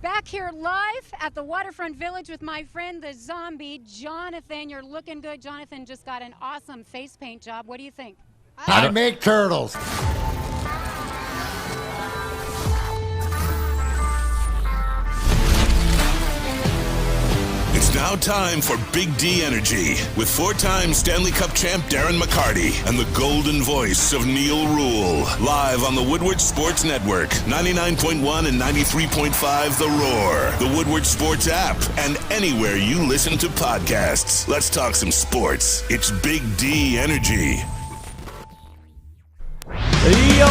Back here live at the Waterfront Village with my friend, the zombie, Jonathan. You're looking good. Jonathan just got an awesome face paint job. What do you think? I make turtles. It's now time for Big D Energy with four-time Stanley Cup champ Darren McCarty and the golden voice of Neal Rule. Live on the Woodward Sports Network, 99.1 and 93.5 The Roar, the Woodward Sports app, and anywhere you listen to podcasts. Let's talk some sports. It's Big D Energy. Yo,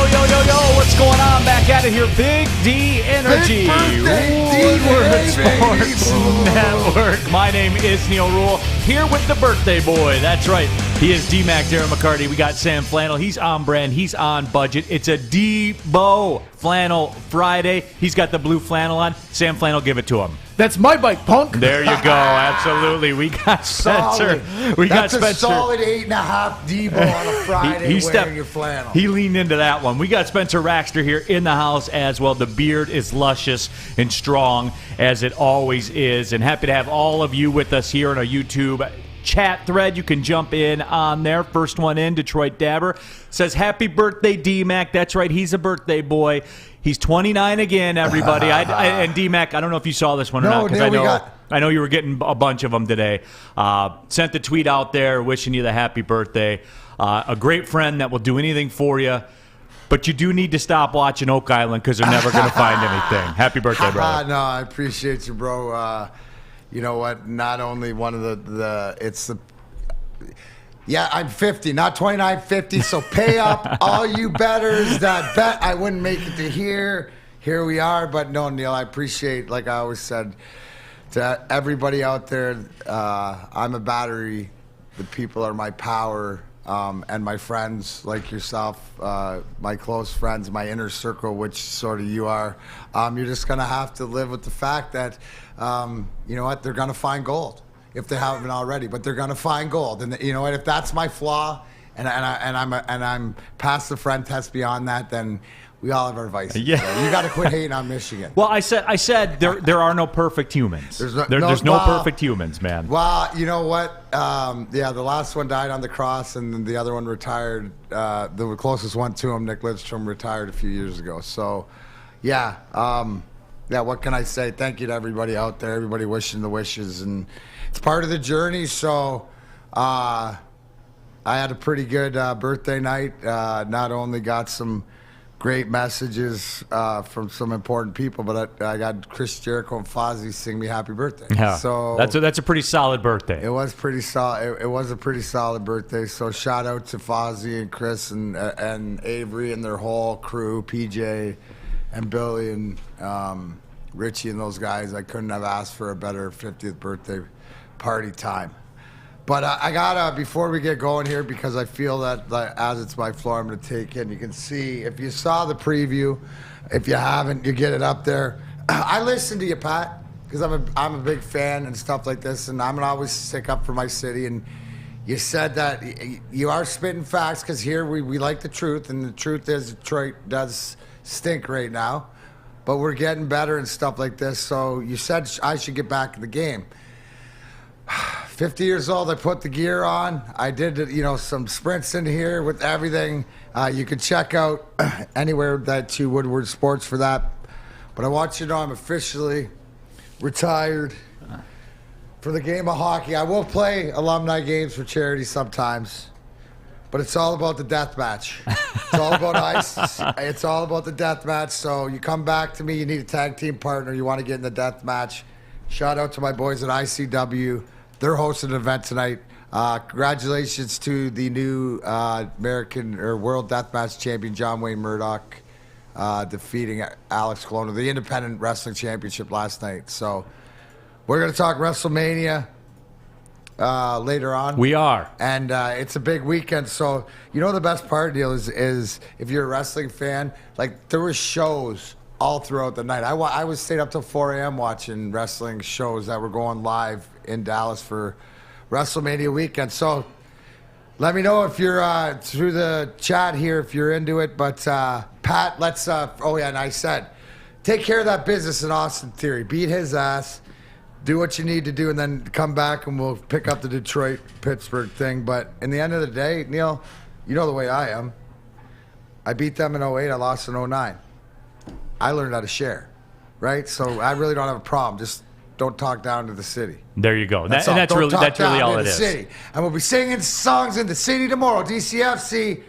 what's going on? Back at it here, Big D Energy, Woodward Sports Network. My name is Neal Rule, here with the birthday boy. That's right, he is DMac, Darren McCarty. We got Sam Flannel. He's on brand. He's on budget. It's a D-Bo Flannel Friday. He's got the blue flannel on. Sam Flannel, give it to him. That's my bike, punk. There you go. Absolutely. We got Spencer. That's a solid 8.5 D-Bo on a Friday wearing your flannel. He leaned into that one. We got Spencer Raxter here in the house as well. The beard is luscious and strong as it always is. And happy to have all of you with us here on our YouTube chat thread. You can jump in on there. First one in, Detroit Dabber says, happy birthday, D-Mac. That's right. He's a birthday boy. He's 29 again, everybody. And D-Mac, I don't know if you saw this one or not, because I know you were getting a bunch of them today. Sent the tweet out there wishing you the happy birthday. A great friend that will do anything for you, but you do need to stop watching Oak Island because they're never going to find anything. Happy birthday, brother. No, I appreciate you, bro. You know what? Not only one of yeah, I'm 50, not 29, 50, so pay up all you bettors that bet I wouldn't make it to here. Here we are, but no, Neal, I appreciate, like I always said, to everybody out there, I'm a battery. The people are my power, and my friends like yourself, my close friends, my inner circle, which sort of you are. You're just going to have to live with the fact that, you know what, they're going to find gold. If they haven't already, but they're gonna find gold, and you know what? If that's my flaw, and I'm past the friend test beyond that, then we all have our vices. Yeah, so you got to quit hating on Michigan. Well, I said there are no perfect humans. There's no perfect humans, man. Well, you know what? Yeah, the last one died on the cross, and then the other one retired. The closest one to him, Nick Lidstrom, retired a few years ago. So, yeah. Yeah, what can I say? Thank you to everybody out there, everybody wishing the wishes, and it's part of the journey. So I had a pretty good birthday night. Not only got some great messages from some important people, but I got Chris Jericho and Fozzy sing me happy birthday. Yeah, so that's a pretty solid birthday. It was pretty solid. It was a pretty solid birthday. So shout out to Fozzy and Chris and Avery and their whole crew, PJ and Billy and Richie and those guys. I couldn't have asked for a better 50th birthday party time. But I gotta, before we get going here, because I feel that as it's my floor, I'm gonna take it. And you can see, if you saw the preview, if you haven't, you get it up there. I listen to you, Pat, because I'm a big fan and stuff like this, and I'm gonna always stick up for my city. And you said that you are spitting facts, because here we like the truth, and the truth is Detroit does stink right now, but we're getting better and stuff like this. So you said I should get back in the game. 50 years old, I put the gear on. I did, some sprints in here with everything. You can check out anywhere that to Woodward Sports for that. But I want you to know I'm officially retired for the game of hockey. I will play alumni games for charity sometimes, but it's all about the death match. It's all about ice. It's all about the death match. So you come back to me, you need a tag team partner, you want to get in the death match. Shout out to my boys at ICW. They're hosting an event tonight. Congratulations to the new American or World Deathmatch champion, John Wayne Murdoch, defeating Alex Colonna, the Independent Wrestling Championship last night. So we're going to talk WrestleMania later on. We are. And it's a big weekend. So, the best part, Neal, is if you're a wrestling fan, like there were shows all throughout the night. I was stayed up till 4 a.m. watching wrestling shows that were going live in Dallas for WrestleMania weekend. So let me know if you're through the chat here, if you're into it. But Pat, let's, and I said, take care of that business in Austin Theory. Beat his ass. Do what you need to do, and then come back, and we'll pick up the Detroit-Pittsburgh thing. But in the end of the day, Neal, you know the way I am. I beat them in 08. I lost in 09. I learned how to share, right? So I really don't have a problem. Just don't talk down to the city. There you go. That's really all it is. City. And we'll be singing songs in the city tomorrow. DCFC.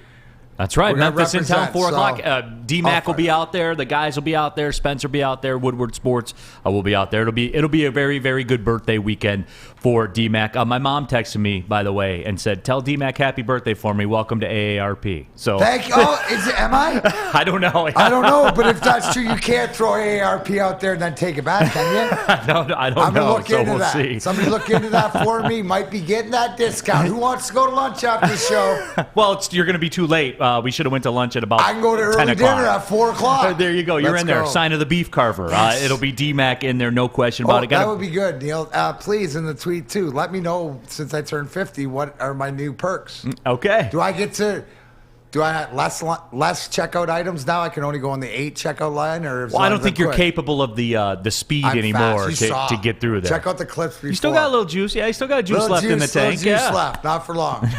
That's right. Memphis in town, 4 o'clock. DMac will be out there. The guys will be out there. Spencer will be out there. Woodward Sports will be out there. It'll be a very, very good birthday weekend for DMac. My mom texted me, by the way, and said, "Tell DMac happy birthday for me. Welcome to AARP." So thank you. Oh, am I? I don't know. I don't know. But if that's true, you can't throw AARP out there and then take it back, can you? I don't know. I'm gonna look into we'll that. See. Somebody look into that for me. Might be getting that discount. Who wants to go to lunch after the show? Well, you're going to be too late. We should have went to lunch at about 10 o'clock. I can go to early dinner at 4 o'clock. There you go. You're in there. Sign of the beef carver. Yes. It'll be DMac in there. No question about it. That would be good, Neal. Please, in the tweet, too, let me know, since I turned 50, what are my new perks? Okay. Do I have less checkout items now? I can only go on the 8 checkout line? Or I don't think you're capable of the speed anymore to get through there. Check out the clips before. You still got a little juice. Yeah, you still got juice left in the tank. Juice left. Not for long.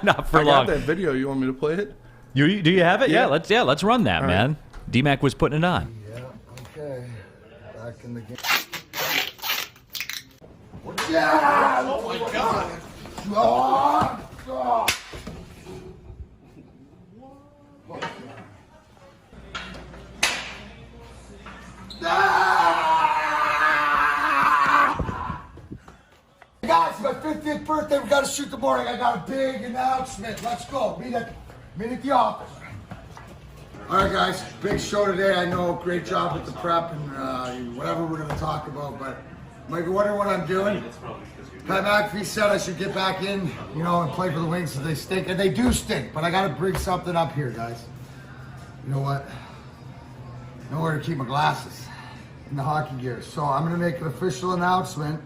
Not for long. I got that video. You want me to play it? Do you have it? Yeah. Let's run that, man. Right. DMac was putting it on. Yeah, okay. Back in the game. Yeah! Oh my God! Oh! Guys, my 50th birthday. We got to shoot the morning. I got a big announcement. Let's go. Meet at the office. All right, guys. Big show today. I know. Great job with the prep and whatever we're going to talk about. But you might be wondering what I'm doing. Pat McAfee said I should get back in, and play for the Wings because they stink. And they do stink. But I got to bring something up here, guys. You know what? Nowhere to keep my glasses in the hockey gear. So I'm going to make an official announcement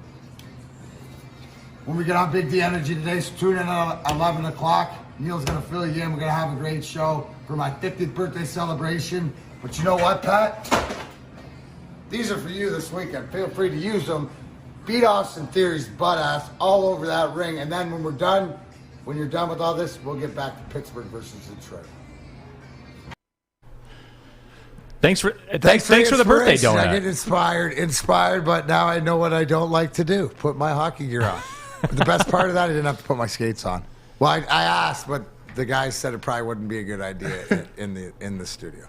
when we get on Big D Energy today. So tune in at 11 o'clock. Neal's going to fill you in. We're going to have a great show for my 50th birthday celebration. But you know what, Pat? These are for you this weekend. Feel free to use them. Beat Austin Theory's butt ass all over that ring. And then when you're done with all this, we'll get back to Pittsburgh versus Detroit. Thanks for the birthday donut. I get inspired, but now I know what I don't like to do. Put my hockey gear on. But the best part of that, I didn't have to put my skates on. Well, I asked, but the guy said it probably wouldn't be a good idea in the studio.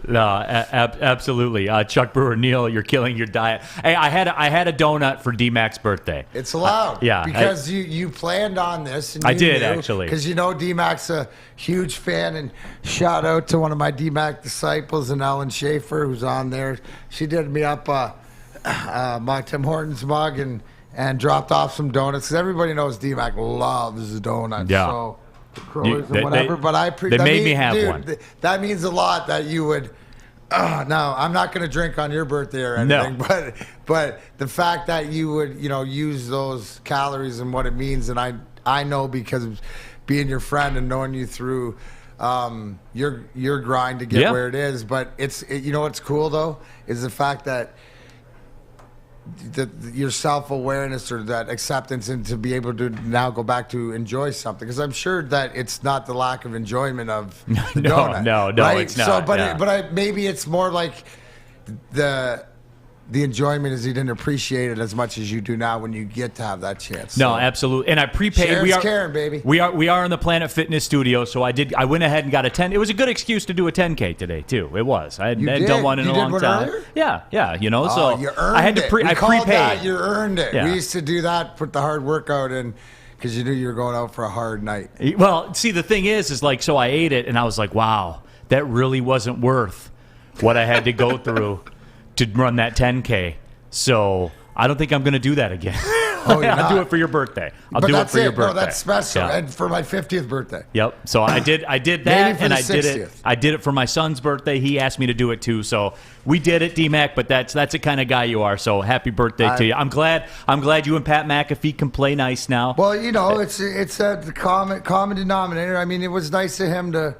No, absolutely. Chuck Brewer, Neal, you're killing your diet. Hey, I had a donut for DMac's birthday. It's allowed. Yeah. Because you planned on this. And I did, actually. Because DMac's a huge fan. And shout out to one of my DMac disciples, and Ellen Schaefer, who's on there. She did me up my Tim Hortons mug and dropped off some donuts. Because everybody knows DMac loves donuts. Yeah. So, and whatever, but they made me have one. That means a lot that you would. No, I'm not going to drink on your birthday or anything. No. But the fact that you would, use those calories and what it means, and I know because of being your friend and knowing you through your grind to get where it is. But what's cool though is the fact that your self-awareness or that acceptance and to be able to now go back to enjoy something, because I'm sure that it's not the lack of enjoyment of the donut, no, right? it's not. So, but maybe it's more like the enjoyment is you didn't appreciate it as much as you do now when you get to have that chance. No, absolutely. And I prepaid. Sharon's Karen, baby. We are in the Planet Fitness studio, so I went ahead and got a 10. It was a good excuse to do a 10K today too. It was. I hadn't done one in a long time. Earlier? Yeah. So you earned I had to it. I prepaid. That you earned it. Yeah. We used to do that, put the hard workout in, because you knew you were going out for a hard night. Well, see, the thing is so I ate it and I was like, wow, that really wasn't worth what I had to go through to run that 10K. So I don't think I'm going to do that again. Oh, you're I'll not? do it for your birthday. I'll do it for your birthday. No, that's special. Yeah. And for my 50th birthday. Yep. So I did that, and I did it. I did it for my son's birthday. He asked me to do it too. So we did it, DMac. But that's the kind of guy you are. So happy birthday to you. I'm glad you and Pat McAfee can play nice now. Well, it's a common denominator. I mean, it was nice of him to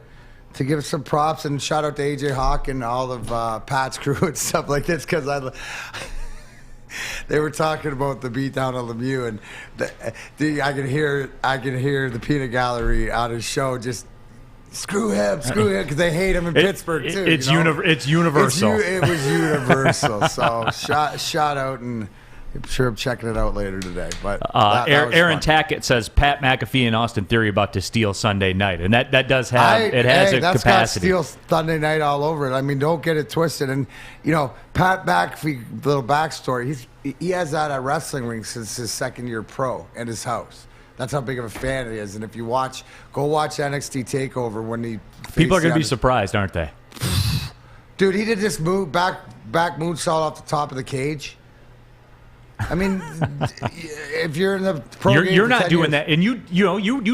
to give some props and shout out to AJ Hawk and all of Pat's crew and stuff like this, because they were talking about the beatdown on Lemieux, and I can hear the peanut gallery on his show just screw him, because they hate him in Pittsburgh too. It's universal. It was universal. So shout out, and I'm sure I'm checking it out later today. But Aaron Tackett says Pat McAfee and Austin Theory about to steal Sunday night, and that does have a that's capacity. Got steal Sunday night all over it. I mean, don't get it twisted. And Pat McAfee, little backstory. He has that at wrestling ring since his second year pro in his house. That's how big of a fan he is. And if you go watch NXT TakeOver when he people are going to be surprised, aren't they? Dude, he did this back moonsault off the top of the cage. I mean, if you're in the pro game, you're not doing that, and you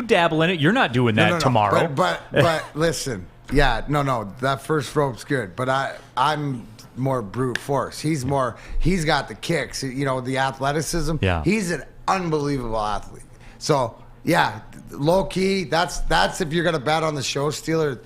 dabble in it. You're not doing that tomorrow. But listen, that first rope's good, but I'm more brute force. He's got the kicks, the athleticism. Yeah. He's an unbelievable athlete. So yeah, low key. That's if you're gonna bet on the show stealer.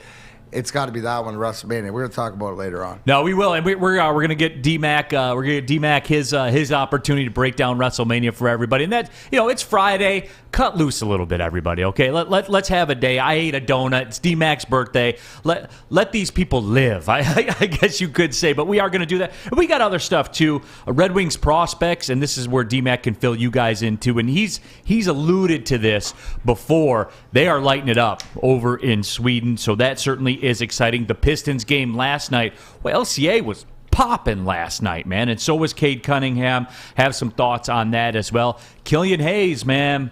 It's got to be that one, WrestleMania. We're going to talk about it later on. No, we will, and we're going to get DMac. We're going to get DMac his opportunity to break down WrestleMania for everybody. And that it's Friday. Cut loose a little bit, everybody. Okay, let's have a day. I ate a donut. It's DMac's birthday. Let these people live. I guess you could say, but we are going to do that. We got other stuff too. Red Wings prospects, and this is where DMac can fill you guys into. And he's alluded to this before. They are lighting it up over in Sweden, so that certainly is exciting. The Pistons game last night, LCA was popping last night, man, and so was Cade Cunningham. Have some thoughts on that as well. Killian Hayes, man.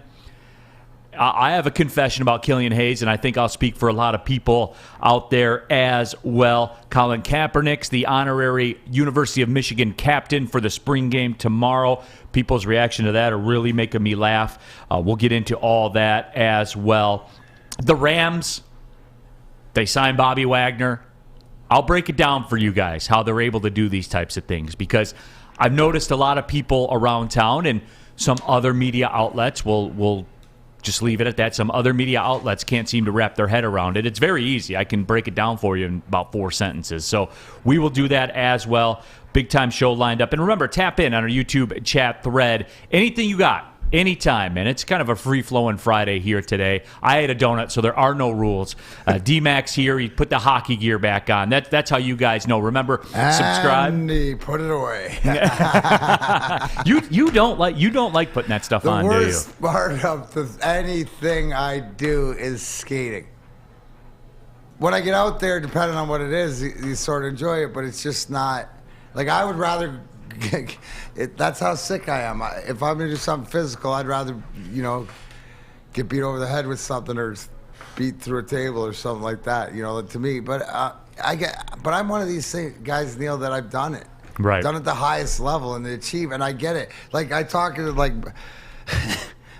I have a confession about Killian Hayes, and I think I'll speak for a lot of people out there as well. Colin Kaepernick's the honorary University of Michigan captain for the spring game tomorrow. People's reaction to that are really making me laugh. We'll get into all that as well. The Rams, they signed Bobby Wagner. I'll break it down for you guys, how they're able to do these types of things, because I've noticed a lot of people around town, and some other media outlets will just leave it at that. Some other media outlets can't seem to wrap their head around it. It's very easy. I can break it down for you in about 4 sentences. So we will do that as well. Big time show lined up. And remember, tap in on our YouTube chat thread. Anything you got, anytime, man. It's kind of a free-flowing Friday here today. I ate a donut, so there are no rules. D-Mac's here. He put the hockey gear back on. That's how you guys know. Remember, subscribe. Andy, put it away. You don't like putting that stuff on, do you? The worst part of anything I do is skating. When I get out there, depending on what it is, you sort of enjoy it, but it's just not. Like, I would rather. That's how sick I am. If I'm gonna do something physical, I'd rather get beat over the head with something or beat through a table or something like that. To me. But But I'm one of these guys, Neal, that I've done it. Right. Done at the highest level and achieve, and I get it. Like I talked to it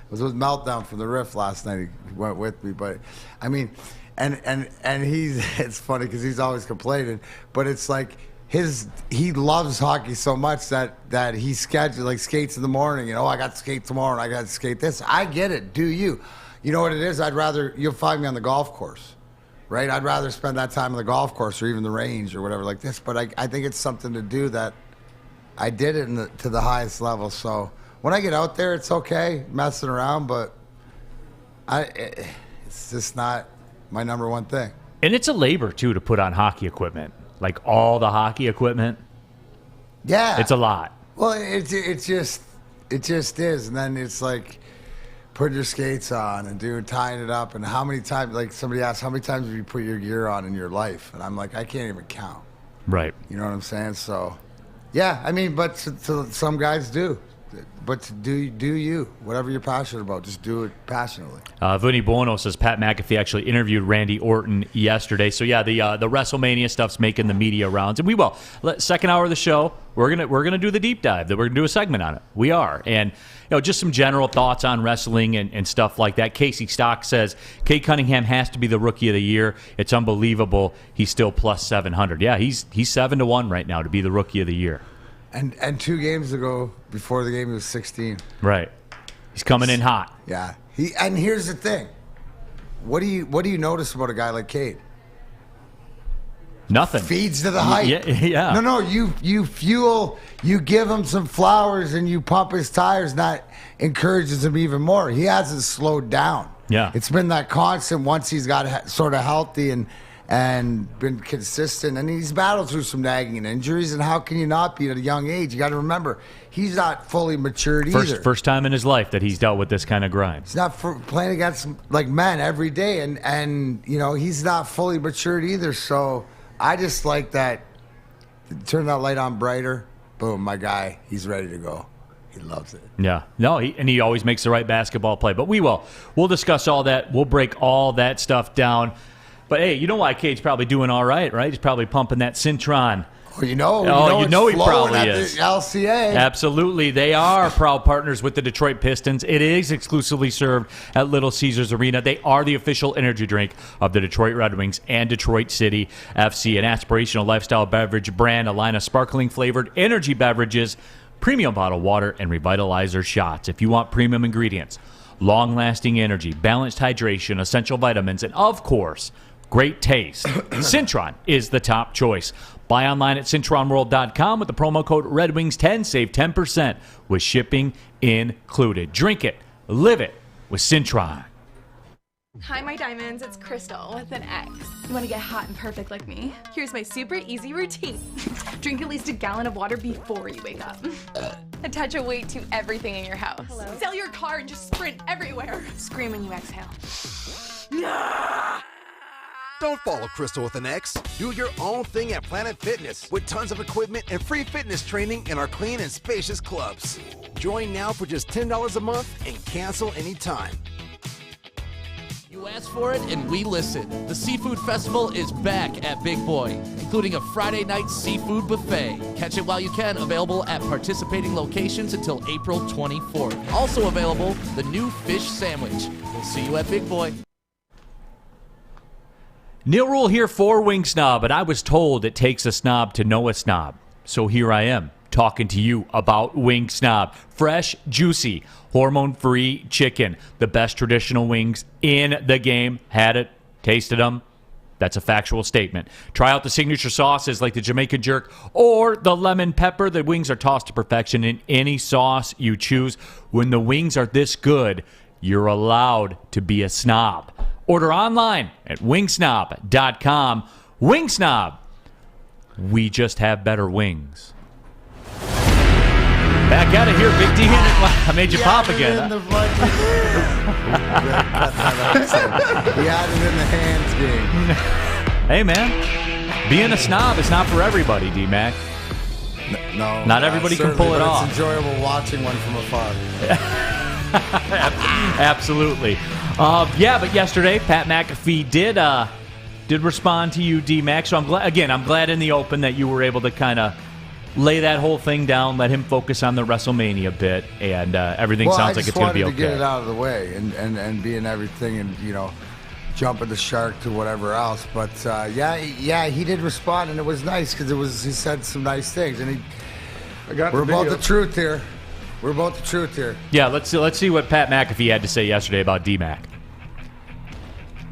was with Meltdown from the Riff last night. He went with me, but I mean, and it's funny because he's always complaining, but it's like. He loves hockey so much that he skates in the morning. I got to skate tomorrow and I got to skate this. I get it. Do you? You know what it is? You'll find me on the golf course, right? I'd rather spend that time on the golf course or even the range or whatever like this. But I think it's something to do that I did it to the highest level. So when I get out there, it's okay messing around, but it's just not my number one thing. And it's a labor too to put on hockey equipment. Like all the hockey equipment. Yeah. It's a lot. Well, it just is. And then it's like putting your skates on and tying it up. And how many times, like somebody asked, how many times have you put your gear on in your life? And I'm like, I can't even count. Right. You know what I'm saying? So, yeah, I mean, but to some guys do. But to do you, whatever you're passionate about, just do it passionately. Vinny Buono says Pat McAfee actually interviewed Randy Orton yesterday. So yeah, the WrestleMania stuff's making the media rounds, and we will. Second hour of the show, we're gonna do the deep dive. That we're gonna do a segment on it. We are, and just some general thoughts on wrestling and stuff like that. Casey Stock says Cade Cunningham has to be the Rookie of the Year. It's unbelievable. He's still plus 700. Yeah, he's 7-1 right now to be the Rookie of the Year. And 2 games ago, before the game, he was 16. Right. He's coming in hot. Yeah. And here's the thing. What do you notice about a guy like Cade? Nothing. Feeds to the hype. Yeah. No, you fuel, you give him some flowers and you pump his tires, that encourages him even more. He hasn't slowed down. Yeah. It's been that constant once he's got sort of healthy and been consistent. And he's battled through some nagging injuries, and how can you not be at a young age? You got to remember, he's not fully matured either. First time in his life that he's dealt with this kind of grind. He's not playing against like men every day, and he's not fully matured either. So I just like that. Turn that light on brighter. Boom, my guy, he's ready to go. He loves it. Yeah. No, he always makes the right basketball play. But we'll discuss all that. We'll break all that stuff down. But hey, you know why Cade's probably doing all right? He's probably pumping that Cintron. Oh, you know he probably is. The LCA. Absolutely. They are proud partners with the Detroit Pistons. It is exclusively served at Little Caesars Arena. They are the official energy drink of the Detroit Red Wings and Detroit City FC, an aspirational lifestyle beverage brand, a line of sparkling flavored energy beverages, premium bottled water, and revitalizer shots. If you want premium ingredients, long-lasting energy, balanced hydration, essential vitamins, and of course, great taste, Cintron is the top choice. Buy online at CintronWorld.com with the promo code RedWings10. Save 10% with shipping included. Drink it. Live it with Cintron. Hi, my diamonds. It's Crystal with an X. You want to get hot and perfect like me? Here's my super easy routine. Drink at least a gallon of water before you wake up. Attach a weight to everything in your house. Hello? Sell your car and just sprint everywhere. Scream when you exhale. Don't follow Crystal with an X. Do your own thing at Planet Fitness with tons of equipment and free fitness training in our clean and spacious clubs. Join now for just $10 a month and cancel anytime. You asked for it and we listened. The Seafood Festival is back at Big Boy, including a Friday night seafood buffet. Catch it while you can, available at participating locations until April 24th. Also available, the new fish sandwich. We'll see you at Big Boy. Neal Rule here for Wing Snob, and I was told it takes a snob to know a snob. So here I am, talking to you about Wing Snob. Fresh, juicy, hormone-free chicken. The best traditional wings in the game. Had it, tasted them. That's a factual statement. Try out the signature sauces like the Jamaican Jerk or the lemon pepper. The wings are tossed to perfection in any sauce you choose. When the wings are this good, you're allowed to be a snob. Order online at wingsnob.com. Wingsnob. We just have better wings. Back out of here, Big D. I made you pop again. He had it in the hands game. Hey, man. Being a snob is not for everybody, DMac. No. Not everybody can pull it off. It's enjoyable watching one from afar. Absolutely. But yesterday, Pat McAfee did respond to you, DMac. So I'm glad in the open that you were able to kind of lay that whole thing down, let him focus on the WrestleMania bit, and everything sounds like it's going to be okay. I just wanted to get it out of the way and be in everything and, jumping the shark to whatever else. But, he did respond, and it was nice because he said some nice things. And we're about the truth here. We're about the truth here. Yeah, let's see what Pat McAfee had to say yesterday about DMac.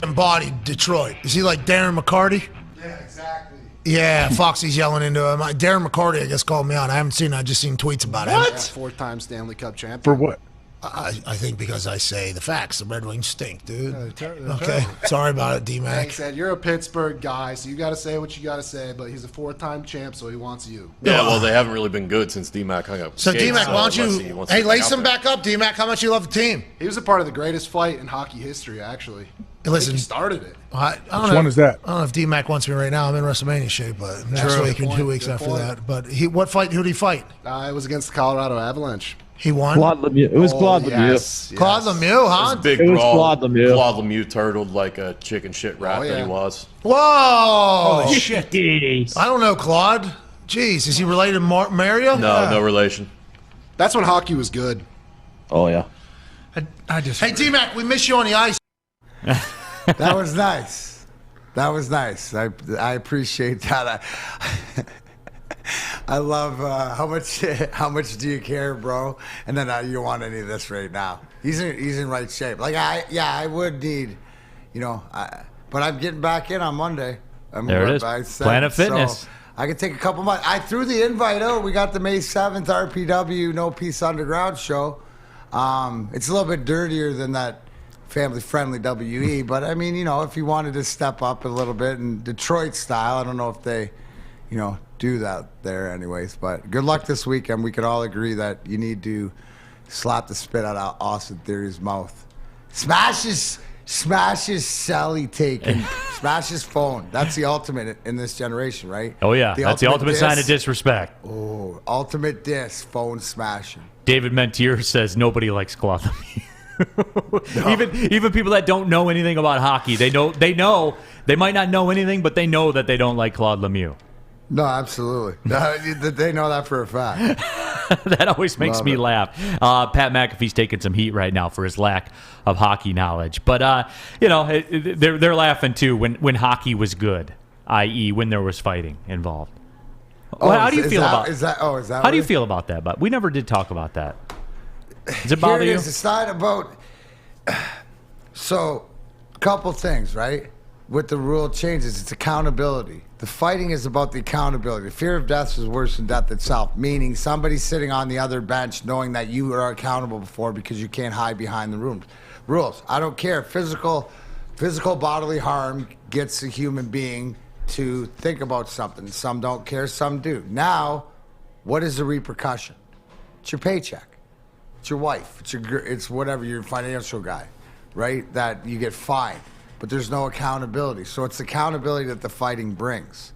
Embodied Detroit. Is he like Darren McCarty? Yeah, exactly. Yeah, Foxy's yelling into him. Darren McCarty, I guess, called me out. I haven't seen it. I just seen tweets about it. What? Yeah, four-time Stanley Cup champion. For what? I think because I say the facts. The Red Wings stink, dude. They're Okay, terrible. sorry about it, Like DMac. I said, you're a Pittsburgh guy, so you got to say what you got to say, but he's a four-time champ, so he wants you. Yeah, well, they haven't really been good since DMac hung up. So, skates, DMac, why don't unless he you... wants Hey, to lace get him out back up, DMac. How much you love the team? He was a part of the greatest fight in hockey history, actually. Hey, listen, I think he started it. I don't Which know, one is that? I don't know if DMac wants me right now. I'm in WrestleMania shape, but next True. week and 2 weeks Good after point. that. But what fight? Who did he fight? It was against the Colorado Avalanche. He won? Claude Lemieux. It was Claude Lemieux. Yes, yes. Claude Lemieux, It huh? was a big It was brawl. Claude Lemieux. Claude Lemieux turtled like a chicken shit rat that yeah. he was. Whoa! Holy shit. I don't know, Claude. Jeez, is he related to Mario? No relation. That's when hockey was good. Oh, yeah. I just. Hey, DMac, we miss you on the ice. That was nice. That was nice. I appreciate that. I love how much do you care, bro? And then you don't want any of this right now. He's in right shape. Like I would need, but I'm getting back in on Monday. There it is. Planet Fitness. So I could take a couple months. I threw the invite out. We got the May 7th RPW No Peace Underground show. It's a little bit dirtier than that family-friendly WE, but I mean, if you wanted to step up a little bit in Detroit style, I don't know if they, do that there anyways, but good luck this weekend. We could all agree that you need to slap the spit out of Austin Theory's mouth. Smash his celly taken. Smash his phone. That's the ultimate in this generation, right? Oh, yeah. That's the ultimate sign of disrespect. Oh, ultimate diss, phone smashing. David Mentier says nobody likes Claude Lemieux. Even people that don't know anything about hockey, they know they might not know anything, but they know that they don't like Claude Lemieux. No, absolutely. They know that for a fact. That always makes me laugh. Pat McAfee's taking some heat right now for his lack of hockey knowledge. But, they're laughing, too, when hockey was good, i.e. when there was fighting involved. How do you feel about that? How do you feel about that? But we never did talk about that. Does it bother you? It's not about... So, a couple things, right? With the rule changes, it's accountability. The fighting is about the accountability. The fear of death is worse than death itself, meaning somebody sitting on the other bench knowing that you are accountable before because you can't hide behind the rules. I don't care. Physical bodily harm gets a human being to think about something. Some don't care, some do. Now, what is the repercussion? It's your paycheck. It's your wife. It's whatever, your financial guy, right? That you get fined. But there's no accountability. So it's accountability that the fighting brings.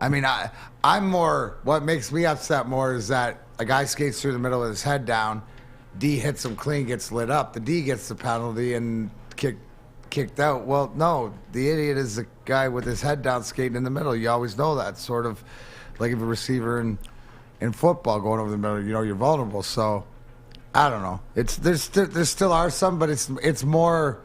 I mean, I'm more, what makes me upset more is that a guy skates through the middle with his head down, D hits him clean, gets lit up, the D gets the penalty and kicked out. Well, no, the idiot is the guy with his head down skating in the middle. You always know that. Sort of like if a receiver in football going over the middle, you're vulnerable. So, I don't know. There still are some, but it's more...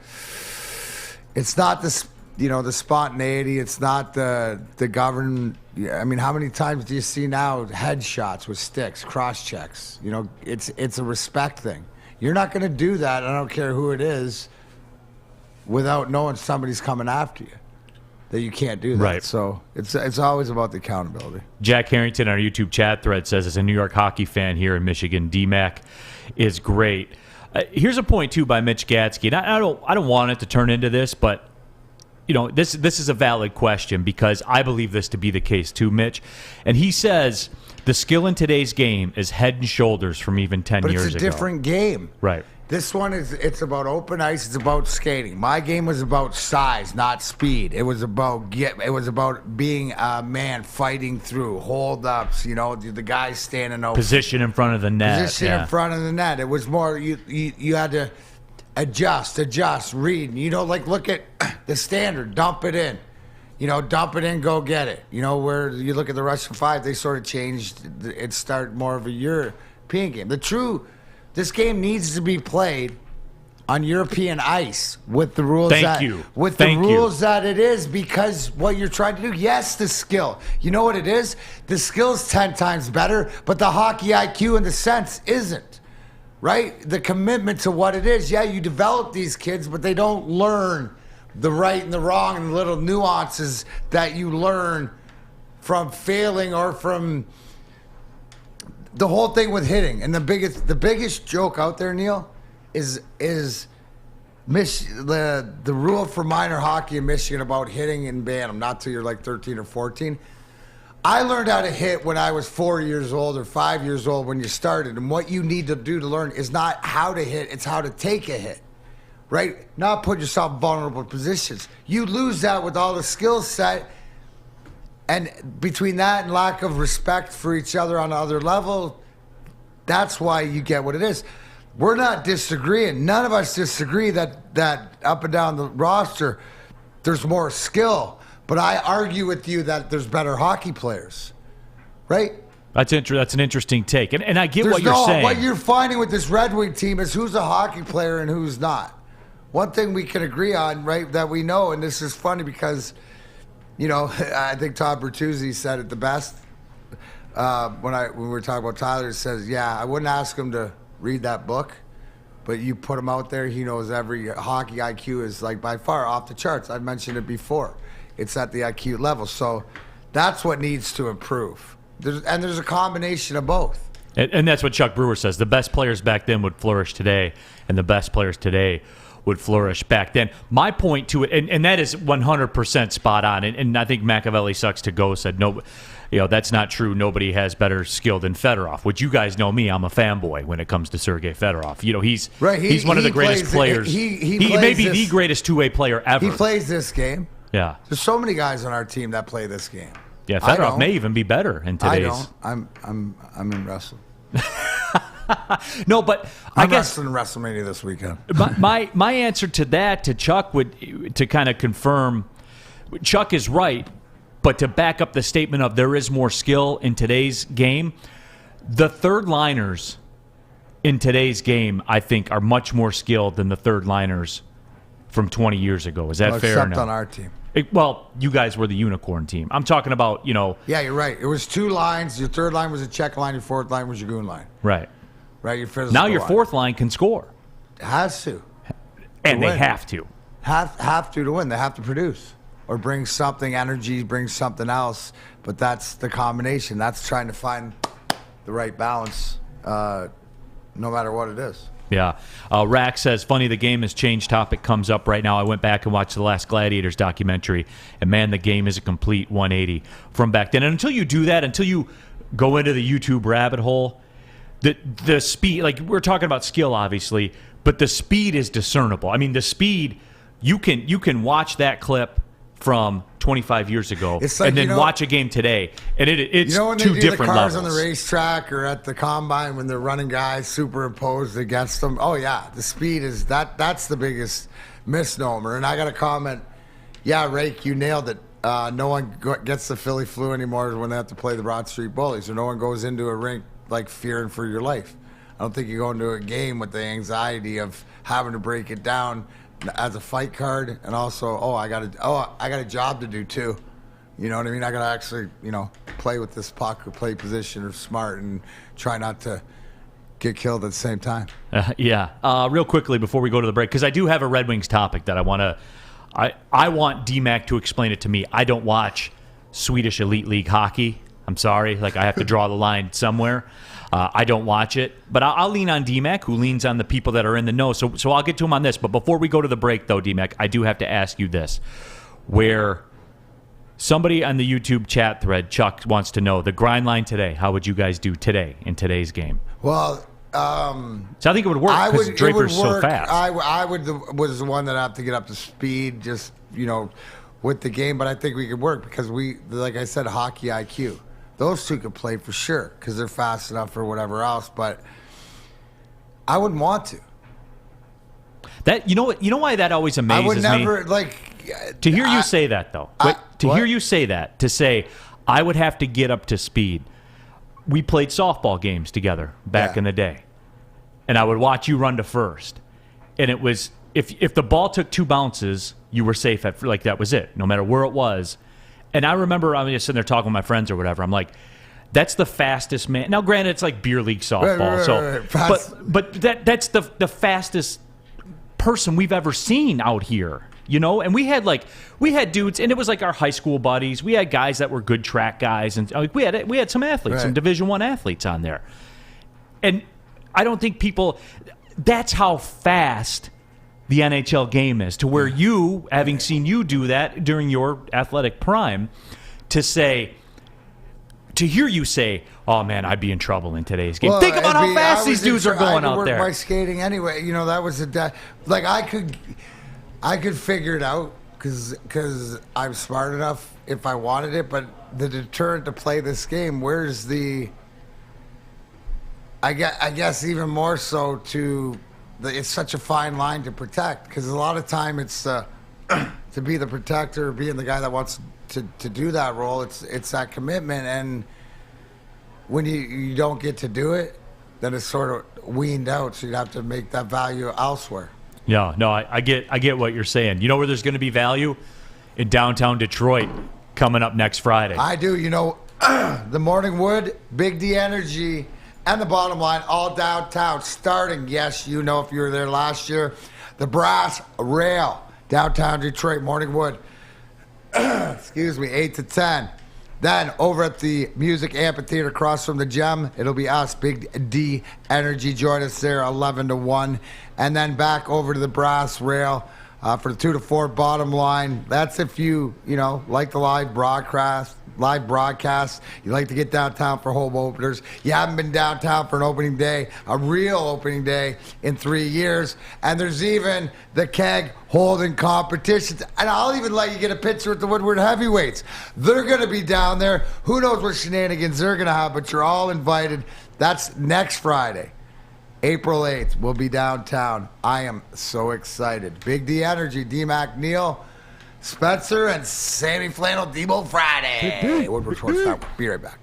It's not the spontaneity. It's not the govern. I mean, how many times do you see now headshots with sticks, cross checks? It's a respect thing. You're not going to do that. I don't care who it is, without knowing somebody's coming after you. That you can't do that. Right. So it's always about the accountability. Jack Harrington on our YouTube chat thread says, as a New York hockey fan here in Michigan, DMac is great. Here's a point, too, by Mitch Gatsky. And I don't want it to turn into this, but, this is a valid question because I believe this to be the case, too, Mitch. And he says the skill in today's game is head and shoulders from even 10 years ago. But it's a different game. Right. This one it's about open ice. It's about skating. My game was about size, not speed. It was about being a man fighting through hold ups. The guys standing over. Position in front of the net. In front of the net. It was more you had to adjust, read. Look at the standard. Dump it in. Dump it in, go get it. Where you look at the Russian 5, they sort of changed. It started more of a European game. This game needs to be played on European ice with the rules that it is, because what you're trying to do, yes, the skill. You know what it is? The skill's 10 times better, but the hockey IQ in the sense isn't. Right? The commitment to what it is. Yeah, you develop these kids, but they don't learn the right and the wrong and the little nuances that you learn from failing or from the whole thing with hitting. And the biggest joke out there, Neal, is the rule for minor hockey in Michigan about hitting and ban them, not till you're like 13 or 14. I learned how to hit when I was 4 years old or 5 years old when you started. And what you need to do to learn is not how to hit, it's how to take a hit, right? Not put yourself in vulnerable positions. You lose that with all the skill set. And between that and lack of respect for each other on another level, that's why you get what it is. We're not disagreeing. None of us disagree that up and down the roster, there's more skill. But I argue with you that there's better hockey players, right? That's an interesting take. And I get what you're saying. What you're finding with this Red Wing team is who's a hockey player and who's not. One thing we can agree on, right, that we know, and this is funny because... I think Todd Bertuzzi said it the best when we were talking about Tyler. He says, yeah, I wouldn't ask him to read that book, but you put him out there, he knows every hockey IQ is like by far off the charts. I've mentioned it before. it's at the acute level. So that's what needs to improve. There's a combination of both. And that's what Chuck Brewer says. The best players back then would flourish today, and the best players today would flourish back then. My point to it, and that is 100% spot on, and I think Machiavelli sucks to go said, no, that's not true. Nobody has better skill than Fedorov, which you guys know me. I'm a fanboy when it comes to Sergei Fedorov. He's one of the greatest players. He may be the greatest two-way player ever. He plays this game. Yeah. There's so many guys on our team that play this game. Yeah, Fedorov may even be better in today's. I don't. I'm in wrestling. No, but I'm guess wrestling WrestleMania this weekend. my answer to that, to Chuck, would to kind of confirm, Chuck is right, but to back up the statement of there is more skill in today's game, the third liners in today's game, I think, are much more skilled than the third liners from 20 years ago. Is that fair? Except on our team. You guys were the unicorn team. I'm talking about, Yeah, you're right. It was two lines. Your third line was a check line. Your fourth line was your goon line. Right. Right. Your physical now your line. fourth line can score. It has to. And they have to. Have to win. They have to produce or bring something, energy, bring something else. But that's the combination. That's trying to find the right balance, no matter what it is. Yeah. Rack says, funny the game has changed topic comes up right now. I went back and watched the last Gladiators documentary, and man, the game is a complete 180 from back then. And until you do that, until you go into the YouTube rabbit hole, the speed, like we're talking about skill, obviously, but the speed is discernible. I mean, the speed, you can watch that clip from 25 years ago and then watch a game today, and it's when two they do different the cars levels. on the racetrack or at the combine when they're running guys superimposed against them. Oh yeah, the speed is that's the biggest misnomer. And I got a comment. Yeah, Rake, you nailed it. No one gets the Philly flu anymore when they have to play the Broad Street Bullies, or no one goes into a rink like fearing for your life. I don't think you go into a game with the anxiety of having to break it down as a fight card, and also, I got a job to do too. You know what I mean? I got to actually, play with this puck or play position or smart and try not to get killed at the same time. Real quickly before we go to the break, because I do have a Red Wings topic that I want DMac to explain it to me. I don't watch Swedish Elite League hockey. I'm sorry. I have to draw the line somewhere. I don't watch it, but I'll lean on DMac, who leans on the people that are in the know. So I'll get to him on this. But before we go to the break, though, DMac, I do have to ask you this. Where somebody on the YouTube chat thread, Chuck, wants to know, the grind line today, how would you guys do today in today's game? Well, so I think it would work because Draper's so fast. I was the one that have to get up to speed, just, with the game. But I think we could work because like I said, hockey IQ. Those two could play for sure because they're fast enough or whatever else, but I wouldn't want to. That you know why that always amazes me? I would never to hear you say that though. Hear you say that, to say I would have to get up to speed. We played softball games together back in the day, and I would watch you run to first, and it was if the ball took two bounces, you were safe at that was it, no matter where it was. And I remember I was just sitting there talking with my friends or whatever. I'm like, that's the fastest man. Now, granted, it's like beer league softball, right. But that's the fastest person we've ever seen out here, And we had dudes, and it was like our high school buddies. We had guys that were good track guys, and we had some athletes, right. some Division I athletes on there. And I don't think people. That's how fast the NHL game is, to where you, having seen you do that during your athletic prime, to hear you say, oh man, I'd be in trouble in today's game. Think about how fast these dudes are going out there. I could work my skating anyway. That was I could figure it out because I'm smart enough if I wanted it, but the deterrent to play this game, where's the, I guess even more so it's such a fine line to protect, because a lot of time it's to be the protector, being the guy that wants to do that role. It's that commitment, and when you don't get to do it, then it's sort of weaned out. So you'd have to make that value elsewhere. Yeah, no, I get what you're saying. You know where there's going to be value? In downtown Detroit, coming up next Friday. I do. The Morning Wood, Big D Energy, and the Bottom Line, all downtown, starting, yes, if you were there last year, the Brass Rail, downtown Detroit, Morning Wood. excuse me, 8 to 10. Then over at the Music Amphitheater across from the Gem, it'll be us, Big D Energy. Join us there 11 to 1. And then back over to the Brass Rail for the 2 to 4 bottom line. That's if you like the live broadcast. You like to get downtown for home openers. You haven't been downtown for an opening day, a real opening day, in 3 years. And there's even the keg holding competitions. And I'll even let you get a picture with the Woodward heavyweights. They're going to be down there. Who knows what shenanigans they're going to have, but you're all invited. That's next Friday, April 8th. We'll be downtown. I am so excited. Big D Energy, DMac, Neal, Spencer, and Sammy Flannel, Debo Friday. Woodward Sports Network. Be right back.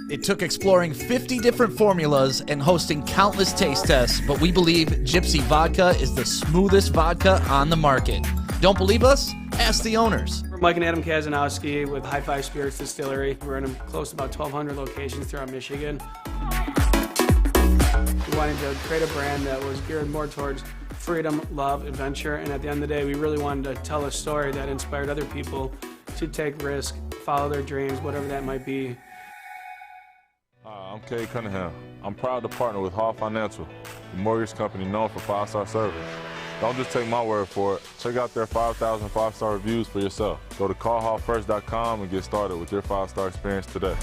It took exploring 50 different formulas and hosting countless taste tests, but we believe Gypsy Vodka is the smoothest vodka on the market. Don't believe us? Ask the owners. We're Mike and Adam Kazanowski with High Five Spirits Distillery. We're in close to about 1,200 locations throughout Michigan. We wanted to create a brand that was geared more towards freedom, love, adventure, and at the end of the day, we really wanted to tell a story that inspired other people to take risk, follow their dreams, whatever that might be. Hi, I'm Kay Cunningham. I'm proud to partner with Hall Financial, the mortgage company known for 5-star service. Don't just take my word for it. Check out their 5,000 5-star reviews for yourself. Go to callhallfirst.com and get started with your 5-star experience today.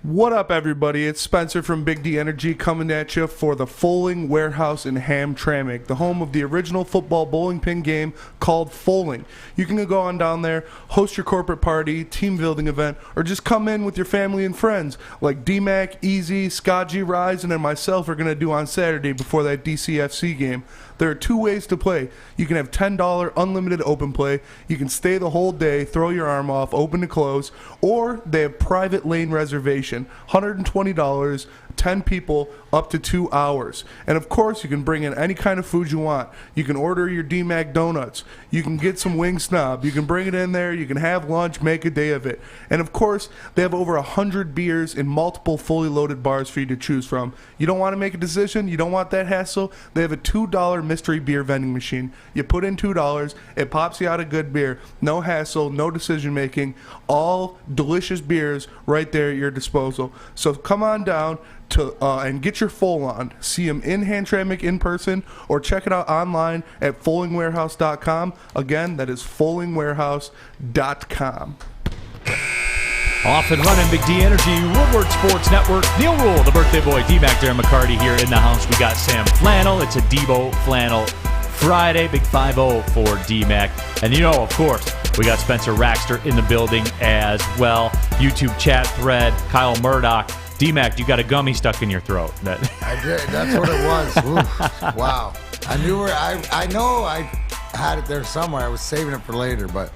What up, everybody? It's Spencer from Big D Energy coming at you for the Foaling Warehouse in Hamtramck, the home of the original football bowling pin game called Foaling. You can go on down there, host your corporate party, team building event, or just come in with your family and friends like DMac, Easy, Scott G. Risen, and myself are going to do on Saturday before that DCFC game. There are 2 ways to play. You can have $10 unlimited open play. You can stay the whole day, throw your arm off, open to close, or they have private lane reservation, $120, 10 people, up to 2 hours. And of course, you can bring in any kind of food you want. You can order your DMac donuts. You can get some wing snob. You can bring it in there. You can have lunch, make a day of it. And of course, they have over 100 beers in multiple fully loaded bars for you to choose from. You don't want to make a decision? You don't want that hassle? They have a $2 mystery beer vending machine. You put in $2, it pops you out a good beer. No hassle, no decision making. All delicious beers right there at your disposal. So come on down to and get your Foal on. See them in Hamtramck in person, or check it out online at foalingwarehouse.com. Again, that is foalingwarehouse.com. Off and running, Big D Energy, Woodward Sports Network. Neal Rule, the birthday boy, DMac, Darren McCarty here in the house. We got Sam Flannel. It's a Debo Flannel Friday, big 5-0 for DMac. And of course, we got Spencer Raxter in the building as well. YouTube chat thread, Kyle Murdoch. DMac, you got a gummy stuck in your throat. I did. That's what it was. Oof. Wow. I know I had it there somewhere. I was saving it for later, but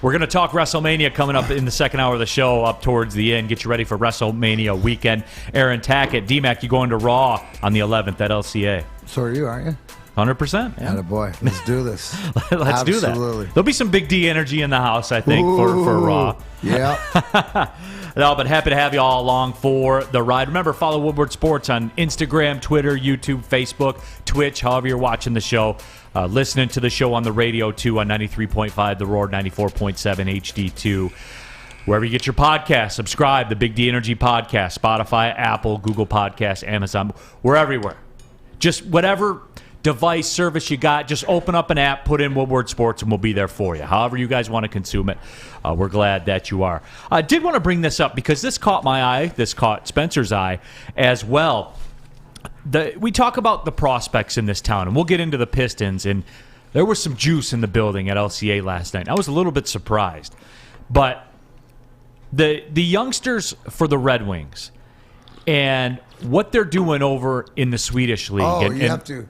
we're going to talk WrestleMania coming up in the second hour of the show, up towards the end. Get you ready for WrestleMania weekend. Aaron Tackett, DMac, you going to Raw on the 11th at LCA. So are you, aren't you? 100%. Yeah. Attaboy. Let's do this. Let's do that. There'll be some Big D energy in the house, I think, for Raw. Yeah. No, but happy to have you all along for the ride. Remember, follow Woodward Sports on Instagram, Twitter, YouTube, Facebook, Twitch, however you're watching the show. Listening to the show on the radio, too, on 93.5 The Roar, 94.7 HD2. Wherever you get your podcasts, subscribe. The Big D Energy Podcast, Spotify, Apple, Google Podcasts, Amazon. We're everywhere. Just whatever device service you got, just open up an app, put in Woodward Sports, and we'll be there for you. However you guys want to consume it, we're glad that you are. I did want to bring this up because this caught my eye. This caught Spencer's eye as well. We talk about the prospects in this town, and we'll get into the Pistons, and there was some juice in the building at LCA last night. I was a little bit surprised. But the youngsters for the Red Wings and what they're doing over in the Swedish league. Oh, you have to.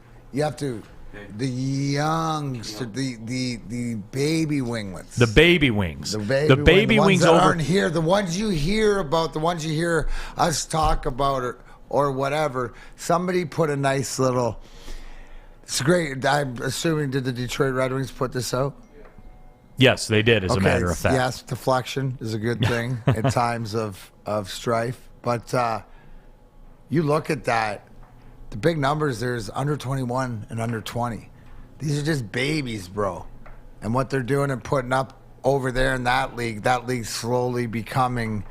The youngster, the baby winglets. The baby wings. The baby wings that over. Aren't here. The ones you hear about, the ones you hear us talk about or whatever. Somebody put a nice little. It's great. I'm assuming, did the Detroit Red Wings put this out? Yes, they did, as a matter of fact. Yes, deflection is a good thing in times of strife. But you look at that. The big numbers, there's under 21 and under 20. These are just babies, bro. and what they're doing and putting up over there in that league's slowly becoming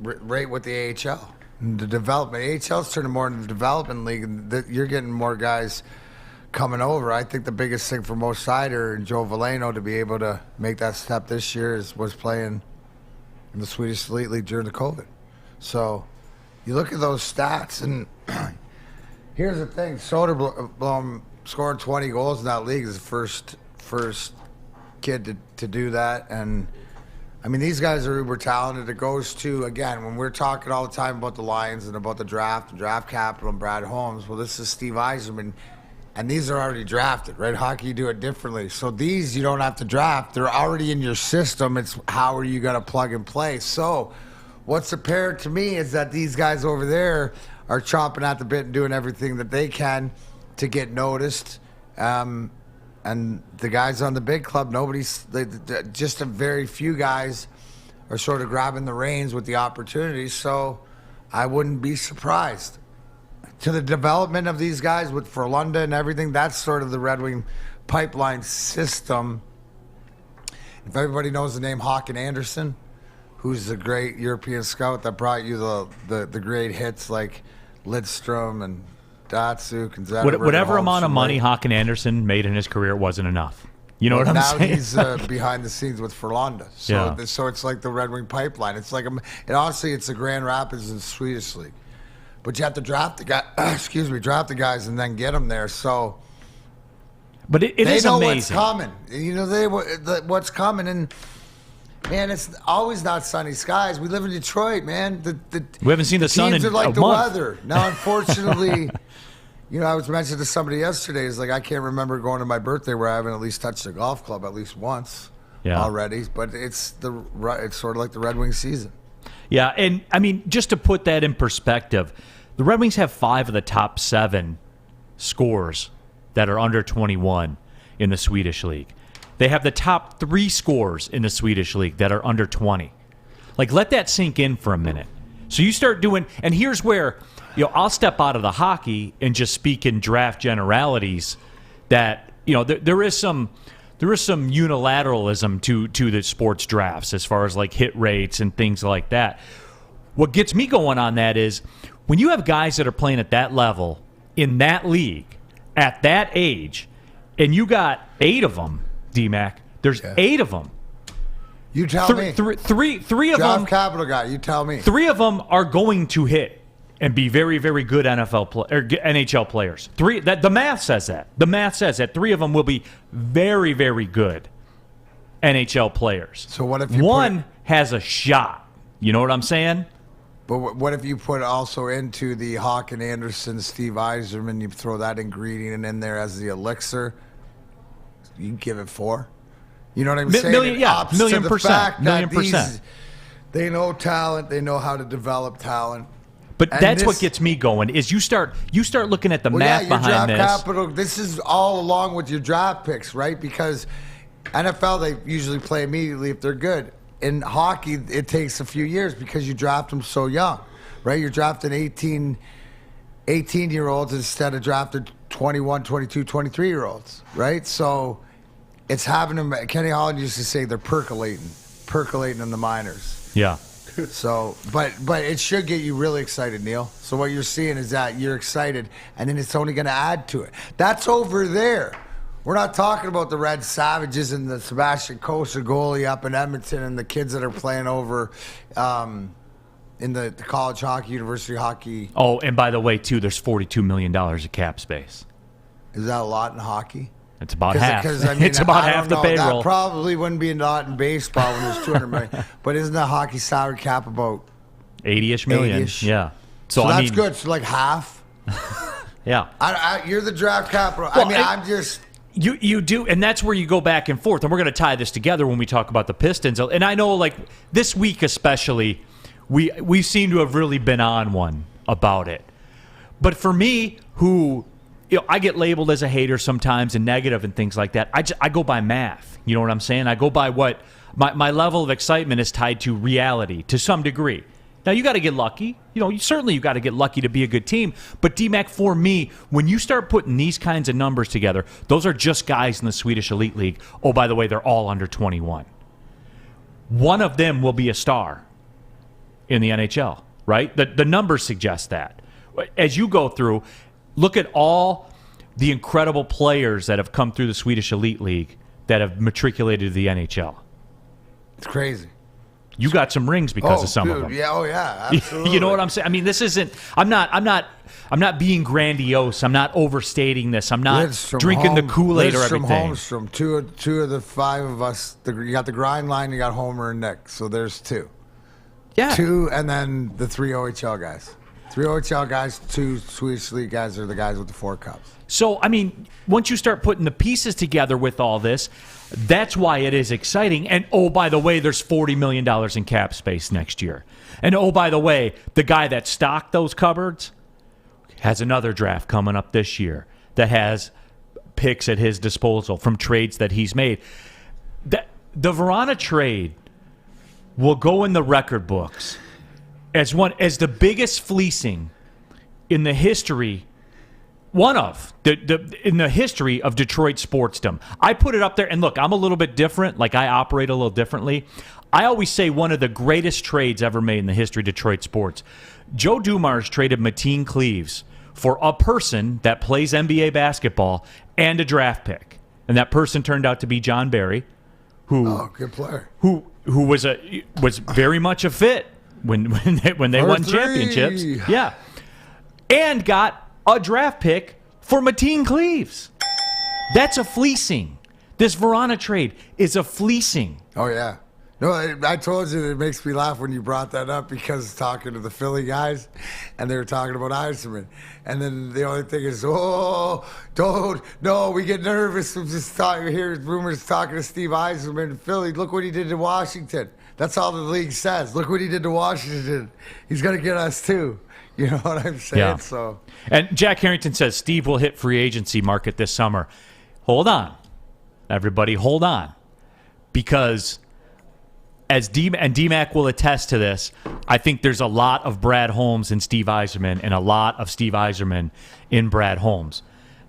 right with the AHL. The development. AHL's turning more into the development league, and you're getting more guys coming over. I think the biggest thing for Mo Seider and Joe Valeno to be able to make that step this year was playing in the Swedish Elite League during the COVID. So you look at those stats, and here's the thing. Soderblom scoring 20 goals in that league is the first kid to do that. And, I mean, these guys are uber talented. It goes to, again, when we're talking all the time about the Lions and about the draft and draft capital and Brad Holmes, well, this is Steve Yzerman, and these are already drafted, right? Hockey, you do it differently. So these you don't have to draft. They're already in your system. It's how are you going to plug and play. So what's apparent to me is that these guys over there are chomping at the bit and doing everything that they can to get noticed. And the guys on the big club, just a very few guys are sort of grabbing the reins with the opportunities. So I wouldn't be surprised. To the development of these guys with Frölunda and everything, that's sort of the Red Wing pipeline system. If everybody knows the name Håkan Andersson, who's the great European scout that brought you the great hits like Lidstrom and Datsuk and Zetterberg. Whatever amount of money Håkan Andersson made in his career wasn't enough. You know what I'm saying? Now he's behind the scenes with Frölunda. So it's like the Red Wing pipeline. It's like, honestly, it's the Grand Rapids in the Swedish League. But you have to draft the draft the guys and then get them there. So, but it is know amazing. What's coming. You know what's coming, and man, it's always not sunny skies. We live in Detroit, man. We haven't seen the sun in are like a the month. Weather. Now, unfortunately, you know, I was mentioning to somebody yesterday. Is like I can't remember going to my birthday where I haven't at least touched a golf club at least once already. But it's sort of like the Red Wing season. Yeah, and I mean, just to put that in perspective, the Red Wings have 5 of the top 7 scores that are under 21 in the Swedish League. They have the top 3 scores in the Swedish League that are under 20. Like, let that sink in for a minute. So you start doing, and here's where, you know, I'll step out of the hockey and just speak in draft generalities that, you know, there is some unilateralism to the sports drafts as far as like hit rates and things like that. What gets me going on that is when you have guys that are playing at that level in that league at that age, and you got 8 of them, DMac. There's 8 of them. You tell me. Three of them. Draft capital guy. You tell me. 3 of them are going to hit and be very, very good NHL players. 3. That the math says that. The math says that 3 of them will be very, very good NHL players. So what if one has a shot? You know what I'm saying? But what if you put also into the Håkan Andersson, Steve Yzerman, you throw that ingredient in there as the elixir? You can give it 4. You know what I'm saying? Million%. They know talent. They know how to develop talent. But that's what gets me going. Is you start looking at the math behind this. Capital. This is all along with your draft picks, right? Because NFL they usually play immediately if they're good. In hockey, it takes a few years because you draft them so young, right? You're drafting 18-year-olds instead of drafting 21, 22, 23-year-olds, right? So it's having them. Kenny Holland used to say they're percolating in the minors. Yeah. So, but it should get you really excited, Neal. So what you're seeing is that you're excited, and then it's only going to add to it. That's over there. We're not talking about the Red Savages and the Sebastian Cossa goalie up in Edmonton and the kids that are playing over in the college hockey, university hockey. Oh, and by the way, too, there's $42 million of cap space. Is that a lot in hockey? It's about half. I mean, it's about half the payroll. That probably wouldn't be a lot in baseball when there's $200 million. But isn't the hockey salary cap about 80-ish million? 80-ish? Yeah. So that's good. So like half. Yeah. You're the draft capital. Well, I'm just. You do, and that's where you go back and forth. And we're going to tie this together when we talk about the Pistons. And I know, like, this week especially, we seem to have really been on one about it. But for me, who, you know, I get labeled as a hater sometimes and negative and things like that, I go by math. You know what I'm saying? I go by what my level of excitement is tied to reality to some degree. Now, you got to get lucky. Certainly you got to get lucky to be a good team. But DMac, for me, when you start putting these kinds of numbers together, those are just guys in the Swedish Elite League. Oh, by the way, they're all under 21. One of them will be a star in the NHL, right? The numbers suggest that. As you go through, look at all the incredible players that have come through the Swedish Elite League that have matriculated to the NHL. It's crazy. You got some rings because of some of them. Yeah, absolutely. You know what I'm saying? I mean, this isn't. I'm not being grandiose. I'm not overstating this. I'm not drinking the Kool-Aid or everything. From two of the five of us. You got the grind line. You got Homer and Nick. So there's two. Yeah. Two, and then the 3 OHL guys. 3 OHL guys, 2 Swedish League guys are the guys with the 4 cups. So, I mean, once you start putting the pieces together with all this, that's why it is exciting. And, oh, by the way, there's $40 million in cap space next year. And, oh, by the way, the guy that stocked those cupboards has another draft coming up this year that has picks at his disposal from trades that he's made. The Verona trade will go in the record books as the biggest fleecing in the history. One of in the history of Detroit sportsdom. I put it up there, and look, I'm a little bit different. Like, I operate a little differently. I always say one of the greatest trades ever made in the history of Detroit sports. Joe Dumars traded Mateen Cleaves for a person that plays NBA basketball and a draft pick, and that person turned out to be John Barry, who good player, who was very much a fit when they won championships. Yeah, and got a draft pick for Mateen Cleaves. That's a fleecing. This Verona trade is a fleecing. Oh, yeah. No, I told you that it makes me laugh when you brought that up because talking to the Philly guys, and they were talking about Yzerman. And then the only thing is, we get nervous. We just hear rumors talking to Steve Yzerman in Philly. Look what he did to Washington. That's all the league says. Look what he did to Washington. He's going to get us, too. You know what I'm saying? Yeah. So, and Jack Harrington says Steve will hit free agency market this summer. Hold on. Everybody, hold on. Because as DMac will attest to this, I think there's a lot of Brad Holmes in Steve Yzerman and a lot of Steve Yzerman in Brad Holmes.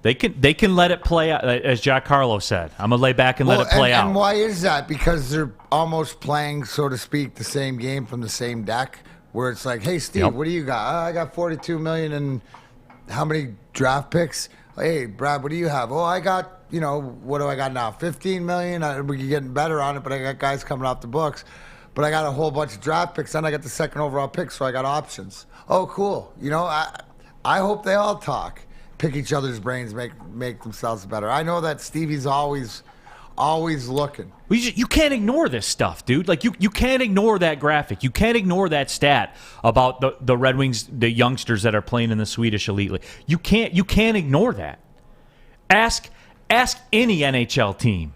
They can let it play out, as Jack Carlo said. I'm going to lay back and let it play out. And why is that? Because they're almost playing, so to speak, the same game from the same deck. Where it's like, hey, Steve, what do you got? I got $42 million and how many draft picks? Hey, Brad, what do you have? Oh, I got, what do I got now? $15 million. We're getting better on it, but I got guys coming off the books. But I got a whole bunch of draft picks, and I got the second overall pick, so I got options. Oh, cool. I hope they all talk, pick each other's brains, make themselves better. I know that Stevie's always looking. You can't ignore this stuff, dude. Like, you can't ignore that graphic. You can't ignore that stat about the Red Wings, the youngsters that are playing in the Swedish Elite League. You can't ignore that. Ask any NHL team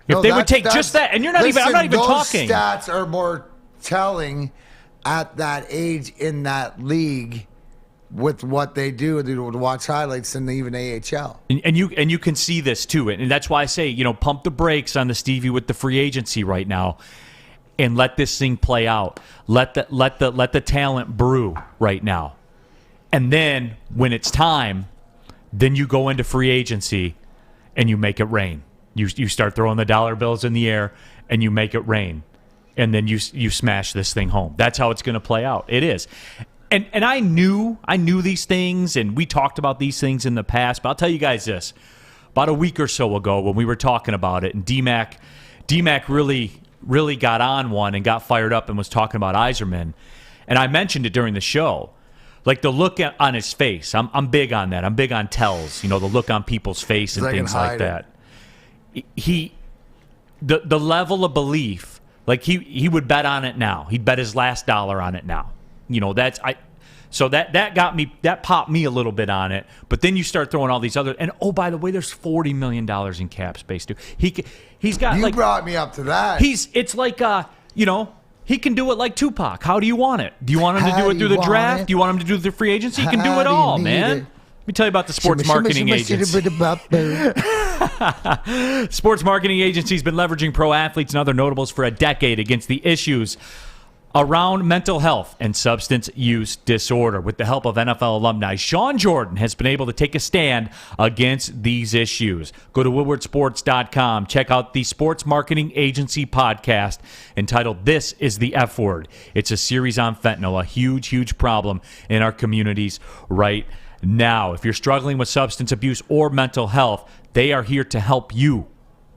if they would take just that. And you're not even. I'm not even talking. Those stats are more telling at that age in that league with what they do to watch highlights than even AHL. And you can see this too. And that's why I say, pump the brakes on the Stevie with the free agency right now and let this thing play out. Let the talent brew right now. And then when it's time, then you go into free agency and you make it rain. You start throwing the dollar bills in the air and you make it rain. And then you smash this thing home. That's how it's going to play out. It is. And I knew these things, and we talked about these things in the past, but I'll tell you guys this. About a week or so ago when we were talking about it, and DMac really got on one and got fired up and was talking about Yzerman, and I mentioned it during the show. Like, the look on his face. I'm big on that. I'm big on tells, the look on people's face and things like that. The level of belief, like he would bet on it now. He'd bet his last dollar on it now. So that got me, that popped me a little bit on it. But then you start throwing all these other, and oh, by the way, there's $40 million in cap space too. He's got. You brought me up to that. It's like he can do it like Tupac. How do you want it? Do you want him to do it through the draft? Do you want him to do the free agency? He can do it all, man. Let me tell you about the sports marketing agency. Sports marketing agency's been leveraging pro athletes and other notables for a decade against the issues around mental health and substance use disorder. With the help of NFL alumni, Sean Jordan has been able to take a stand against these issues. Go to woodwardsports.com. Check out the Sports Marketing Agency podcast entitled This is the F Word. It's a series on fentanyl, a huge, huge problem in our communities right now. If you're struggling with substance abuse or mental health, they are here to help you.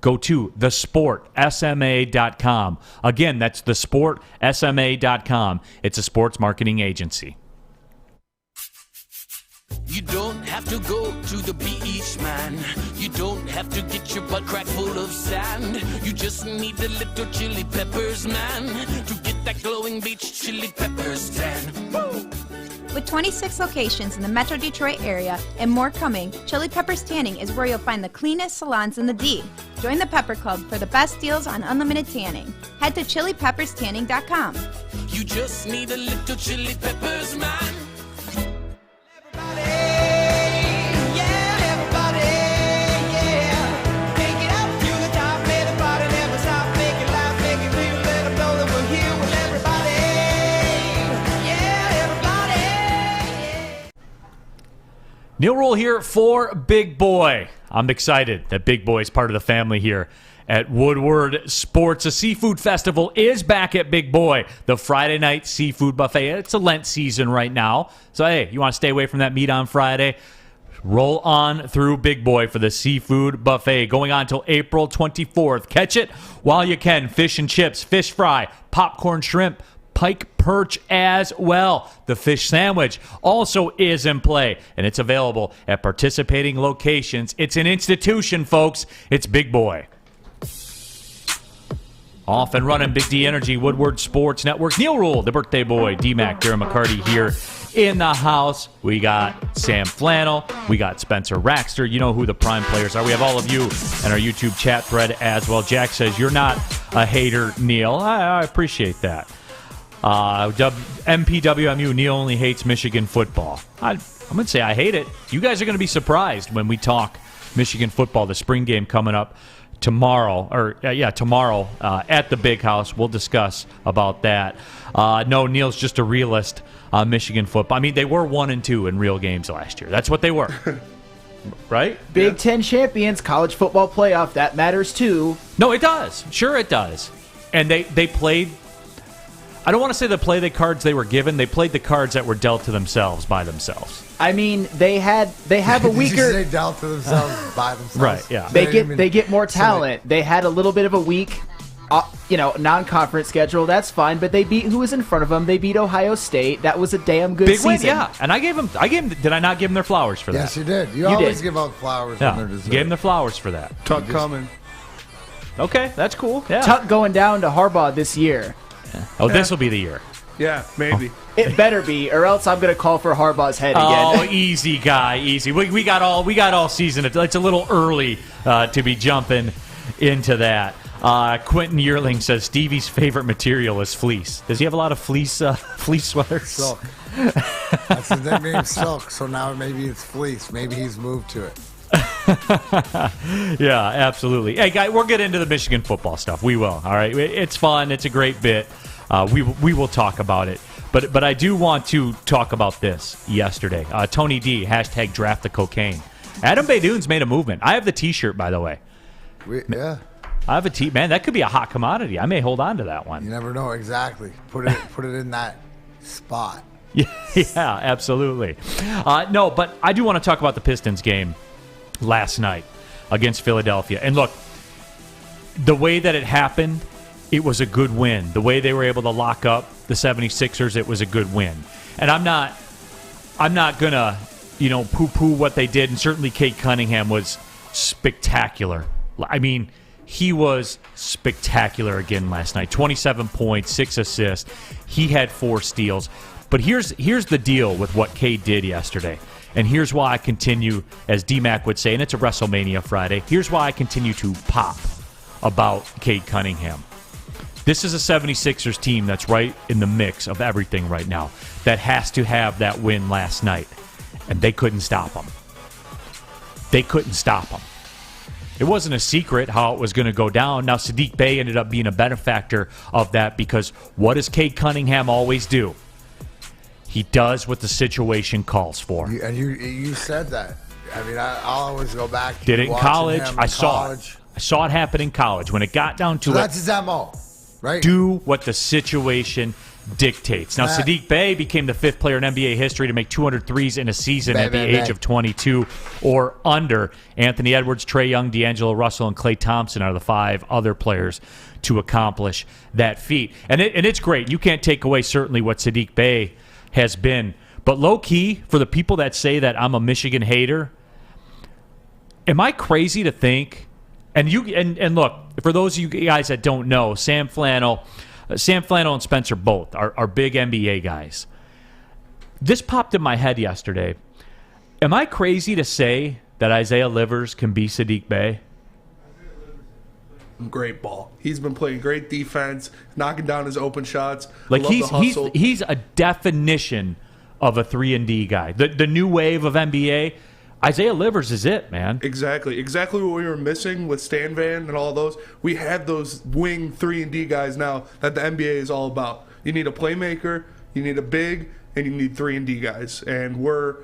Go to thesportsma.com. Again, that's thesportsma.com. It's a sports marketing agency. You don't have to go to the beach, man. You don't have to get your butt crack full of sand. You just need a little chili peppers, man, to get that glowing beach chili peppers tan. Woo! With 26 locations in the Metro Detroit area and more coming, Chili Peppers Tanning is where you'll find the cleanest salons in the D. Join the Pepper Club for the best deals on unlimited tanning. Head to chilipepperstanning.com. You just need a little chili peppers, man. Neal Rule here for Big Boy. I'm excited that Big Boy is part of the family here at Woodward Sports. A seafood festival is back at Big Boy. The Friday night seafood buffet. It's a Lent season right now. So, hey, you want to stay away from that meat on Friday? Roll on through Big Boy for the seafood buffet going on until April 24th. Catch it while you can. Fish and chips, fish fry, popcorn shrimp, pike perch as well. The fish sandwich also is in play, and it's available at participating locations. It's an institution, folks. It's Big Boy. Off and running, Big D Energy, Woodward Sports Network. Neal Rule, the birthday boy, DMac, Darren McCarty here in the house. We got Sam Flannel. We got Spencer Raxter. You know who the prime players are. We have all of you in our YouTube chat thread as well. Jack says, you're not a hater, Neal. I appreciate that. MPWMU, Neal only hates Michigan football. I'm going to say I hate it. You guys are going to be surprised when we talk Michigan football, the spring game coming up tomorrow, at the Big House. We'll discuss about that. No, Neal's just a realist on Michigan football. I mean, they were 1-2 in real games last year. That's what they were. Right? Big Ten champions, college football playoff, that matters too. No, it does. Sure it does. And they played... I don't want to say they played the cards they were given. They played the cards that were dealt to themselves by themselves. I mean, they have a weaker. They dealt to themselves by themselves. Right. Yeah. They get more talent. They had a little bit of a weak, non-conference schedule. That's fine. But they beat who was in front of them. They beat Ohio State. That was a damn good big season. win, yeah. And I gave them. Did I not give them their flowers for that? Yes, you did. You always give out flowers when they're deserved. You gave them their flowers for that. Tuck coming. Okay, that's cool. Yeah. Tuck going down to Harbaugh this year. Yeah. Oh, this will be the year. Yeah, maybe. It better be, or else I'm going to call for Harbaugh's head again. Oh, easy, guy, easy. We got all season. It's a little early to be jumping into that. Quentin Yearling says Stevie's favorite material is fleece. Does he have a lot of fleece sweaters? Silk. That's his nickname, Silk. So now maybe it's fleece. Maybe he's moved to it. Yeah, absolutely. Hey, guy, we'll get into the Michigan football stuff. We will. All right, it's fun. It's a great bit. We will talk about it. But I do want to talk about this yesterday. Tony D, hashtag draft the cocaine. Adam Baydoun's made a movement. I have the T-shirt, by the way. Yeah. I have a T. Man, that could be a hot commodity. I may hold on to that one. You never know exactly. Put it in that spot. Yeah, absolutely. No, but I do want to talk about the Pistons game last night against Philadelphia. And look, the way that it happened, it was a good win. The way they were able to lock up the 76ers, it was a good win. And I'm not going to, poo-poo what they did. And certainly Cade Cunningham was spectacular. I mean, he was spectacular again last night. 27 points, 6 assists. He had 4 steals. But here's the deal with what Cade did yesterday. And here's why I continue, as DMac would say, and it's a WrestleMania Friday, here's why I continue to pop about Cade Cunningham. This is a 76ers team that's right in the mix of everything right now, that has to have that win last night. And they couldn't stop them. They couldn't stop them. It wasn't a secret how it was going to go down. Now, Sadiq Bey ended up being a benefactor of that because what does Cade Cunningham always do? He does what the situation calls for. And you said that. I mean, I'll always go back to Did it in college? him I saw it. I saw it happen in college. When it got down to so that's his MO, right? Do what the situation dictates. Now, Sadiq Bey became the 5th player in NBA history to make 200 threes in a season at the age of 22 or under. Anthony Edwards, Trae Young, D'Angelo Russell, and Klay Thompson are the 5 other players to accomplish that feat. And it's great. You can't take away certainly what Sadiq Bey has been. But low-key, for the people that say that I'm a Michigan hater, am I crazy to think? And look, for those of you guys that don't know, Sam Flannel and Spencer both are big NBA guys. This popped in my head yesterday. Am I crazy to say that Isaiah Livers can be Sadiq Bey? Great ball. He's been playing great defense, knocking down his open shots. Like I love the hustle. he's a definition of a 3-and-D guy. The new wave of NBA. Isaiah Livers is it, man. Exactly what we were missing with Stan Van and all those. We had those wing 3-and-D guys now that the NBA is all about. You need a playmaker, you need a big, and you need 3-and-D guys. And we're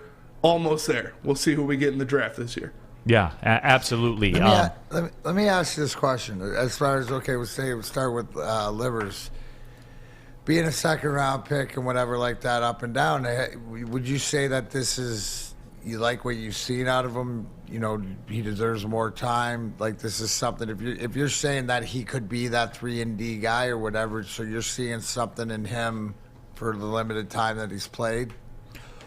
almost there. We'll see who we get in the draft this year. Yeah, absolutely. Let me ask you this question. As far as, we'll start with Livers. Being a second-round pick and whatever like that up and down, would you say that this is, you like what you've seen out of him? You know, he deserves more time. Like, this is something, if you're saying that he could be that 3-and-D guy or whatever, so you're seeing something in him for the limited time that he's played?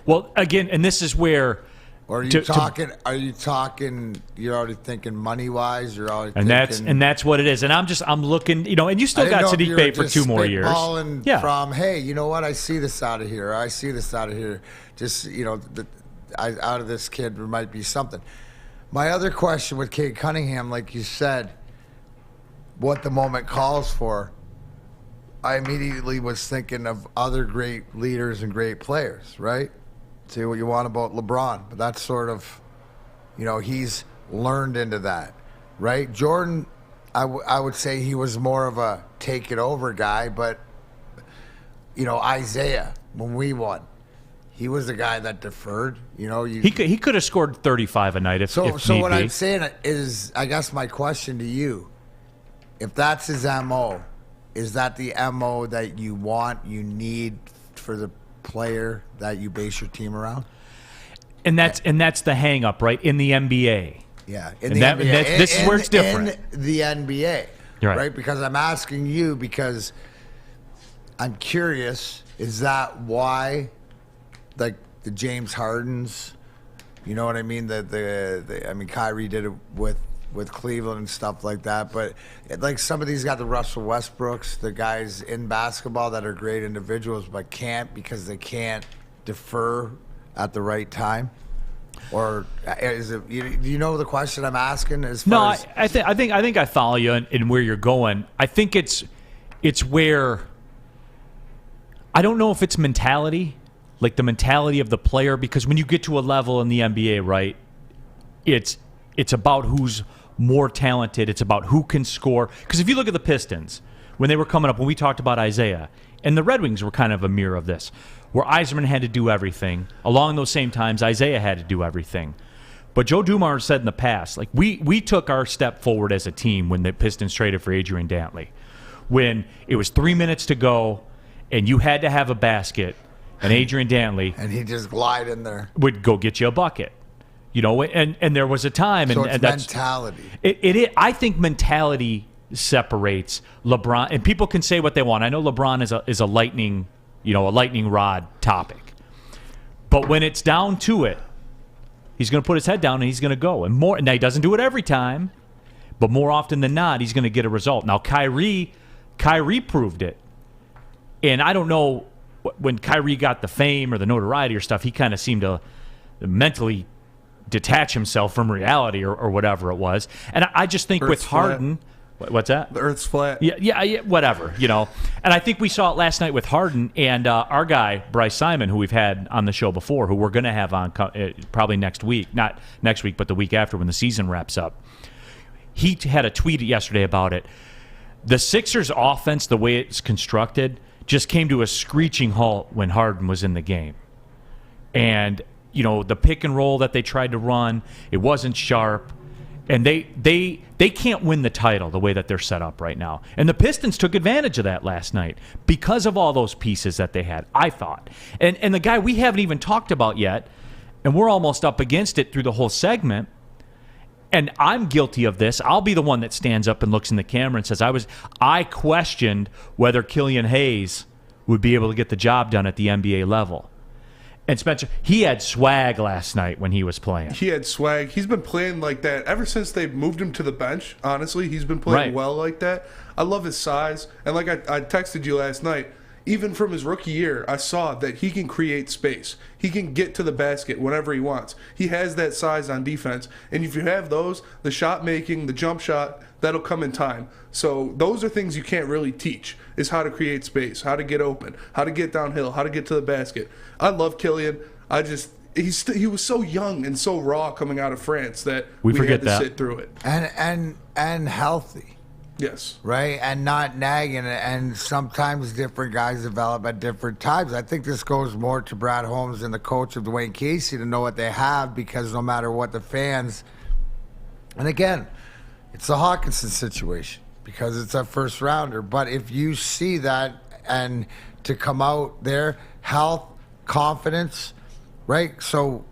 Well, again, and this is where... Or are you talking? You're already thinking money wise. You're already and that's what it is. And I'm looking. And you still got Sadiq Bey for 2 more years. Yeah. From hey, you know what? I see this out of here. I see this out of here. Just out of this kid there might be something. My other question with Cade Cunningham, like you said, what the moment calls for. I immediately was thinking of other great leaders and great players, right? Say what you want about LeBron, but that's sort of, he's learned into that, right? Jordan, I would say he was more of a take it over guy, but, Isaiah, when we won, he was the guy that deferred. He could have scored 35 a night if need what be. I'm saying is, I guess my question to you, if that's his MO, is that the MO that you want, you need for the player that you base your team around? And that's the hang up, right? In the NBA. Yeah. This is where it's different. In the NBA. Right? Because I'm asking you because I'm curious, is that why, like, the James Hardens, you know what I mean? Kyrie did it with Cleveland and stuff like that, but like some of these got the Russell Westbrooks, the guys in basketball that are great individuals but can't because they can't defer at the right time. Or is it? Do you know the question I'm asking? I think I follow you in where you're going. I think it's where I don't know if it's mentality, like the mentality of the player, because when you get to a level in the NBA, right, it's about who's more talented. It's about who can score. Because if you look at the Pistons, when they were coming up, when we talked about Isaiah, and the Red Wings were kind of a mirror of this, where Yzerman had to do everything. Along those same times, Isaiah had to do everything. But Joe Dumars said in the past, like we took our step forward as a team when the Pistons traded for Adrian Dantley. When it was 3 minutes to go, and you had to have a basket, and Adrian Dantley... and he just glide in there. ...would go get you a bucket. And there was a time, so and it's that's mentality. I think mentality separates LeBron, and people can say what they want. I know LeBron is a lightning rod topic, but when it's down to it, he's going to put his head down and he's going to go. And now he doesn't do it every time, but more often than not, he's going to get a result. Now Kyrie proved it, and I don't know when Kyrie got the fame or the notoriety or stuff, he kind of seemed to mentally detach himself from reality or whatever it was. And I just think with Harden... What's that? The Earth's flat. Yeah, whatever, And I think we saw it last night with Harden and our guy, Bryce Simon, who we've had on the show before, who we're going to have on probably next week. Not next week, but the week after when the season wraps up. he had a tweet yesterday about it. The Sixers offense, the way it's constructed, just came to a screeching halt when Harden was in the game. And, the pick and roll that they tried to run, it wasn't sharp. And they can't win the title the way that they're set up right now. And the Pistons took advantage of that last night because of all those pieces that they had, I thought. And the guy we haven't even talked about yet, and we're almost up against it through the whole segment, and I'm guilty of this. I'll be the one that stands up and looks in the camera and says, I questioned whether Killian Hayes would be able to get the job done at the NBA level. And Spencer, he had swag last night when he was playing. He had swag. He's been playing like that ever since they moved him to the bench. Honestly, he's been playing well like that. I love his size. And like I texted you last night, even from his rookie year, I saw that he can create space. He can get to the basket whenever he wants. He has that size on defense. And if you have those, the shot making, the jump shot, that'll come in time. So those are things you can't really teach, is how to create space, how to get open, how to get downhill, how to get to the basket. I love Killian. He was so young and so raw coming out of France that we had to sit through it. And healthy. Yes. Right? And not nagging. And sometimes different guys develop at different times. I think this goes more to Brad Holmes and the coach of Dwayne Casey to know what they have, because no matter what the fans... And again, it's the Hawkinson situation because it's a first rounder. But if you see that and to come out there, health, confidence, right? So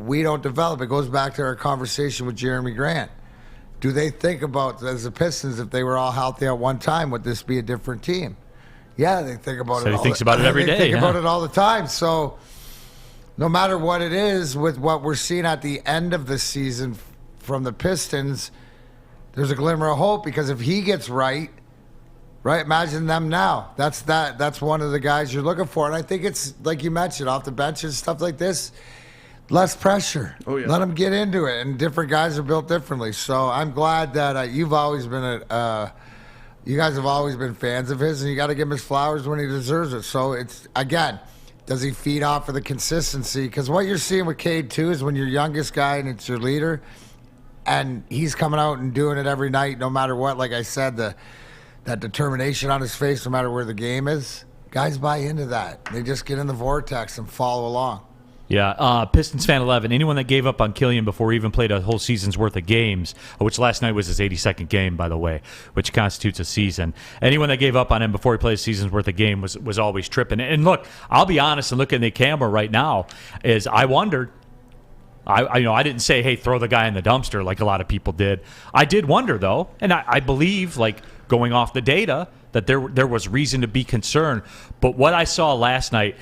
we don't develop. It goes back to our conversation with Jeremy Grant. Do they think about, as the Pistons, if they were all healthy at one time, would this be a different team? Yeah, they think about it. He thinks about it every day. They think about it all the time. So no matter what it is, with what we're seeing at the end of the season from the Pistons, there's a glimmer of hope, because if he gets right, imagine them now. That's one of the guys you're looking for. And I think it's, like you mentioned, off the bench and stuff like this, less pressure. Oh, yeah. Let them get into it. And different guys are built differently. So I'm glad that you've always been you guys have always been fans of his, and you got to give him his flowers when he deserves it. So it's, again, does he feed off of the consistency? Because what you're seeing with Cade, too, is when you're youngest guy and it's your leader, and he's coming out and doing it every night, no matter what. Like I said, that determination on his face, no matter where the game is, guys buy into that. They just get in the vortex and follow along. Yeah, Pistons fan 11, anyone that gave up on Killian before he even played a whole season's worth of games, which last night was his 82nd game, by the way, which constitutes a season. Anyone that gave up on him before he played a season's worth of game was always tripping. And look, I'll be honest, and look in the camera right now, is I wondered. I didn't say, hey, throw the guy in the dumpster like a lot of people did. I did wonder, though, and I believe, like, going off the data, that there was reason to be concerned. But what I saw last night,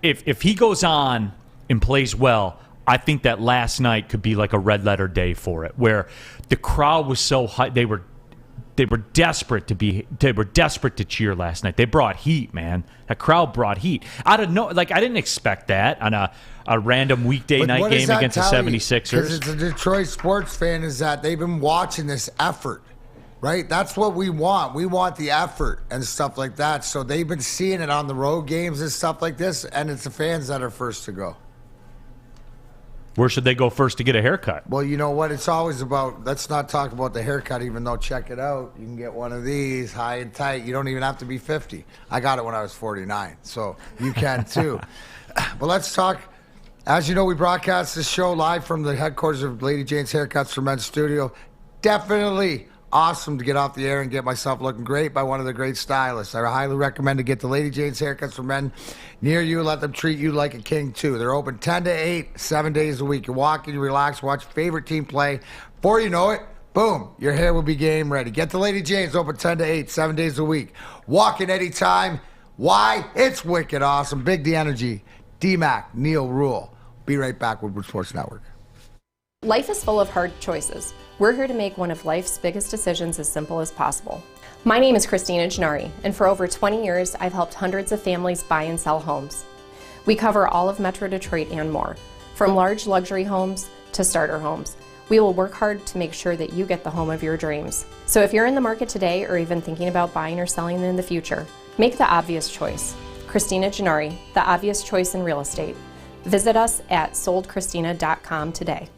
if he goes on and plays well, I think that last night could be like a red letter day for it, where the crowd was so high. They were desperate to cheer last night. They brought heat, man. That crowd brought heat. I didn't expect that on a random weekday night game against the 76ers. Because it's a Detroit sports fan, is that they've been watching this effort, right? That's what we want. We want the effort and stuff like that. So they've been seeing it on the road games and stuff like this, and it's the fans that are first to go. Where should they go first to get a haircut? Well, you know what? It's always about, let's not talk about the haircut, even though, check it out, you can get one of these, high and tight. You don't even have to be 50. I got it when I was 49, so you can too. But let's talk. As you know, we broadcast this show live from the headquarters of Lady Jane's Haircuts for Men's Studio. Definitely awesome to get off the air and get myself looking great by one of the great stylists. I highly recommend to get the Lady Jane's Haircuts for Men near you. Let them treat you like a king, too. They're open 10 to 8, 7 days a week. You walk in, you relax, watch your favorite team play. Before you know it, boom, your hair will be game ready. Get the Lady Jane's, open 10 to 8, 7 days a week. Walk in anytime. Why? It's wicked awesome. Big D Energy, DMac, Neal, Rule. Be right back, Woodward Sports Network. Life is full of hard choices. We're here to make one of life's biggest decisions as simple as possible. My name is Christina Gennari, and for over 20 years, I've helped hundreds of families buy and sell homes. We cover all of Metro Detroit and more, from large luxury homes to starter homes. We will work hard to make sure that you get the home of your dreams. So if you're in the market today or even thinking about buying or selling in the future, make the obvious choice. Christina Gennari, the obvious choice in real estate. Visit us at soldchristina.com today.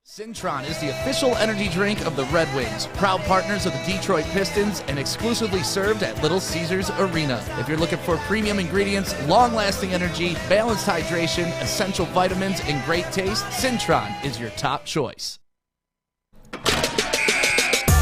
Cintron is the official energy drink of the Red Wings, proud partners of the Detroit Pistons, and exclusively served at Little Caesars Arena. If you're looking for premium ingredients, long-lasting energy, balanced hydration, essential vitamins, and great taste, Cintron is your top choice.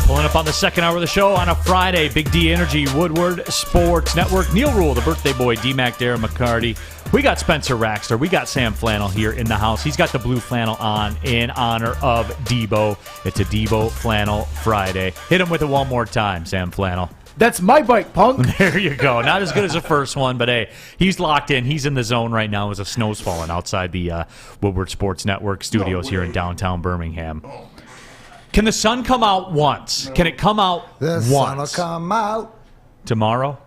Pulling up on the second hour of the show on a Friday, Big D Energy, Woodward Sports Network. Neal Rule, the birthday boy, DMac, Darren McCarty. We got Spencer Raxter. We got Sam Flannel here in the house. He's got the blue flannel on in honor of Debo. It's a Debo Flannel Friday. Hit him with it one more time, Sam Flannel. That's my bike, punk. There you go. Not as good as the first one, but hey, he's locked in. He's in the zone right now as the snow's falling outside the Woodward Sports Network studios here in downtown Birmingham. Can the sun come out once? Can it come out once? The sun will come out. Tomorrow?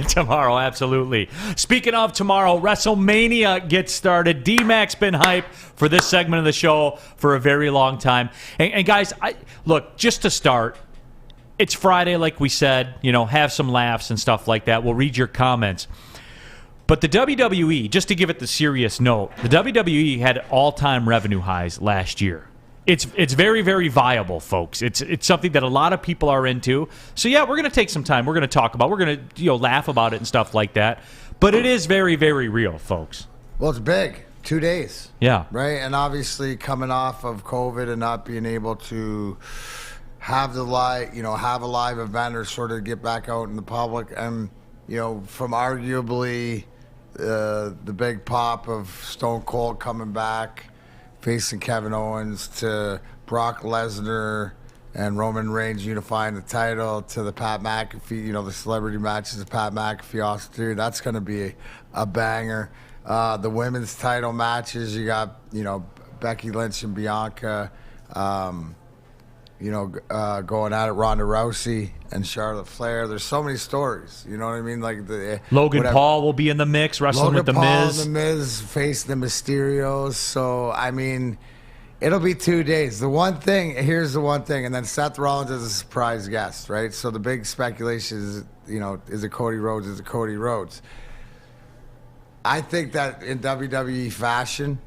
Tomorrow, absolutely. Speaking of tomorrow, WrestleMania gets started. DMac's been hyped for this segment of the show for a very long time. And guys, look, just to start, it's Friday, like we said. You know, have some laughs and stuff like that. We'll read your comments. But the WWE, just to give it the serious note, the WWE had all-time revenue highs last year. It's very, very viable, folks. It's something that a lot of people are into. So, yeah, we're going to take some time. We're going to talk about it. We're going to laugh about it and stuff like that. But it is very, very real, folks. Well, it's big. 2 days. Yeah. Right? And obviously coming off of COVID and not being able to have a live event or sort of get back out in the public. And, from arguably the big pop of Stone Cold coming back, facing Kevin Owens, to Brock Lesnar and Roman Reigns unifying the title, to the Pat McAfee, the celebrity matches of Pat McAfee, Austin Theory. That's going to be a banger. The women's title matches, you got, Becky Lynch and Bianca, going at it, Ronda Rousey and Charlotte Flair. There's so many stories, you know what I mean? Like Logan Paul will be in the mix, wrestling with The Miz. The Miz facing the Mysterios. So, I mean, it'll be 2 days. Here's the one thing, and then Seth Rollins is a surprise guest, right? So the big speculation is, is it Cody Rhodes? Is it Cody Rhodes? I think that in WWE fashion,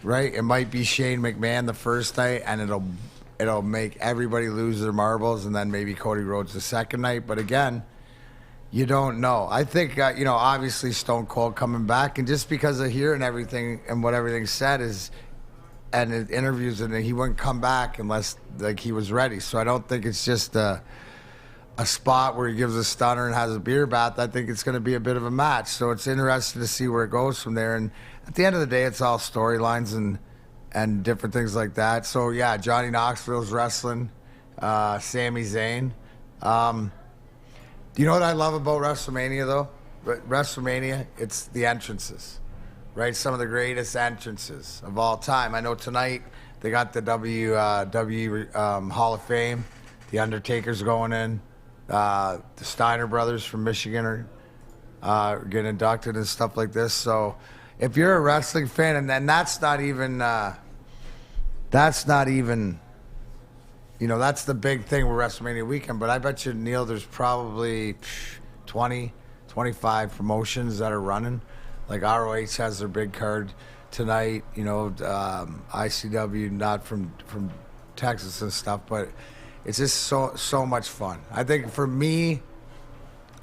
right, it might be Shane McMahon the first night, and it'll make everybody lose their marbles, and then maybe Cody Rhodes the second night. But again, you don't know. I think, obviously Stone Cold coming back, and just because of hearing everything and what everything said and in interviews, and he wouldn't come back unless he was ready. So I don't think it's just a spot where he gives a stunner and has a beer bath. I think it's going to be a bit of a match. So it's interesting to see where it goes from there. And at the end of the day, it's all storylines and different things like that. So, yeah, Johnny Knoxville's wrestling, Sami Zayn. Do you know what I love about WrestleMania, though? WrestleMania, it's the entrances, right? Some of the greatest entrances of all time. I know tonight they got the WWE Hall of Fame. The Undertaker's going in. The Steiner brothers from Michigan are getting inducted and stuff like this. So if you're a wrestling fan, and then that's not even, that's the big thing with WrestleMania weekend. But I bet you, Neal, there's probably 20, 25 promotions that are running. Like ROH has their big card tonight, ICW, not from Texas and stuff, but it's just so much fun. I think for me,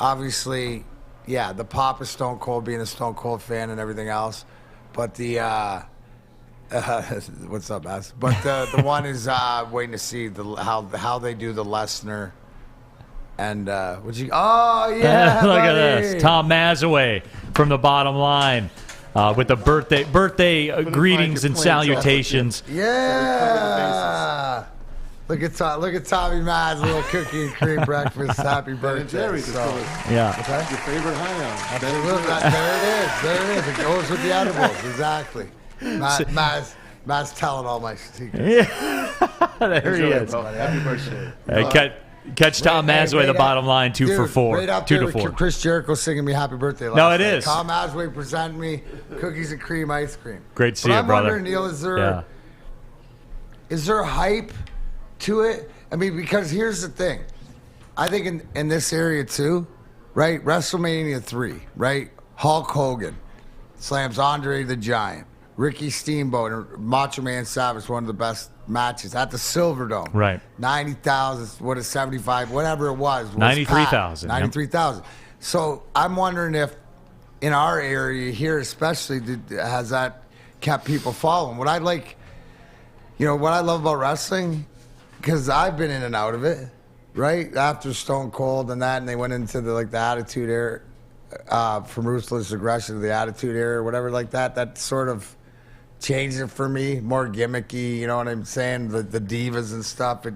obviously, yeah, the pop of Stone Cold, being a Stone Cold fan and everything else, but the what's up, Mass? But the one is waiting to see how they do the Lesnar and look at this, Tom Mazaway from the Bottom Line. With the birthday greetings and salutations. Yeah. Look at Tommy Maz, a little cookie and cream breakfast. Happy birthday. Yeah. Okay. Your favorite high There it is. It goes with the edibles. Exactly. Maz telling all my secrets. Yeah. There he is. Happy birthday. Catch Tom Mazaway, the Bottom Line, 2 for 4. Right up 2 there to 4. with Chris Jericho singing me happy birthday last night. Is. Tom Mazaway presenting me cookies and cream ice cream. Great to see you, brother. I'm wondering, Neal, is there hype to it? I mean, because here's the thing. I think in this area too, right? WrestleMania 3, right? Hulk Hogan slams Andre the Giant, Ricky Steamboat and Macho Man Savage, one of the best matches at the Silverdome. Right. 90,000, what is 75, whatever it was 93,000. 93,000. So I'm wondering if in our area here especially, has that kept people following? What I like, what I love about wrestling, because I've been in and out of it, right? After Stone Cold and that, and they went into the Attitude Era, from Ruthless Aggression to the Attitude Era, or whatever like that. That sort of changed it for me, more gimmicky. You know what I'm saying? The divas and stuff.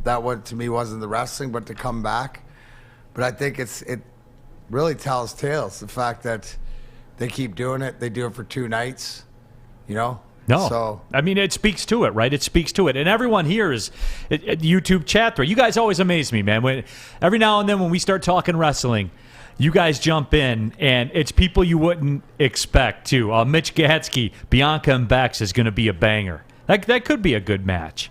That what to me wasn't the wrestling, but to come back. But I think it really tells tales. The fact that they keep doing it, they do it for 2 nights. No. So I mean, it speaks to it, right? It speaks to it, and everyone here is at YouTube chat thread. You guys always amaze me, man. Every now and then when we start talking wrestling, you guys jump in, and it's people you wouldn't expect, too. Mitch Gatsky, Bianca and Bex is going to be a banger. That could be a good match.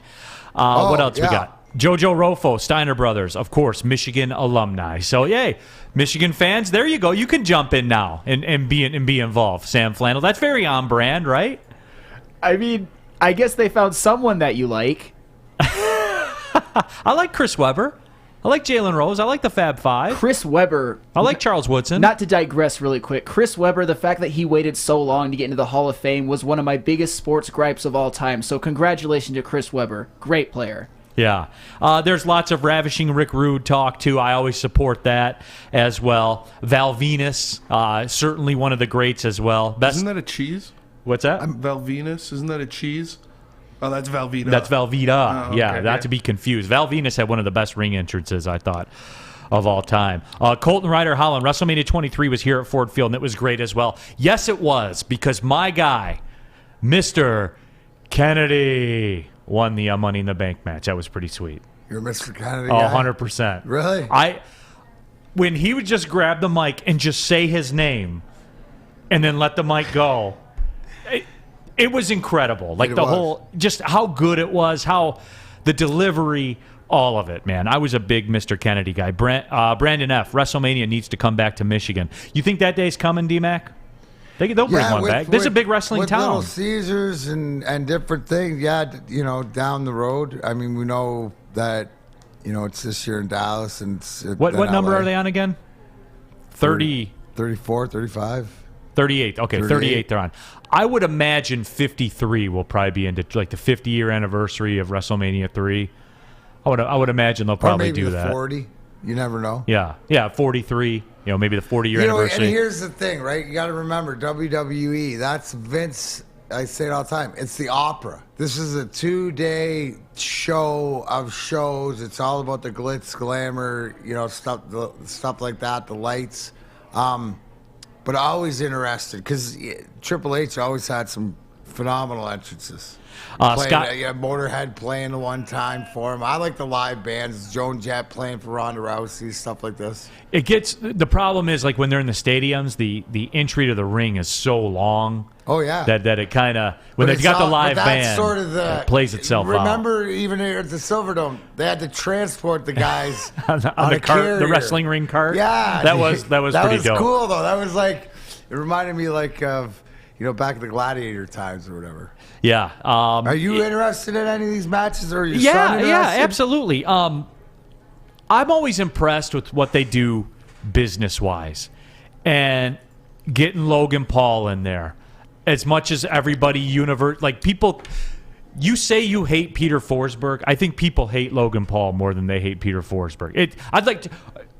What else we got? Jojo Rofo, Steiner Brothers, of course, Michigan alumni. So, yay, Michigan fans, there you go. You can jump in now and be involved, Sam Flannel. That's very on brand, right? I mean, I guess they found someone that you like. I like Chris Webber. I like Jalen Rose. I like the Fab Five. Chris Webber. I like Charles Woodson. Not to digress really quick. Chris Webber, the fact that he waited so long to get into the Hall of Fame was one of my biggest sports gripes of all time. So congratulations to Chris Webber. Great player. Yeah. There's lots of ravishing Rick Rude talk, too. I always support that as well. Val Venus, certainly one of the greats as well. Isn't that a cheese? What's that? Val Venus. Isn't that a cheese? Oh, that's Velveeta. That's Velveeta. Oh, okay, yeah, not to be confused. Val Venus had one of the best ring entrances, I thought, of all time. Colton Ryder Holland, WrestleMania 23 was here at Ford Field, and it was great as well. Yes, it was, because my guy, Mr. Kennedy, won the Money in the Bank match. That was pretty sweet. You're Mr. Kennedy Oh, guy? 100%. Really? When he would just grab the mic and just say his name and then let the mic go, it was incredible. Like just how good it was, how the delivery, all of it, man. I was a big Mr. Kennedy guy. Brandon F., WrestleMania needs to come back to Michigan. You think that day's coming, DMac? They'll bring one back. This is a big wrestling town. Little Caesars and different things. Yeah, down the road. I mean, we know that, it's this year in Dallas. And what number are they on again? 30. 34, 35. 38. Okay, 38 they're on. I would imagine 53 will probably be into like the 50-year anniversary of WrestleMania 3. I would imagine they'll probably do that. 40. You never know. Yeah, 43. Maybe the 40-year anniversary. And here's the thing, right? You got to remember WWE. That's Vince. I say it all the time. It's the opera. This is a 2-day show of shows. It's all about the glitz, glamour, stuff like that. The lights. But always interested because Triple H always had some phenomenal entrances. Scott, Motorhead playing one time for him. I like the live bands. Joan Jett playing for Ronda Rousey, stuff like this. The problem is like when they're in the stadiums, the entry to the ring is so long. Oh yeah, that it kind of when they've got the live band, sort of it plays itself out. Remember, even at the Silverdome, they had to transport the guys on the cart, the wrestling ring cart. Yeah, that was pretty dope. That was cool though. That was like it reminded me of back in the Gladiator times or whatever. Yeah. Are you interested in any of these matches, or your son interested? Yeah, absolutely. I'm always impressed with what they do business-wise, and getting Logan Paul in there. As much as everybody people, you say you hate Peter Forsberg. I think people hate Logan Paul more than they hate Peter Forsberg. I'd like to,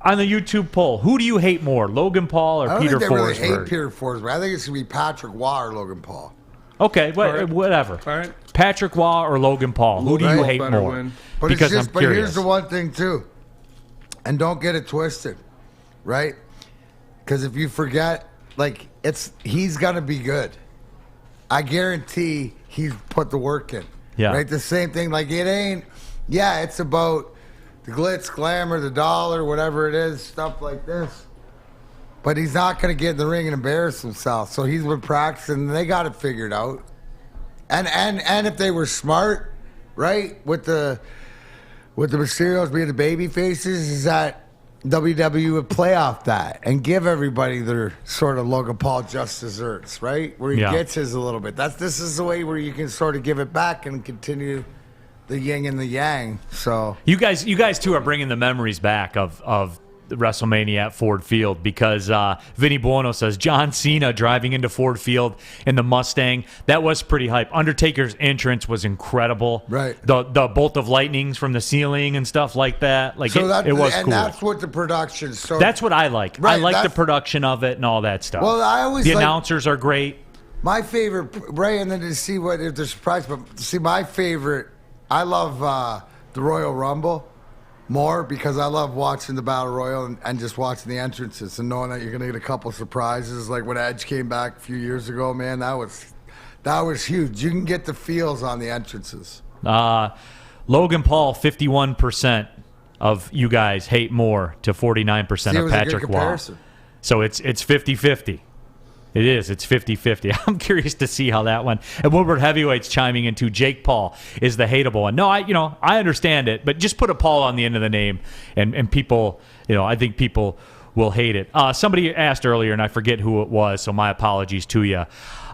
on the YouTube poll, who do you hate more, Logan Paul or Peter Forsberg? I don't think they really hate Peter Forsberg. I think it's going to be Patrick Waugh or Logan Paul. Okay, whatever. All right. Patrick Waugh or Logan Paul. Who do you hate more? But here's the one thing, too. And don't get it twisted, right? Because if you forget, he's going to be good. I guarantee he's put the work in. Yeah. Right? The same thing. It's about the glitz, glamour, the dollar, whatever it is, stuff like this. But he's not going to get in the ring and embarrass himself. So he's been practicing, and they got it figured out. And if they were smart, right, with the Mysterios being the baby faces, is that WWE would play off that and give everybody their sort of Logan Paul just desserts, right? Where he gets his a little bit. This is the way where you can sort of give it back and continue the yin and the yang. So you guys too are bringing the memories back of WrestleMania at Ford Field, because Vinny Buono says John Cena driving into Ford Field in the Mustang, that was pretty hype. Undertaker's entrance was incredible. Right. The bolt of lightnings from the ceiling and stuff like that. Like it was cool. And that's what the production. So that's what I like. Right, I like the production of it and all that stuff. Well, I always the announcers are great. My favorite, Ray, and then to see what if they're surprised, but see my favorite. I love the Royal Rumble more because I love watching the Battle Royal and just watching the entrances and knowing that you're going to get a couple surprises. Like when Edge came back a few years ago, man, that was huge. You can get the feels on the entrances. Logan Paul, 51% of you guys hate more to 49% of Patrick Waugh. So it's 50-50. It is. It's 50-50. I'm curious to see how that one. And Woodward Heavyweight's chiming into Jake Paul is the hateable one. No, I understand it, but just put a Paul on the end of the name, and people, I think people will hate it. Somebody asked earlier, and I forget who it was, so my apologies to you.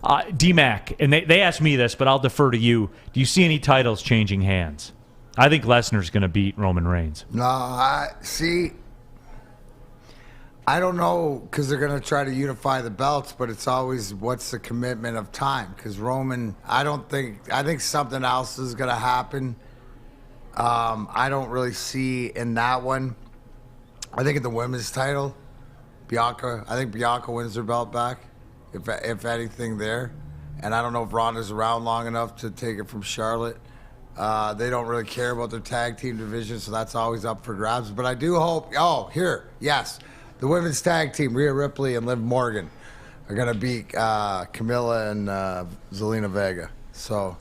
DMac, and they asked me this, but I'll defer to you. Do you see any titles changing hands? I think Lesnar's going to beat Roman Reigns. No, I don't know, because they're going to try to unify the belts, but it's always what's the commitment of time. Because Roman, I think something else is going to happen. I don't really see in that one. I think in the women's title, I think Bianca wins her belt back, if anything there. And I don't know if Ronda's around long enough to take it from Charlotte. They don't really care about their tag team division, so that's always up for grabs. But I do hope, yes. The women's tag team, Rhea Ripley and Liv Morgan, are going to beat Camilla and Zelina Vega. So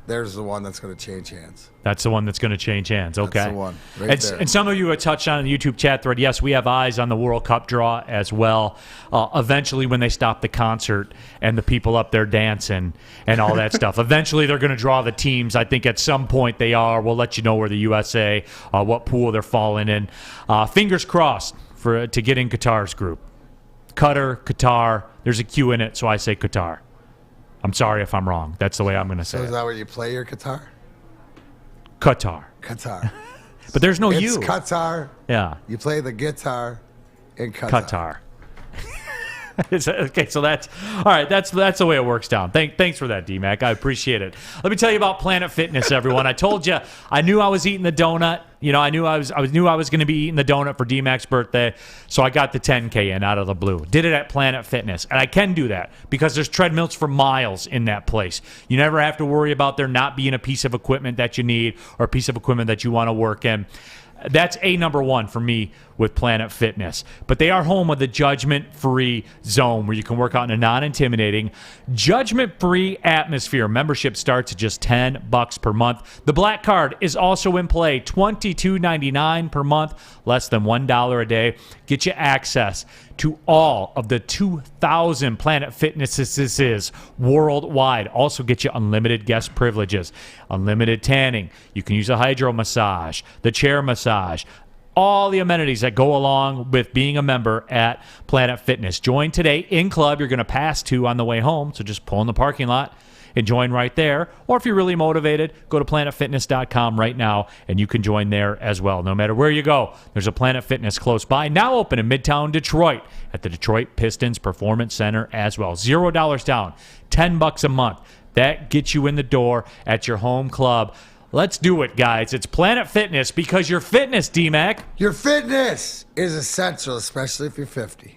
there's the one that's going to change hands. That's the one that's going to change hands. Okay. That's the one. Right there. And some of you have touched on the YouTube chat thread. Yes, we have eyes on the World Cup draw as well. Eventually, when they stop the concert and the people up there dancing and all that stuff, eventually they're going to draw the teams. I think at some point they are. We'll let you know where the USA, what pool they're falling in. Fingers crossed to get in Qatar's group. Qatar. There's a Q in it, so I say Qatar. I'm sorry if I'm wrong. That's the way I'm going to say it. So is that where you play your Qatar? Qatar. But there's no it's U. It's Qatar. Yeah. You play the guitar in Qatar. Okay, so that's all right. That's the way it works down. Thanks for that, DMac. I appreciate it. Let me tell you about Planet Fitness, everyone. I told you I knew I was eating the donut. I knew I was going to be eating the donut for DMac's birthday, so I got the 10K in out of the blue. Did it at Planet Fitness, and I can do that because there's treadmills for miles in that place. You never have to worry about there not being a piece of equipment that you need or a piece of equipment that you want to work in. That's number one for me with Planet Fitness. But they are home of the judgment-free zone where you can work out in a non-intimidating, judgment-free atmosphere. Membership starts at just $10 per month. The Black Card is also in play, $22.99 per month, less than $1 a day. Get you access to all of the 2,000 Planet Fitnesses worldwide. Also get you unlimited guest privileges, unlimited tanning. You can use a hydro massage, the chair massage, all the amenities that go along with being a member at Planet Fitness. Join today in club. You're going to pass to on the way home, so just pull in the parking lot and join right there. Or if you're really motivated, go to planetfitness.com right now, and you can join there as well. No matter where you go, there's a Planet Fitness close by, now open in Midtown Detroit at the Detroit Pistons Performance Center as well. $0 down, $10 a month. That gets you in the door at your home club. Let's do it, guys. It's Planet Fitness, because your fitness, DMac. Your fitness is essential, especially if you're 50.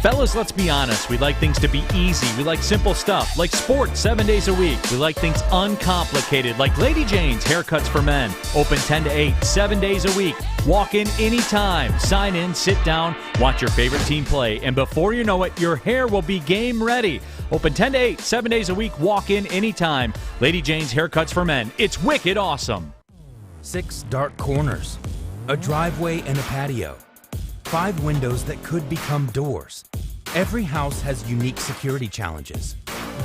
Fellas, let's be honest. We like things to be easy. We like simple stuff, like sports 7 days a week. We like things uncomplicated, like Lady Jane's Haircuts for Men. Open 10 to 8, 7 days a week. Walk in anytime. Sign in, sit down, watch your favorite team play, and before you know it, your hair will be game ready. Open 10 to 8, 7 days a week. Walk in anytime. Lady Jane's Haircuts for Men. It's wicked awesome. 6 dark corners, a driveway and a patio, 5 windows that could become doors. Every house has unique security challenges.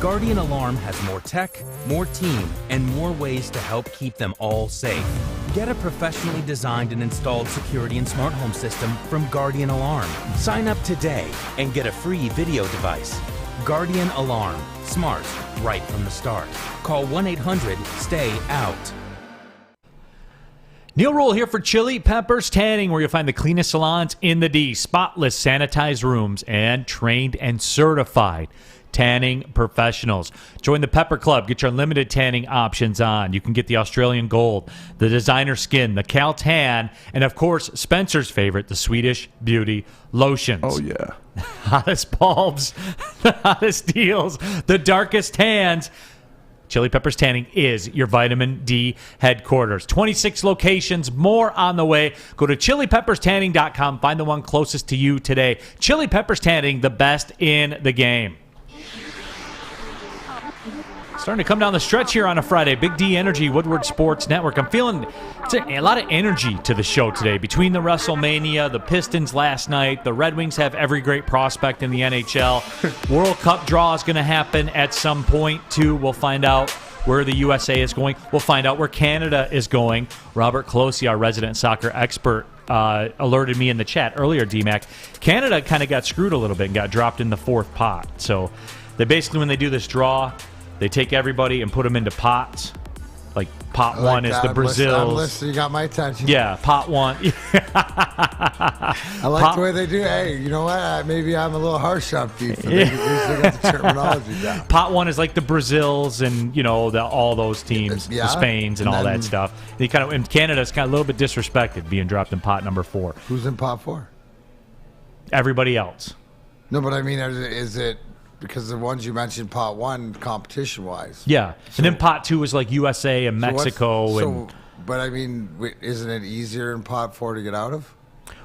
Guardian Alarm has more tech, more team, and more ways to help keep them all safe. Get a professionally designed and installed security and smart home system from Guardian Alarm. Sign up today and get a free video device. Guardian Alarm. Smart, right from the start. Call 1-800-STAY-OUT. Neal Rule here for Chili Peppers Tanning, where you'll find the cleanest salons in the D. Spotless, sanitized rooms, and trained and certified tanning professionals. Join the Pepper Club. Get your unlimited tanning options on. You can get the Australian Gold, the Designer Skin, the Cal Tan, and, of course, Spencer's favorite, the Swedish Beauty Lotions. Oh, yeah. Hottest bulbs, the hottest deals, the darkest tans. Chili Peppers Tanning is your vitamin D headquarters. 26 locations, more on the way. Go to chilipepperstanning.com. Find the one closest to you today. Chili Peppers Tanning, the best in the game. Starting to come down the stretch here on a Friday. Big D Energy, Woodward Sports Network. I'm feeling a lot of energy to the show today. Between the WrestleMania, the Pistons last night, the Red Wings have every great prospect in the NHL. World Cup draw is going to happen at some point, too. We'll find out where the USA is going. We'll find out where Canada is going. Robert Colosi, our resident soccer expert, alerted me in the chat earlier, DMac. Canada kind of got screwed a little bit and got dropped in the fourth pot. So they basically, when they do this draw, they take everybody and put them into pots. Like pot one is the Brazils. I'm listening. You got my attention. Yeah, pot one. I like the way they do. Hey, you know what? Maybe I'm a little harsh on FIFA. They got the terminology down. Pot one is like the Brazils and all those teams, the Spains and all that stuff. And Canada's kind of a little bit disrespected being dropped in pot number 4. Who's in pot 4? Everybody else. No, but I mean, is it? Because the ones you mentioned, pot 1, competition-wise. Yeah, and then pot 2 is like USA and Mexico. But I mean, isn't it easier in pot 4 to get out of?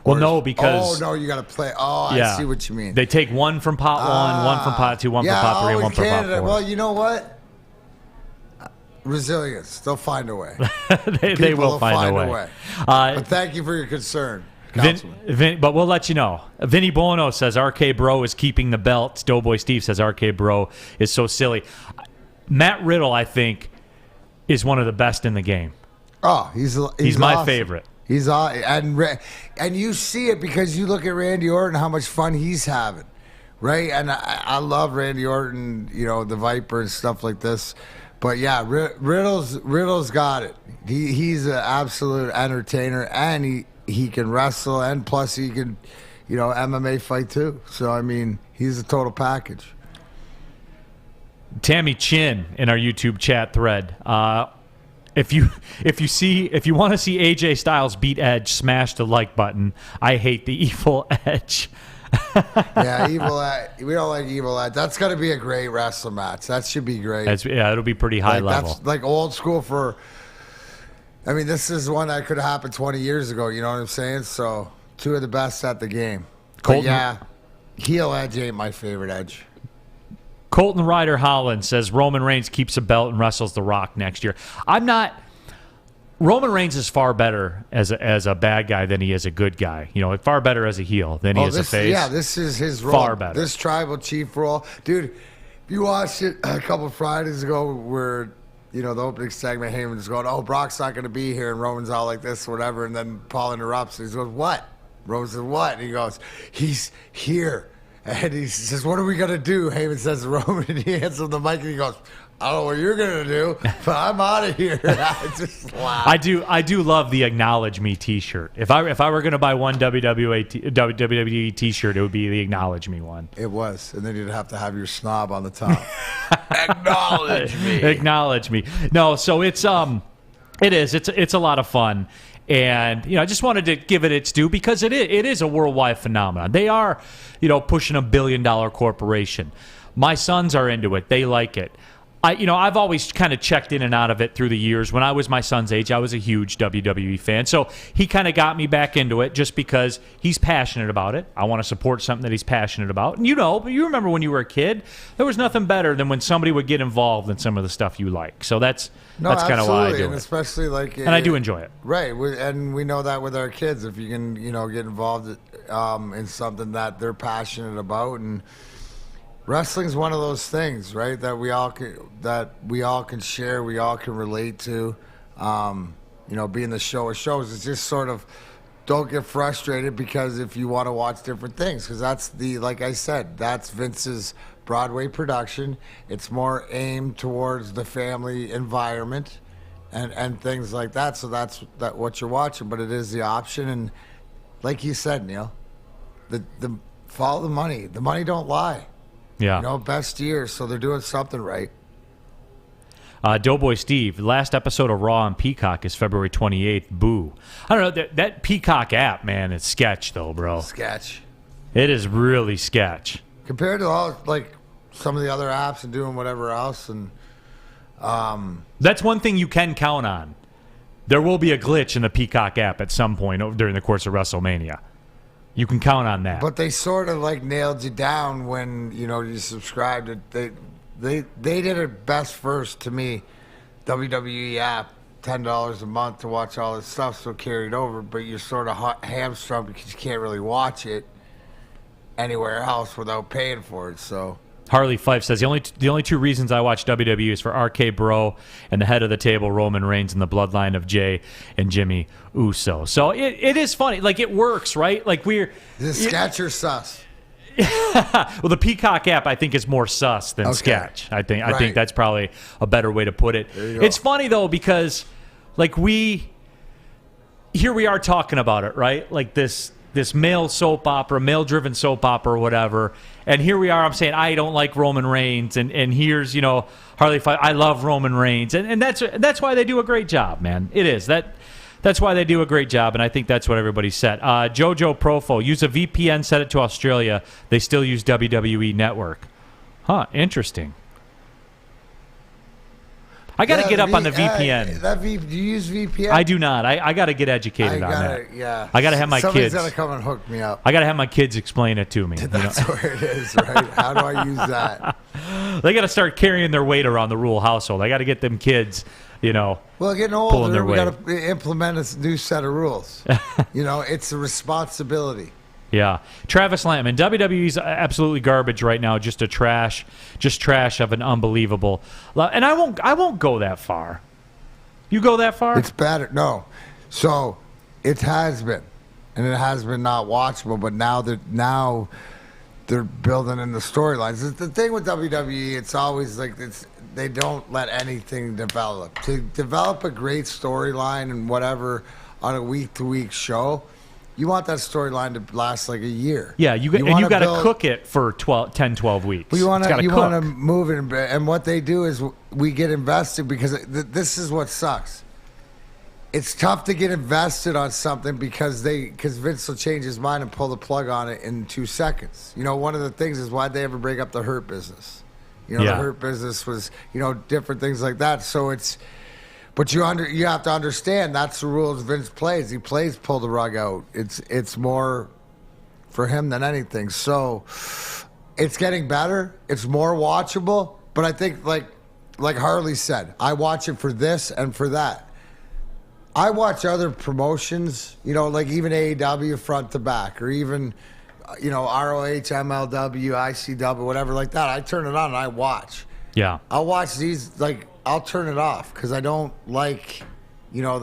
Well, no, because... Oh, no, you got to play... Oh, yeah. I see what you mean. They take one from pot 1, one from pot 2, one from pot 3, and one from pot 4. Well, you know what? Resilience. They'll find a way. they will find a way. But thank you for your concern. But we'll let you know. Vinny Bono says RK Bro is keeping the belt. Doughboy Steve says RK Bro is so silly. Matt Riddle, I think, is one of the best in the game. Oh, he's my awesome. favorite. He's and you see it because you look at Randy Orton, how much fun he's having, right? And I love Randy Orton, the Viper and stuff like this. But yeah, Riddle's got it. He's an absolute entertainer, and he can wrestle, and plus he can, MMA fight too. So, I mean, he's a total package. Tammy Chin in our YouTube chat thread. If you want to see AJ Styles beat Edge, smash the like button. I hate the evil Edge. Yeah, evil Edge. We don't like evil Edge. That's got to be a great wrestling match. That should be great. It'll be pretty high level. That's like old school for... I mean, this is one that could have happened 20 years ago, you know what I'm saying? So, 2 of the best at the game. But yeah, heel Edge ain't my favorite Edge. Colton Ryder Holland says Roman Reigns keeps a belt and wrestles The Rock next year. Roman Reigns is far better as a bad guy than he is a good guy. Far better as a heel than he is a face. Yeah, this is his role. Far better. This tribal chief role. Dude, you watched it a couple Fridays ago where... the opening segment, Heyman's going, oh, Brock's not going to be here, and Roman's all like this, whatever, and then Paul interrupts, and he goes, what? Roman says, what? And he goes, he's here. And he says, what are we going to do? Heyman says to Roman, and he answers the mic, and he goes, I don't know what you're going to do, but I'm out of here. I just laugh. I do love the Acknowledge Me t-shirt. If I were going to buy one WWE t-shirt, it would be the Acknowledge Me one. It was. And then you'd have to have your snob on the top. Acknowledge me. Acknowledge me. No, so it's a lot of fun. And I just wanted to give it its due because it is a worldwide phenomenon. They are, pushing $1 billion corporation. My sons are into it. They like it. I've always kind of checked in and out of it through the years. When I was my son's age, I was a huge WWE fan. So he kind of got me back into it just because he's passionate about it. I want to support something that he's passionate about. And you remember when you were a kid, there was nothing better than when somebody would get involved in some of the stuff you like. So that's kind of why I do and it. Especially and I do enjoy it. Right. And we know that with our kids, if you can, get involved in something that they're passionate about and wrestling's one of those things, right? That we all can share, we all can relate to. Being the show of shows, it's just sort of don't get frustrated because if you want to watch different things, because that's like I said, that's Vince's Broadway production. It's more aimed towards the family environment and things like that. So that's what you're watching, but it is the option. And like you said, Neal, the follow the money. The money don't lie. Yeah. Best year, so they're doing something right. Doughboy Steve, last episode of Raw on Peacock is February 28th. Boo. I don't know, that Peacock app, man, it's sketch, though, bro. Sketch. It is really sketch. Compared to all, like, some of the other apps and doing whatever else. And that's one thing you can count on. There will be a glitch in the Peacock app at some point during the course of WrestleMania. You can count on that. But they sort of, like, nailed you down when, you subscribed. They did it best first to me. WWE app, $10 a month to watch all this stuff, so carried over. But you're sort of hamstrung because you can't really watch it anywhere else without paying for it. So Harley Fife says the only two reasons I watch WWE is for RK Bro and the head of the table Roman Reigns and the bloodline of Jay and Jimmy Uso. So it is funny, like it works, right? Like is it sketch or sus? Well, the Peacock app, I think, is more sus than sketch. I think that's probably a better way to put it. It's funny though because, like here we are talking about it, right? Like this male soap opera, male-driven soap opera, or whatever. And here we are. I'm saying I don't like Roman Reigns, and here's Harley Fife. I love Roman Reigns, and that's why they do a great job, man. It is That's why they do a great job, and I think that's what everybody said. Jojo Profo, use a VPN, set it to Australia. They still use WWE Network. Huh, interesting. I got to get up on the VPN. Do you use VPN? I do not. I got to get educated on that. Yeah. I got to have my Somebody's kids. Somebody's got to come and hook me up. I got to have my kids explain it to me. That's where it is, right? How do I use that? They got to start carrying their weight around the Rule household. I got to get them kids, Well, getting older, we got to implement a new set of rules. It's a responsibility. Yeah. Travis Lampman, WWE's absolutely garbage right now, just trash of an unbelievable. And I won't go that far. You go that far? It's better. No. So it has been. And it has been not watchable, but now they're building in the storylines. The thing with WWE, it's always like they don't let anything develop. To develop a great storyline and whatever on a week-to-week show, you want that storyline to last like a year. Yeah, you got to cook it for 10, 12 weeks. Well, you want to move it, and what they do is we get invested because this is what sucks. It's tough to get invested on something because Vince will change his mind and pull the plug on it in 2 seconds. One of the things is why'd they ever break up the Hurt business? The Hurt business was different things like that. So but you have to understand that's the rules Vince plays. He plays pull the rug out. It's more for him than anything. So it's getting better. It's more watchable. But I think like Harley said, I watch it for this and for that. I watch other promotions, like even AEW front to back, or even ROH, MLW, ICW, whatever like that. I turn it on and I watch. Yeah. I'll watch these I'll turn it off because I don't like, the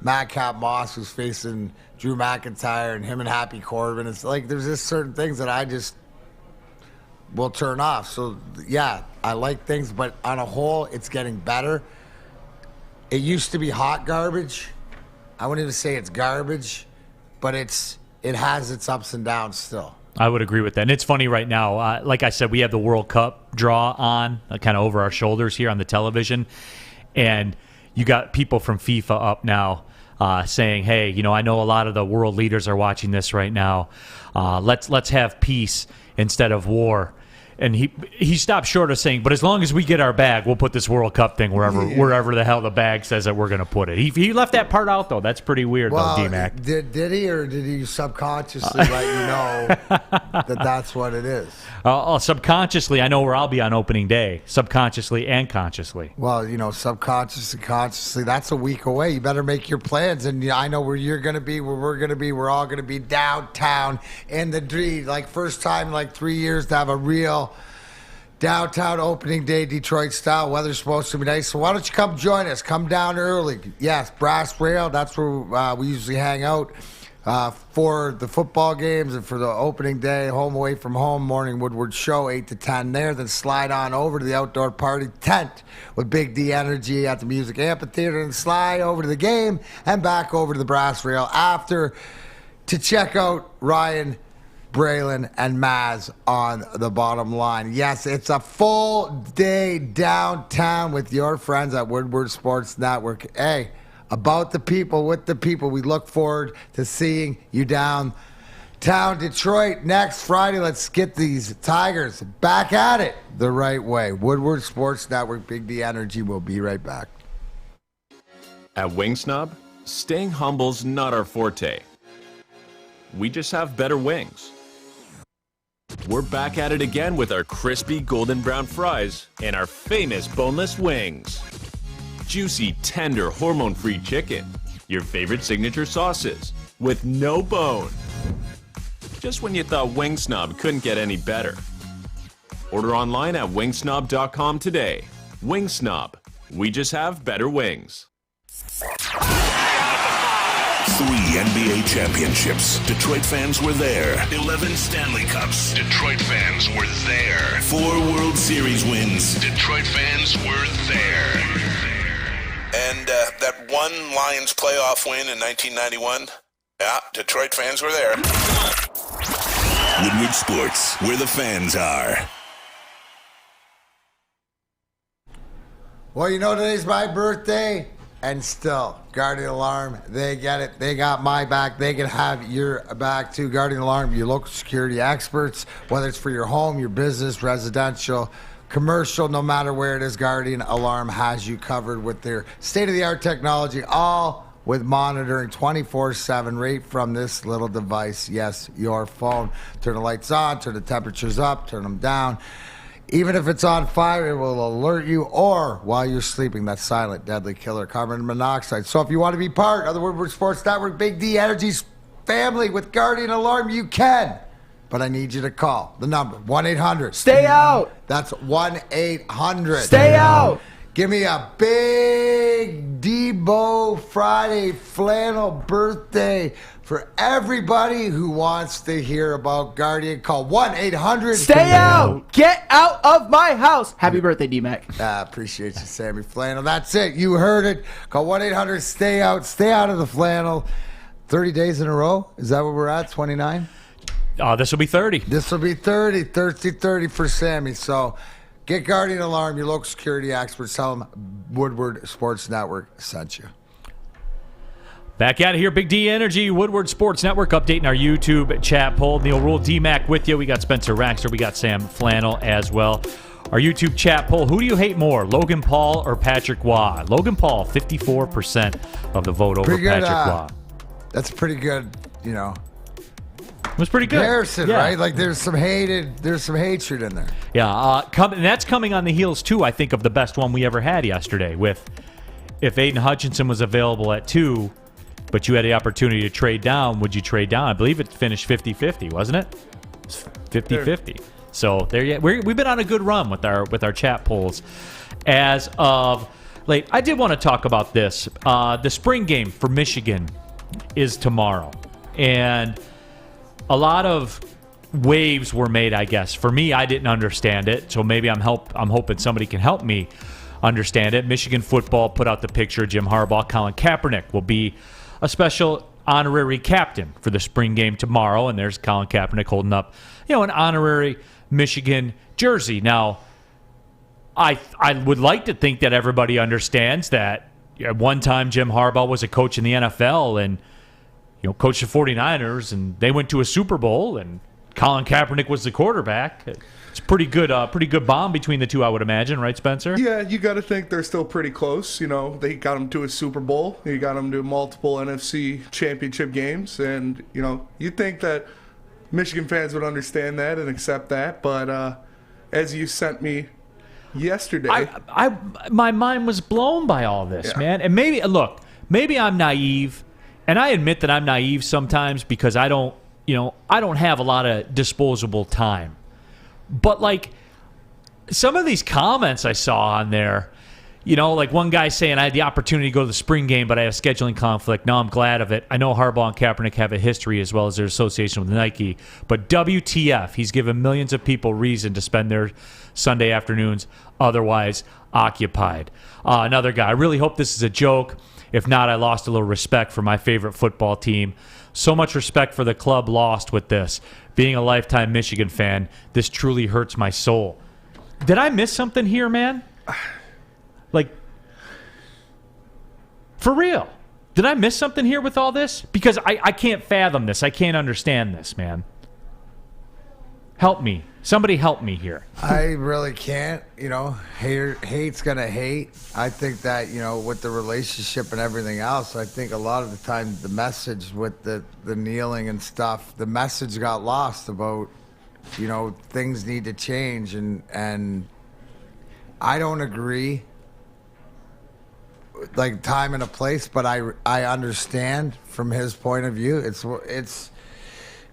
Madcap Moss who's facing Drew McIntyre and him and Happy Corbin. It's like there's just certain things that I just will turn off. So yeah, I like things, but on a whole, it's getting better. It used to be hot garbage. I wouldn't even say it's garbage, but it has its ups and downs still. I would agree with that. And it's funny right now. Like I said, we have the World Cup draw on kind of over our shoulders here on the television. And you got people from FIFA up now saying, hey, I know a lot of the world leaders are watching this right now. Let's have peace instead of war. And he stopped short of saying, but as long as we get our bag, we'll put this World Cup thing wherever the hell the bag says that we're going to put it. He left that part out, though. That's pretty weird, though, DMac. Did he, or did he subconsciously let you know that that's what it is? Subconsciously, I know where I'll be on opening day. Subconsciously and consciously. Well, subconsciously, consciously, that's a week away. You better make your plans. And I know where you're going to be, where we're going to be. We're all going to be downtown in the dream. Like, first time in like 3 years to have a real downtown opening day, Detroit style. Weather's supposed to be nice, so why don't you come join us? Come down early. Yes, Brass Rail, that's where we usually hang out for the football games and for the opening day, home away from home, morning Woodward show, 8 to 10 there. Then slide on over to the outdoor party tent with Big D Energy at the Music Amphitheater, and slide over to the game and back over to the Brass Rail after to check out Ryan, Braylon, and Maz on the bottom line. Yes, it's a full day downtown with your friends at Woodward Sports Network. Hey, about the people, with the people. We look forward to seeing you downtown Detroit next Friday. Let's get these Tigers back at it the right way. Woodward Sports Network, Big D Energy. We'll be right back. At Wingsnob, staying humble's not our forte. We just have better wings. We're back at it again with our crispy golden brown fries and our famous boneless wings. Juicy, tender, hormone-free chicken. Your favorite signature sauces with no bone. Just when you thought Wingsnob couldn't get any better. Order online at wingsnob.com today. Wingsnob. We just have better wings. 3 NBA championships. Detroit fans were there. 11 Stanley Cups. Detroit fans were there. 4 World Series wins. Detroit fans were there. And that one Lions playoff win in 1991. Yeah, Detroit fans were there. Woodward Sports, where the fans are. Well, today's my birthday. And still, Guardian Alarm, they get it. They got my back. They can have your back too. Guardian Alarm, your local security experts, whether it's for your home, your business, residential, commercial, no matter where it is, Guardian Alarm has you covered with their state-of-the-art technology, all with monitoring 24/7 right from this little device. Yes, your phone. Turn the lights on, turn the temperatures up, turn them down. Even if it's on fire, it will alert you, or while you're sleeping, that silent, deadly killer, carbon monoxide. So if you want to be part of the Woodward Sports Network, Big D Energy's family with Guardian Alarm, you can. But I need you to call the number, 1-800. Stay out. That's 1-800. Stay out. Give me a big Debo Friday flannel birthday for everybody who wants to hear about Guardian. Call 1-800. Stay out. Get out of my house. Happy birthday, DMac. Appreciate you, Sammy Flannel. That's it. You heard it. Call 1-800. Stay out. Stay out of the flannel. 30 days in a row? Is that what we're at? 29? This will be 30. This will be 30. 30 for Sammy. So get Guardian Alarm, your local security experts. Tell them Woodward Sports Network sent you. Back out of here, Big D Energy, Woodward Sports Network, updating our YouTube chat poll. Neal Rule, DMac with you. We got Spencer Raxter. We got Sam Flannel as well. Our YouTube chat poll, who do you hate more, Logan Paul or Patrick Waugh? Logan Paul, 54% of the vote over Patrick Waugh. That's pretty good, It was pretty good. Comparison, right? Like there's some hatred in there. Yeah, and that's coming on the heels, too, I think, of the best one we ever had yesterday with if Aiden Hutchinson was available at 2, but you had the opportunity to trade down, would you trade down? I believe it finished 50-50, wasn't it? 50-50. So we've been on a good run with our chat polls as of late. I did want to talk about this. The spring game for Michigan is tomorrow, and a lot of waves were made, I guess. For me, I didn't understand it, so maybe I'm hoping somebody can help me understand it. Michigan football put out the picture. Jim Harbaugh, Colin Kaepernick will be a special honorary captain for the spring game tomorrow, and there's Colin Kaepernick holding up, an honorary Michigan jersey. Now, I would like to think that everybody understands that at one time Jim Harbaugh was a coach in the NFL and coached the 49ers, and they went to a Super Bowl, and Colin Kaepernick was the quarterback. It's pretty good bond between the two, I would imagine, right, Spencer? Yeah, you got to think they're still pretty close. You know, they got him to a Super Bowl. He got him to multiple NFC championship games. And, you know, you'd think that Michigan fans would understand that and accept that. But as you sent me yesterday. My mind was blown by all this, man. And maybe I'm naive. And I admit that I'm naive sometimes because I don't have a lot of disposable time. But, like, some of these comments I saw on there, you know, like one guy saying, I had the opportunity to go to the spring game, but I had a scheduling conflict. Now I'm glad of it. I know Harbaugh and Kaepernick have a history as well as their association with Nike. But WTF, he's given millions of people reason to spend their Sunday afternoons otherwise occupied. Another guy, I really hope this is a joke. If not, I lost a little respect for my favorite football team. So much respect for the club lost with this. Being a lifetime Michigan fan, this truly hurts my soul. Did I miss something here, man? Like, for real. Did I miss something here with all this? Because I can't fathom this. I can't understand this, man. Help me. Somebody help me here. I really can't. You know, hate's going to hate. I think that, you know, with the relationship and everything else, I think a lot of the time the message with the kneeling and stuff, the message got lost about, you know, things need to change. And I don't agree, like, time and a place, but I understand from his point of view. It's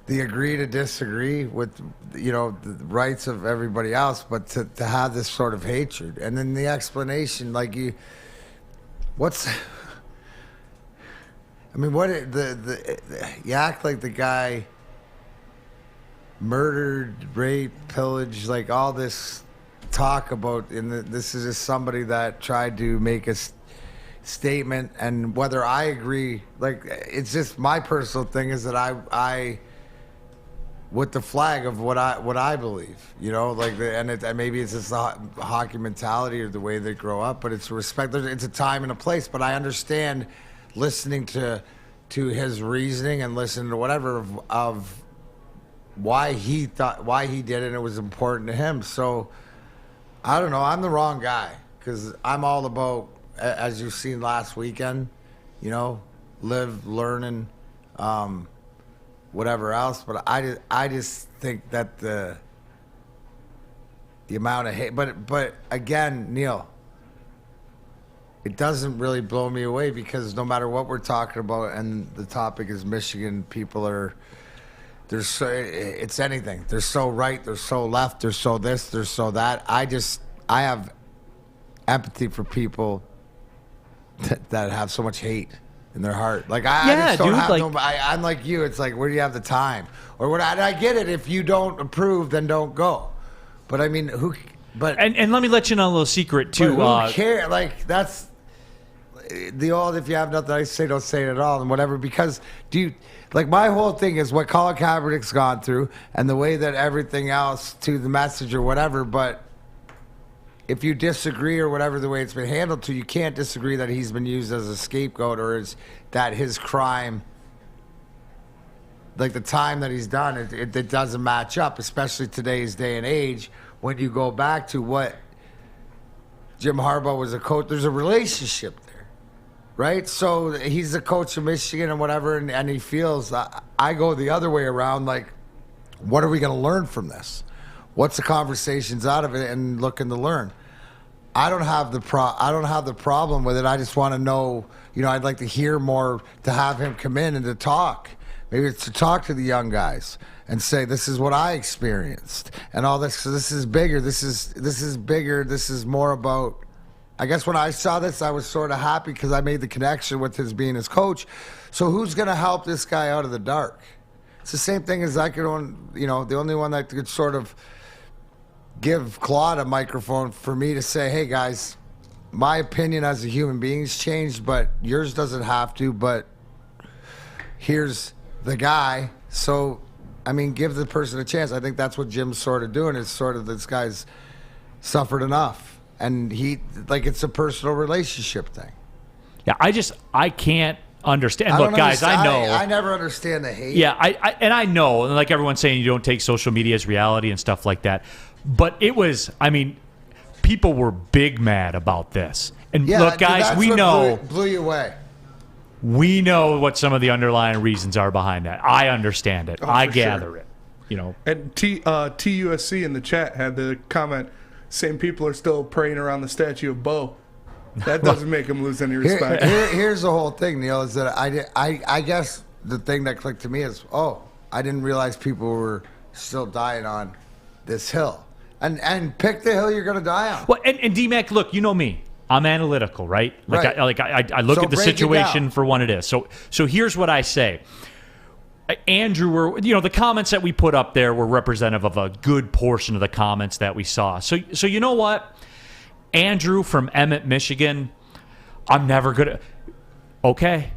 the agree to disagree with, you know, the rights of everybody else, but to have this sort of hatred. And then the explanation, like, you act like the guy murdered, raped, pillaged, like all this talk about, and this is just somebody that tried to make a statement. And whether I agree, like, it's just my personal thing is that I with the flag of what I believe, you know, like, and maybe it's just the hockey mentality or the way they grow up, but it's respect. It's a time and a place. But I understand listening to his reasoning and listening to whatever of why he did it, and it was important to him. So I don't know. I'm the wrong guy because I'm all about, as you've seen last weekend, you know, live, learning, whatever else. But I just think that the amount of hate. But again, Neal, it doesn't really blow me away because no matter what we're talking about, and the topic is Michigan, people are. It's anything. They're so right, they're so left, they're so this, they're so that. I have empathy for people that have so much hate in their heart. Like, I just don't have I'm like you. It's like, where do you have the time? Or what? I get it. If you don't approve, then don't go. But I mean, and let me let you know a little secret too. Who cares? Like, that's the old. If you have nothing to say, don't say it at all, and whatever. Because like, my whole thing is what Colin Kaepernick's gone through, and the way that everything else to the message or whatever. But if you disagree or whatever the way it's been handled to, you can't disagree that he's been used as a scapegoat or that his crime, like the time that he's done, it doesn't match up, especially today's day and age when you go back to what Jim Harbaugh was a coach. There's a relationship there, right? So he's the coach of Michigan and whatever, and he feels, I go the other way around, like, what are we going to learn from this? What's the conversations out of it and looking to learn? I don't have the problem with it. I just want to know, you know, I'd like to hear more, to have him come in and to talk. Maybe it's to talk to the young guys and say, this is what I experienced and all this. So this is bigger. This is bigger. This is more about, I guess when I saw this, I was sort of happy because I made the connection with his being his coach. So who's going to help this guy out of the dark? It's the same thing as the only one that could sort of give Claude a microphone for me to say, hey guys, my opinion as a human being's changed, but yours doesn't have to, but here's the guy. So, I mean, give the person a chance. I think that's what Jim's sort of doing, is sort of, this guy's suffered enough. And it's a personal relationship thing. Yeah, I can't understand. Look, guys, I know. I never understand the hate. Yeah, I know, and like everyone's saying, you don't take social media as reality and stuff like that. But it was, I mean, people were big mad about this. And look, guys, we know. Blew you away. We know what some of the underlying reasons are behind that. I understand it. I gather it. And TUSC in the chat had the comment, same people are still praying around the statue of Bo. That doesn't make him lose any respect. Here's the whole thing, Neal, is that I guess the thing that clicked to me is, I didn't realize people were still dying on this hill. And pick the hill you're going to die on. Well, and DMac, look, you know me. I'm analytical, right? I look at the situation for what it is. So here's what I say. Andrew, the comments that we put up there were representative of a good portion of the comments that we saw. So you know what? Andrew from Emmett, Michigan, I'm never going to... Okay.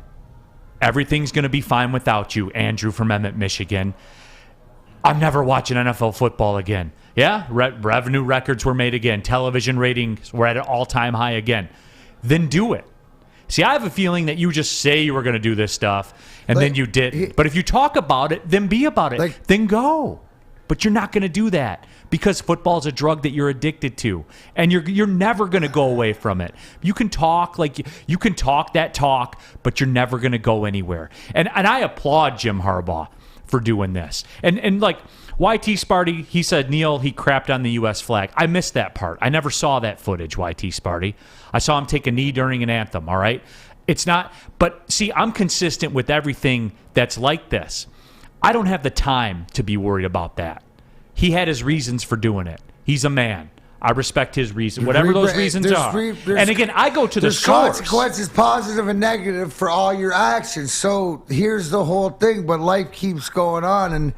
Everything's going to be fine without you, Andrew from Emmett, Michigan. I'm never watching NFL football again. Yeah, revenue records were made again. Television ratings were at an all-time high again. Then do it. See, I have a feeling that you just say you were going to do this stuff, and then you didn't. But if you talk about it, then be about it. Then go. But you're not going to do that because football is a drug that you're addicted to, and you're never going to go away from it. You can talk you can talk that talk, but you're never going to go anywhere. And I applaud Jim Harbaugh for doing this. And like YT Sparty, he said, Neal, he crapped on the U.S. flag. I missed that part. I never saw that footage, YT Sparty. I saw him take a knee during an anthem, all right? It's not, but see, I'm consistent with everything that's like this. I don't have the time to be worried about that. He had his reasons for doing it. He's a man. I respect his reason, whatever those reasons are. And again, I go to the source. There's consequences, positive and negative, for all your actions. So here's the whole thing, but life keeps going on. And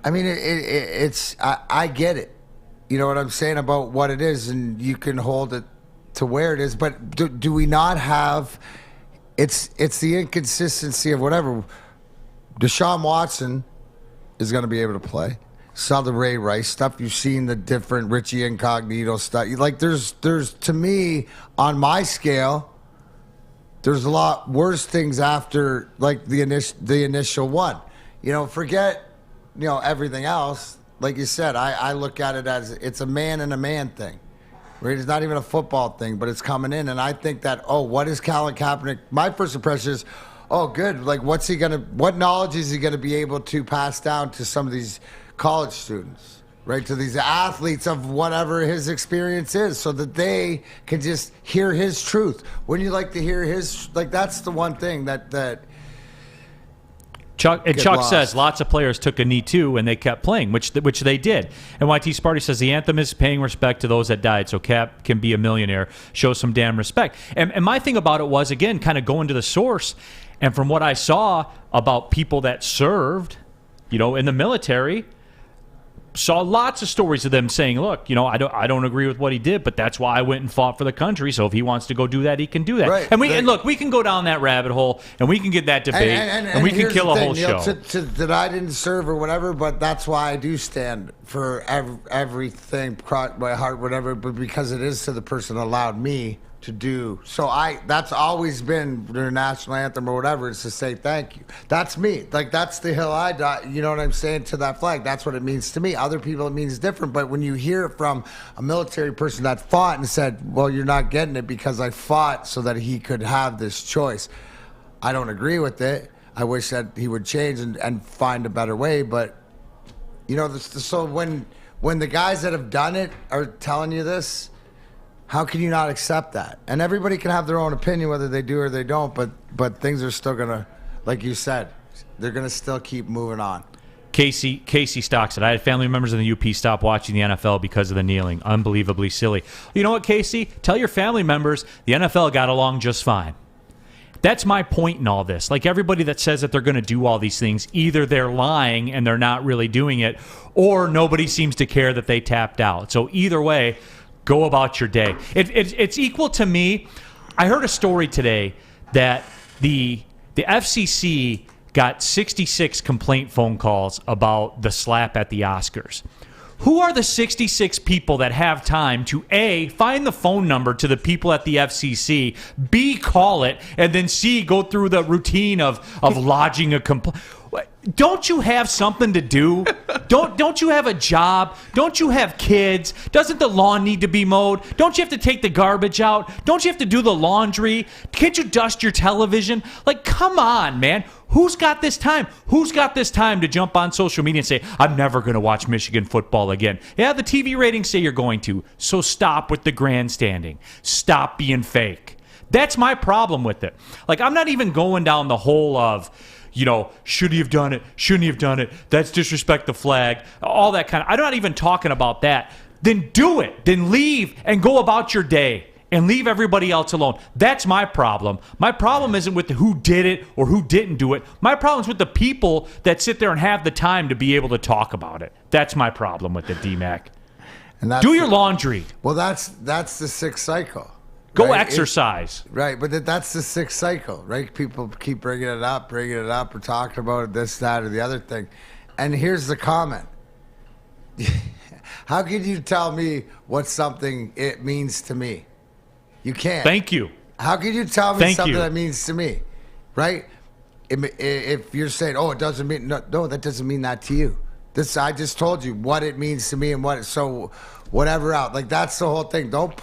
I mean, I get it. You know what I'm saying about what it is, and you can hold it to where it is. But do we not have, it's the inconsistency of whatever. Deshaun Watson is going to be able to play. Saw the Ray Rice stuff. You've seen the different Richie Incognito stuff. Like there's to me, on my scale, there's a lot worse things after like the initial one. Forget everything else. Like you said, I look at it as it's a man and a man thing. Right? It's not even a football thing, but it's coming in. And I think that, what is Colin Kaepernick? My first impression is, good. Like, what knowledge is he gonna be able to pass down to some of these college students, right? To these athletes of whatever his experience is, so that they can just hear his truth. Wouldn't you like to hear his? Like, that's the one thing that. Chuck says lots of players took a knee too, and they kept playing, which they did. And YT Sparty says the anthem is paying respect to those that died, so Cap can be a millionaire. Show some damn respect. And my thing about it was, again, kind of going to the source, and from what I saw about people that served, in the military, saw lots of stories of them saying, look, I don't agree with what he did, but that's why I went and fought for the country. So if he wants to go do that, he can do that. Right. And look, we can go down that rabbit hole, and we can get that debate, and we can kill a whole show. That I didn't serve or whatever, but that's why I do stand for everything, my heart, whatever, but because it is to the person that allowed me to do. So that's always been their national anthem or whatever, is to say thank you. That's me. Like, that's the hill I die, you know what I'm saying, to that flag. That's what it means to me. Other people, it means different. But when you hear it from a military person that fought and said, well, you're not getting it because I fought so that he could have this choice, I don't agree with it. I wish that he would change and find a better way. But, so when the guys that have done it are telling you this, how can you not accept that? And everybody can have their own opinion whether they do or they don't, but things are still going to, like you said, they're going to still keep moving on. Casey Stocks it. I had family members in the UP stop watching the NFL because of the kneeling. Unbelievably silly. You know what, Casey? Tell your family members the NFL got along just fine. That's my point in all this. Like, everybody that says that they're going to do all these things, either they're lying and they're not really doing it, or nobody seems to care that they tapped out. So either way, go about your day. It's equal to me. I heard a story today that the FCC got 66 complaint phone calls about the slap at the Oscars. Who are the 66 people that have time to A, find the phone number to the people at the FCC, B, call it, and then C, go through the routine of lodging a complaint? Don't you have something to do? Don't you have a job? Don't you have kids? Doesn't the lawn need to be mowed? Don't you have to take the garbage out? Don't you have to do the laundry? Can't you dust your television? Like, come on, man. Who's got this time? Who's got this time to jump on social media and say, I'm never going to watch Michigan football again? Yeah, the TV ratings say you're going to. So stop with the grandstanding. Stop being fake. That's my problem with it. Like, I'm not even going down the whole of, should he have done it? Shouldn't he have done it? That's disrespect the flag. All that kind of. I'm not even talking about that. Then do it. Then leave and go about your day and leave everybody else alone. That's my problem. My problem isn't with who did it or who didn't do it. My problem is with the people that sit there and have the time to be able to talk about it. That's my problem with the DMac. And do your laundry. Well, that's the sixth cycle. Go right? exercise. Right, but that's the sixth cycle, right? People keep bringing it up, or talking about it, this, that, or the other thing. And here's the comment. How can you tell me what something it means to me? You can't. Thank you. How can you tell me Thank something you. that means to me, right? If you're saying, oh, it doesn't mean, no, that doesn't mean that to you. I just told you what it means to me and so whatever out. Like, that's the whole thing. Don't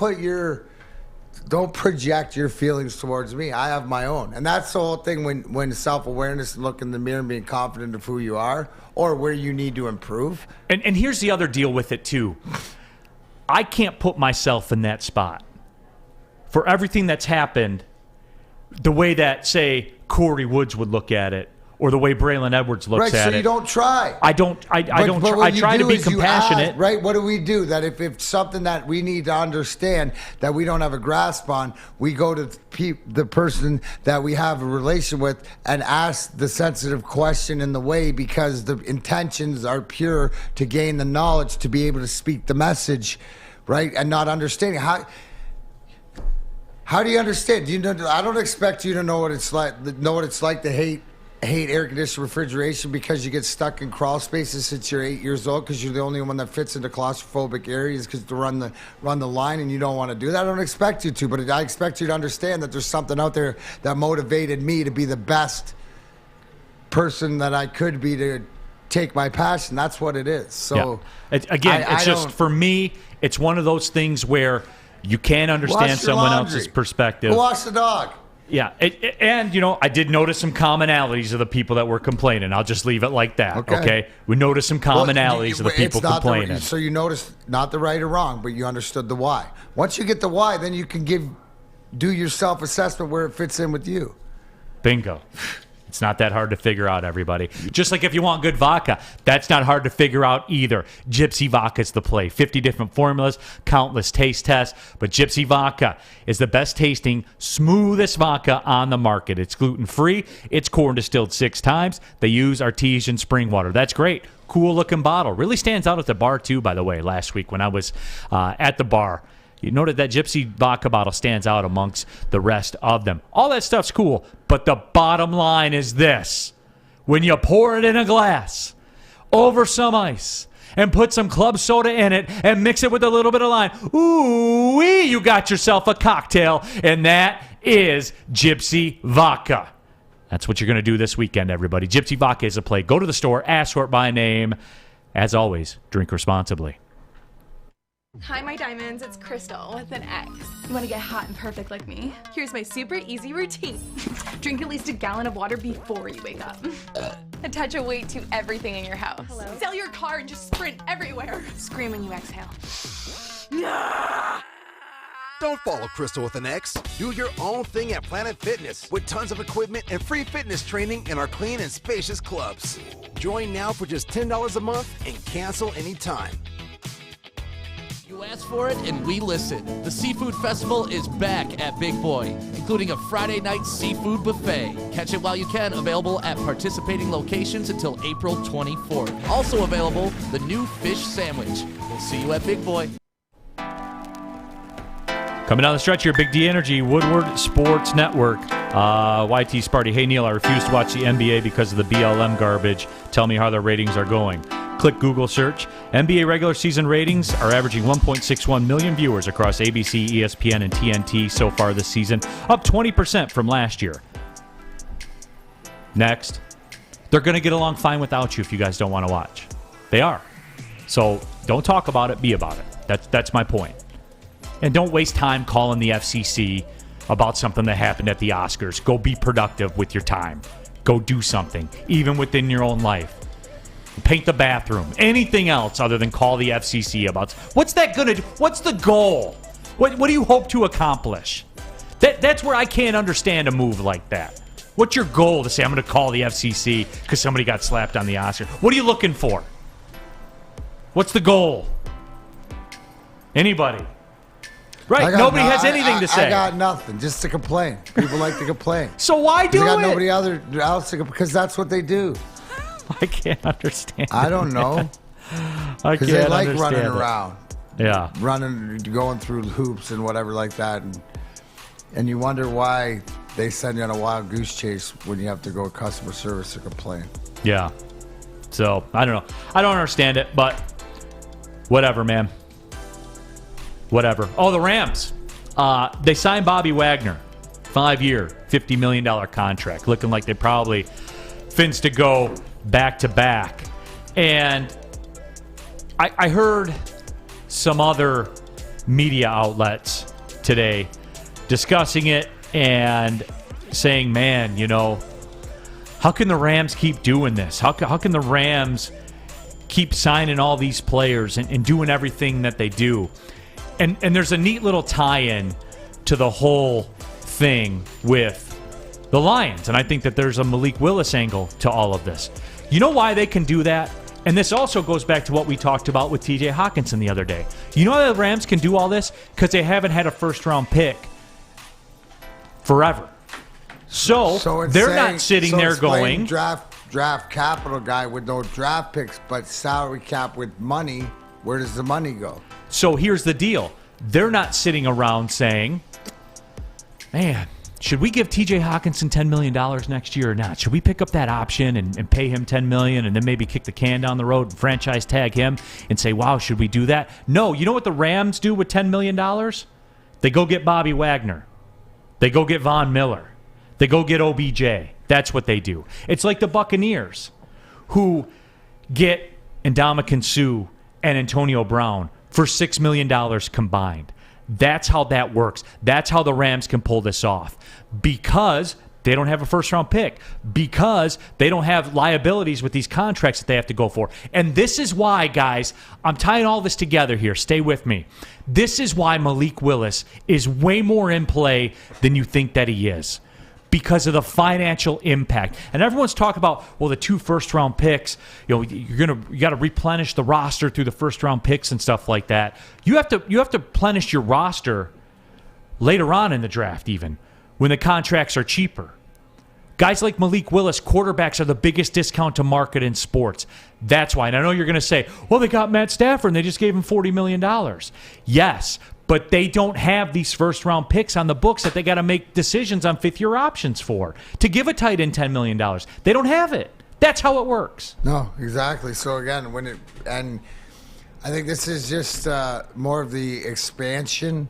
project your feelings towards me. I have my own. And that's the whole thing when self-awareness and looking in the mirror and being confident of who you are or where you need to improve. And here's the other deal with it, too. I can't put myself in that spot. For everything that's happened, the way that, say, Corey Woods would look at it, or the way Braylon Edwards looks at it. Right, so you don't try. I try to be compassionate. Right, what do we do? That if it's something that we need to understand that we don't have a grasp on, we go to the person that we have a relation with and ask the sensitive question in the way, because the intentions are pure to gain the knowledge to be able to speak the message, right? And not understanding. How do you understand? Do you know? I don't expect you to know what it's like to hate air conditioned refrigeration because you get stuck in crawl spaces since you're 8 years old because you're the only one that fits into claustrophobic areas because to run the line and you don't want to do that. I don't expect you to, but I expect you to understand that there's something out there that motivated me to be the best person that I could be to take my passion. That's what it is. So for me, it's one of those things where you can't understand someone else's perspective. Go wash the dog. Yeah, and I did notice some commonalities of the people that were complaining. I'll just leave it like that, okay? We noticed some commonalities of the people complaining. So you noticed not the right or wrong, but you understood the why. Once you get the why, then you can do your self-assessment where it fits in with you. Bingo. It's not that hard to figure out, everybody. Just like if you want good vodka, that's not hard to figure out either. Gypsy Vodka's the play. 50 different formulas, countless taste tests, but Gypsy Vodka is the best tasting, smoothest vodka on the market. It's gluten-free. It's corn distilled 6 times. They use artesian spring water. That's great. Cool-looking bottle. Really stands out at the bar, too, by the way, last week when I was at the bar. You noted that Gypsy Vodka bottle stands out amongst the rest of them. All that stuff's cool, but the bottom line is this. When you pour it in a glass over some ice and put some club soda in it and mix it with a little bit of lime, ooh-wee, you got yourself a cocktail, and that is Gypsy Vodka. That's what you're going to do this weekend, everybody. Gypsy Vodka is a play. Go to the store, ask for it by name. As always, drink responsibly. Hi, my diamonds. It's Crystal with an X. You want to get hot and perfect like me? Here's my super easy routine. Drink at least a gallon of water before you wake up. Attach a weight to everything in your house. Hello? Sell your car and just sprint everywhere. Scream when you exhale. Don't follow Crystal with an X. Do your own thing at Planet Fitness with tons of equipment and free fitness training in our clean and spacious clubs. Join now for just $10 a month and cancel anytime. You asked for it and we listen. The Seafood Festival is back at Big Boy, including a Friday night seafood buffet. Catch it while you can, available at participating locations until April 24th. Also available, the new fish sandwich. We'll see you at Big Boy. Coming down the stretch here, Big D Energy, Woodward Sports Network. YT Sparty, hey Neal, I refuse to watch the NBA because of the BLM garbage. Tell me how their ratings are going. Click Google search. NBA regular season ratings are averaging 1.61 million viewers across ABC, ESPN, and TNT so far this season, up 20% from last year. Next. They're going to get along fine without you if you guys don't want to watch. They are. So don't talk about it, be about it. That's my point. And don't waste time calling the FCC about something that happened at the Oscars. Go be productive with your time. Go do something, even within your own life. Paint the bathroom. Anything else other than call the FCC about. What's that going to do? What's the goal? What do you hope to accomplish? That's where I can't understand a move like that. What's your goal to say, I'm going to call the FCC because somebody got slapped on the Oscar? What are you looking for? What's the goal? Anybody? Right, nobody has anything to say. I got nothing, just to complain. People like to complain. So why do they got it? Nobody else to complain, because that's what they do. I can't understand. I don't know. Because they like running around. Yeah. Going through hoops and whatever like that. And you wonder why they send you on a wild goose chase when you have to go to customer service to complain. Yeah. So, I don't know. I don't understand it, but whatever, man. Whatever. Oh, the Rams. They signed Bobby Wagner. 5-year, $50 million contract. Looking like they probably fins to go back-to-back. And I heard some other media outlets today discussing it and saying, man, how can the Rams keep doing this? How can the Rams keep signing all these players and doing everything that they do? And there's a neat little tie-in to the whole thing with the Lions. And I think that there's a Malik Willis angle to all of this. You know why they can do that? And this also goes back to what we talked about with TJ Hawkinson the other day. You know why the Rams can do all this? Because they haven't had a first-round pick forever. So they're not sitting there going... Draft capital guy with no draft picks, but salary cap with money. Where does the money go? So here's the deal. They're not sitting around saying, man, should we give TJ Hawkinson $10 million next year or not? Should we pick up that option and pay him $10 million and then maybe kick the can down the road and franchise tag him and say, wow, should we do that? No. You know what the Rams do with $10 million? They go get Bobby Wagner. They go get Von Miller. They go get OBJ. That's what they do. It's like the Buccaneers who get Ndamukong Suh and Antonio Brown for $6 million combined. That's how that works. That's how the Rams can pull this off. Because they don't have a first-round pick. Because they don't have liabilities with these contracts that they have to go for. And this is why, guys, I'm tying all this together here. Stay with me. This is why Malik Willis is way more in play than you think that he is. Because of the financial impact. And everyone's talking about, well, the 2 first-round picks, you got to replenish the roster through the first-round picks and stuff like that. You have to replenish your roster later on in the draft even, when the contracts are cheaper. Guys like Malik Willis, quarterbacks are the biggest discount to market in sports. That's why. And I know you're going to say, well, they got Matt Stafford and they just gave him $40 million. Yes, but they don't have these first-round picks on the books that they got to make decisions on fifth-year options for to give a tight end $10 million. They don't have it. That's how it works. No, exactly. So, again, and I think this is just more of the expansion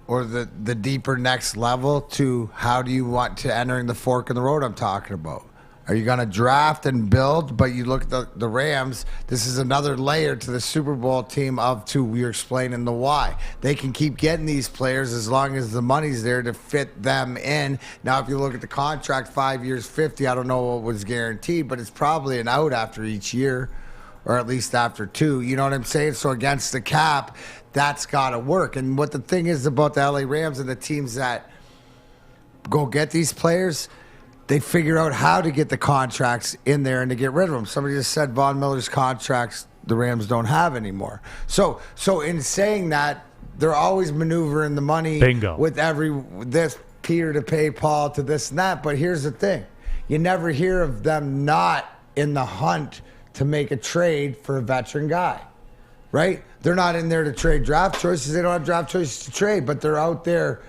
or the deeper next level to how do you want to entering the fork in the road I'm talking about. Are you going to draft and build? But you look at the Rams, this is another layer to the Super Bowl team we're explaining the why. They can keep getting these players as long as the money's there to fit them in. Now, if you look at the contract, 5 years, 50, I don't know what was guaranteed, but it's probably an out after each year, or at least after 2. You know what I'm saying? So against the cap, that's got to work. And what the thing is about the LA Rams and the teams that go get these players, they figure out how to get the contracts in there and to get rid of them. Somebody just said Von Miller's contracts the Rams don't have anymore. So in saying that, they're always maneuvering the money. Bingo. With this Peter to pay Paul to this and that. But here's the thing. You never hear of them not in the hunt to make a trade for a veteran guy, right? They're not in there to trade draft choices. They don't have draft choices to trade, but they're out there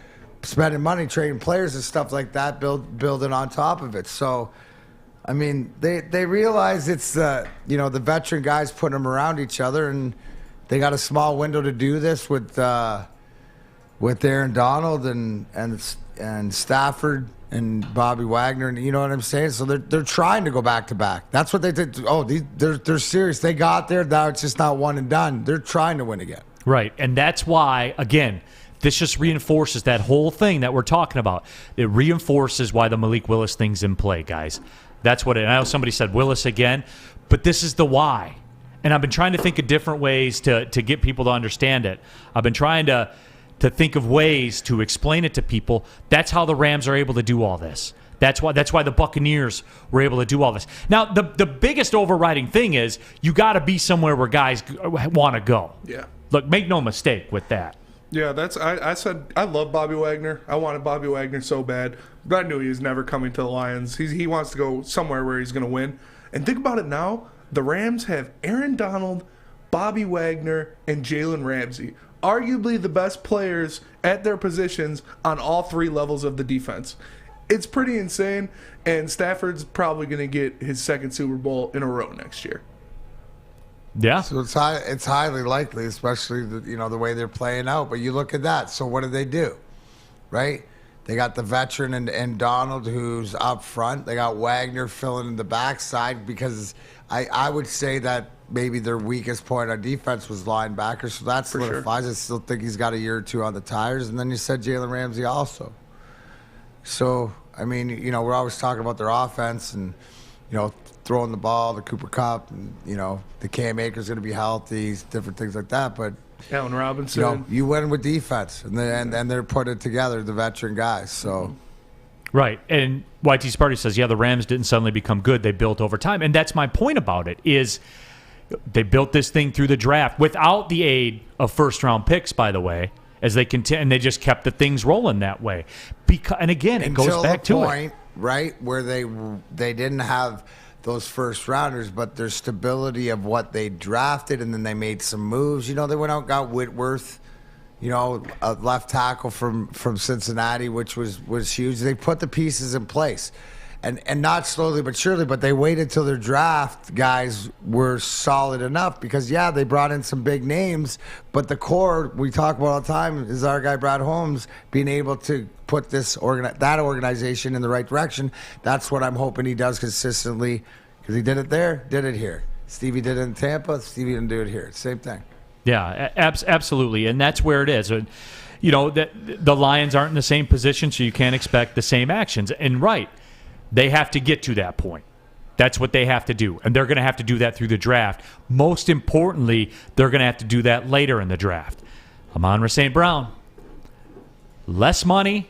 spending money, trading players and stuff like that, building on top of it. So I mean, they realize it's the veteran guys putting them around each other, and they got a small window to do this with Aaron Donald and Stafford and Bobby Wagner, and you know what I'm saying. So they're trying to go back to back. That's what they did. Oh, they're serious. They got there. Now it's just not one and done. They're trying to win again. Right, and that's why again. This just reinforces that whole thing that we're talking about. It reinforces why the Malik Willis thing's in play, guys. That's what it. I know somebody said Willis again, but this is the why. And I've been trying to think of different ways to get people to understand it. I've been trying to think of ways to explain it to people. That's how the Rams are able to do all this. That's why the Buccaneers were able to do all this. Now, the biggest overriding thing is you got to be somewhere where guys want to go. Yeah. Look, make no mistake with that. Yeah, I said I love Bobby Wagner. I wanted Bobby Wagner so bad, but I knew he was never coming to the Lions. He wants to go somewhere where he's going to win. And think about it now. The Rams have Aaron Donald, Bobby Wagner, and Jalen Ramsey. Arguably the best players at their positions on all three levels of the defense. It's pretty insane, and Stafford's probably going to get his second Super Bowl in a row next year. Yeah. So it's highly likely, especially the way they're playing out. But you look at that. So what do? Right? They got the veteran and Donald who's up front. They got Wagner filling in the backside because I would say that maybe their weakest point on defense was linebacker. So that solidifies. Sure. I still think he's got a year or two on the tires. And then you said Jalen Ramsey also. So, I mean, we're always talking about their offense and, throwing the ball, the Cooper Kupp, and, the Cam Akers going to be healthy, different things like that. But Allen Robinson, you win with defense, and they're putting it together, the veteran guys. So, right. And YT Sparty says, the Rams didn't suddenly become good; they built over time, and that's my point about it. Is they built this thing through the draft without the aid of first-round picks, by the way, as they continue, and they just kept the things rolling that way. And again, it goes back to point, right, where they didn't have those first rounders, but their stability of what they drafted, and then they made some moves. They went out and got Whitworth, a left tackle from Cincinnati, which was huge. They put the pieces in place. And not slowly but surely, but they waited till their draft guys were solid enough because, they brought in some big names, but the core we talk about all the time is our guy Brad Holmes being able to put that organization in the right direction. That's what I'm hoping he does consistently because he did it there, did it here. Stevie did it in Tampa, Stevie didn't do it here. Same thing. Yeah, absolutely, and that's where it is. The Lions aren't in the same position, so you can't expect the same actions. And right, they have to get to that point. That's what they have to do. And they're going to have to do that through the draft. Most importantly, they're going to have to do that later in the draft. Amon-Ra St. Brown, less money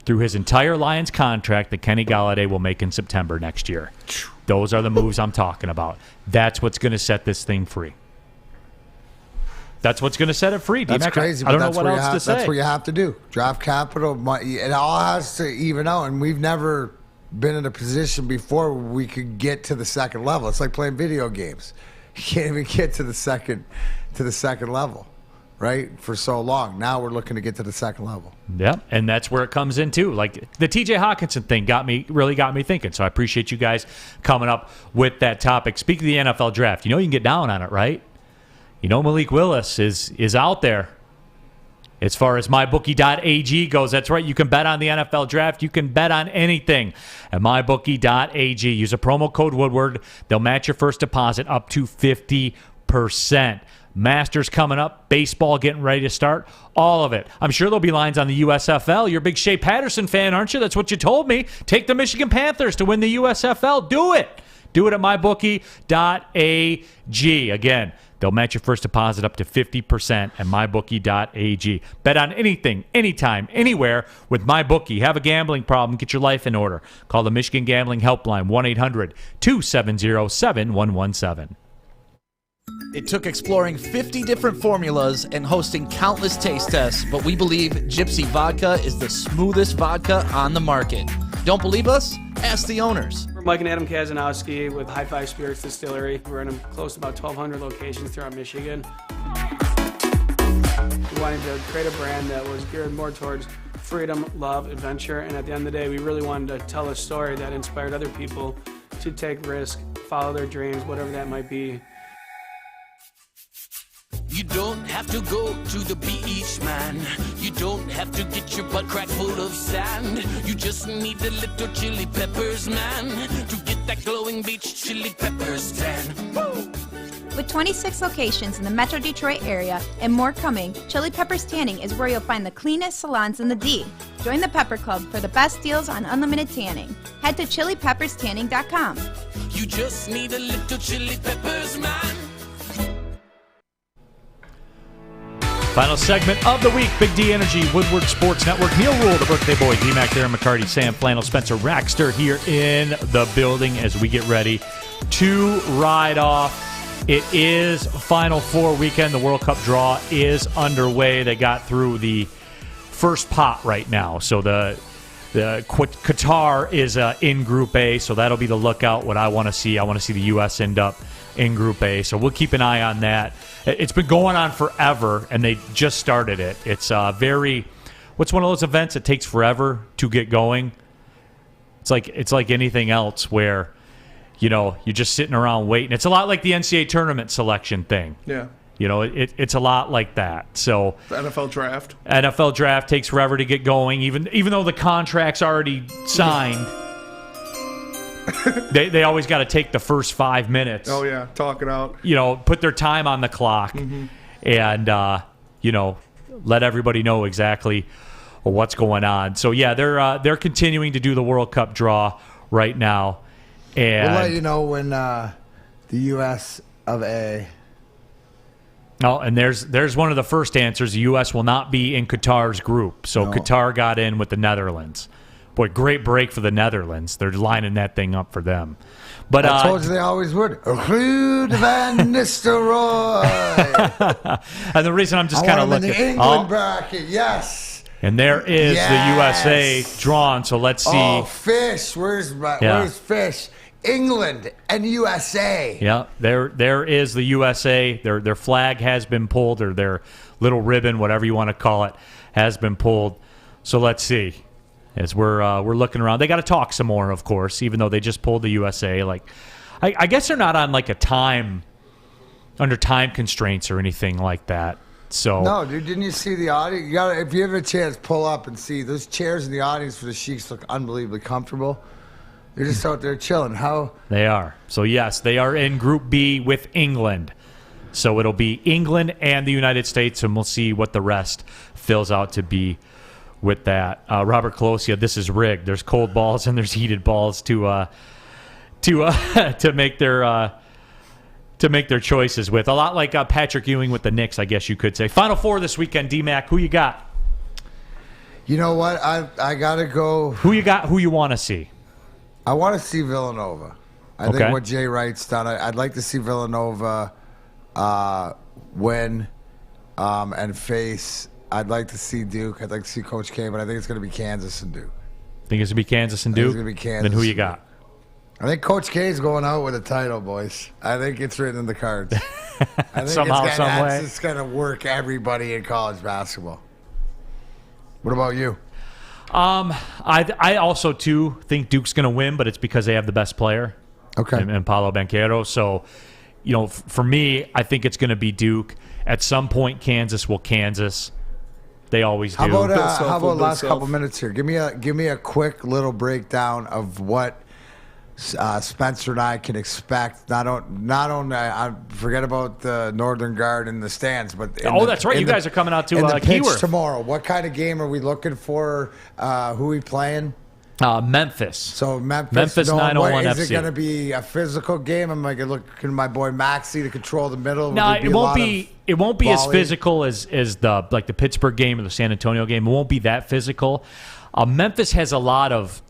through his entire Lions contract that Kenny Golladay will make in September next year. Those are the moves I'm talking about. That's what's going to set this thing free. That's what's going to set it free. That's DMac, crazy. I don't know what else to say. That's what you have to do. Draft capital. It all has to even out. And we've never been in a position before where we could get to the second level. It's like playing video games. You can't even get to the second level, right? For so long. Now we're looking to get to the second level. Yeah, and that's where it comes in too. Like the TJ Hawkinson thing really got me thinking. So I appreciate you guys coming up with that topic. Speaking of the NFL draft, you can get down on it, right? Malik Willis is out there. As far as mybookie.ag goes, that's right. You can bet on the NFL draft. You can bet on anything at mybookie.ag. Use a promo code Woodward. They'll match your first deposit up to 50%. Masters coming up. Baseball getting ready to start. All of it. I'm sure there'll be lines on the USFL. You're a big Shea Patterson fan, aren't you? That's what you told me. Take the Michigan Panthers to win the USFL. Do it. Do it at mybookie.ag. Again, they'll match your first deposit up to 50% at mybookie.ag. Bet on anything, anytime, anywhere with MyBookie. Have a gambling problem? Get your life in order. Call the Michigan Gambling Helpline, 1-800-270-7117. It took exploring 50 different formulas and hosting countless taste tests, but we believe Gypsy Vodka is the smoothest vodka on the market. Don't believe us? Ask the owners. We're Mike and Adam Kazanowski with High Five Spirits Distillery. We're in close to about 1,200 locations throughout Michigan. We wanted to create a brand that was geared more towards freedom, love, adventure, and at the end of the day, we really wanted to tell a story that inspired other people to take risk, follow their dreams, whatever that might be. You don't have to go to the beach, man. You don't have to get your butt crack full of sand. You just need a little chili peppers, man, to get that glowing beach chili peppers tan. Woo! With 26 locations in the Metro Detroit area and more coming, Chili Peppers Tanning is where you'll find the cleanest salons in the D. Join the Pepper Club for the best deals on unlimited tanning. Head to chilipepperstanning.com. You just need a little chili peppers, man. Final segment of the week, Big D Energy, Woodward Sports Network. Neal Rule, the birthday boy, DMac, Darren McCarty, Sam Flannel, Spencer Raxter here in the building as we get ready to ride off. It is Final Four weekend. The World Cup draw is underway. They got through the first pot right now. So the Qatar is in Group A, so that'll be the lookout, what I want to see. I want to see the U.S. end up in Group A, so we'll keep an eye on that. It's been going on forever, and they just started it. It's what's one of those events that takes forever to get going? It's like anything else where, you know, you're just sitting around waiting. It's a lot like the NCAA tournament selection thing. Yeah. You know, it's a lot like that. So the NFL draft takes forever to get going, even though the contract's already signed. they always got to take the first 5 minutes. Oh yeah, talk it out. You know, put their time on the clock, and you know, let everybody know exactly what's going on. So yeah, they're continuing to do the World Cup draw right now. And we'll let you know when the U.S. of A. Oh, and there's one of the first answers. The U.S. will not be in Qatar's group. So no. Qatar got in with the Netherlands. Boy, great break for the Netherlands. They're lining that thing up for them. But I told you they always would. Ruud van Nistelrooy. And the reason I'm just kind of looking. In the England bracket, yes. And there is the USA drawn. So let's see. Oh, Fish. Where's Fish? England and USA. Yeah, there is the USA. Their flag has been pulled, or their little ribbon, whatever you want to call it, has been pulled. So let's see. As we're looking around, they got to talk some more, of course. Even though they just pulled the USA, like I guess they're not on like under time constraints or anything like that. So no, dude, didn't you see the audience? If you have a chance, pull up and see those chairs in the audience for the Sheiks look unbelievably comfortable. They're just out there chilling. How? They are. So, yes, they are in Group B with England. So it'll be England and the United States, and we'll see what the rest fills out to be with that. Robert Colosia, this is rigged. There's cold balls and there's heated balls to make their choices with. A lot like Patrick Ewing with the Knicks, I guess you could say. Final Four this weekend, DMac. Who you got? You know what? I got to go. Who you got? Who you want to see? I want to see Villanova. I think what Jay Wright's done, I'd like to see Villanova win and face. I'd like to see Duke. I'd like to see Coach K, but I think it's going to be Kansas and Duke. Think it's going to be Kansas and Duke? It's going to be Kansas. Then who you got? I think Coach K is going out with a title, boys. I think it's written in the cards. I think it's going to work everybody in college basketball. What about you? I also, too, think Duke's going to win, but it's because they have the best player. Okay. And Paolo Banchero. So, you know, for me, I think it's going to be Duke. At some point, Kansas will Kansas. They always do. How about last couple minutes here? Give me a quick little breakdown of what Spencer and I can expect. Not only I forget about the Northern Guard in the stands, but that's right. You guys are coming out to Keyworth tomorrow. What kind of game are we looking for? Who are we playing? Memphis. So Memphis 901 FC. Is it going to be a physical game? I'm like looking at my boy Maxey to control the middle. No, it won't be. It won't be as physical as the Pittsburgh game or the San Antonio game. It won't be that physical. Memphis has a lot of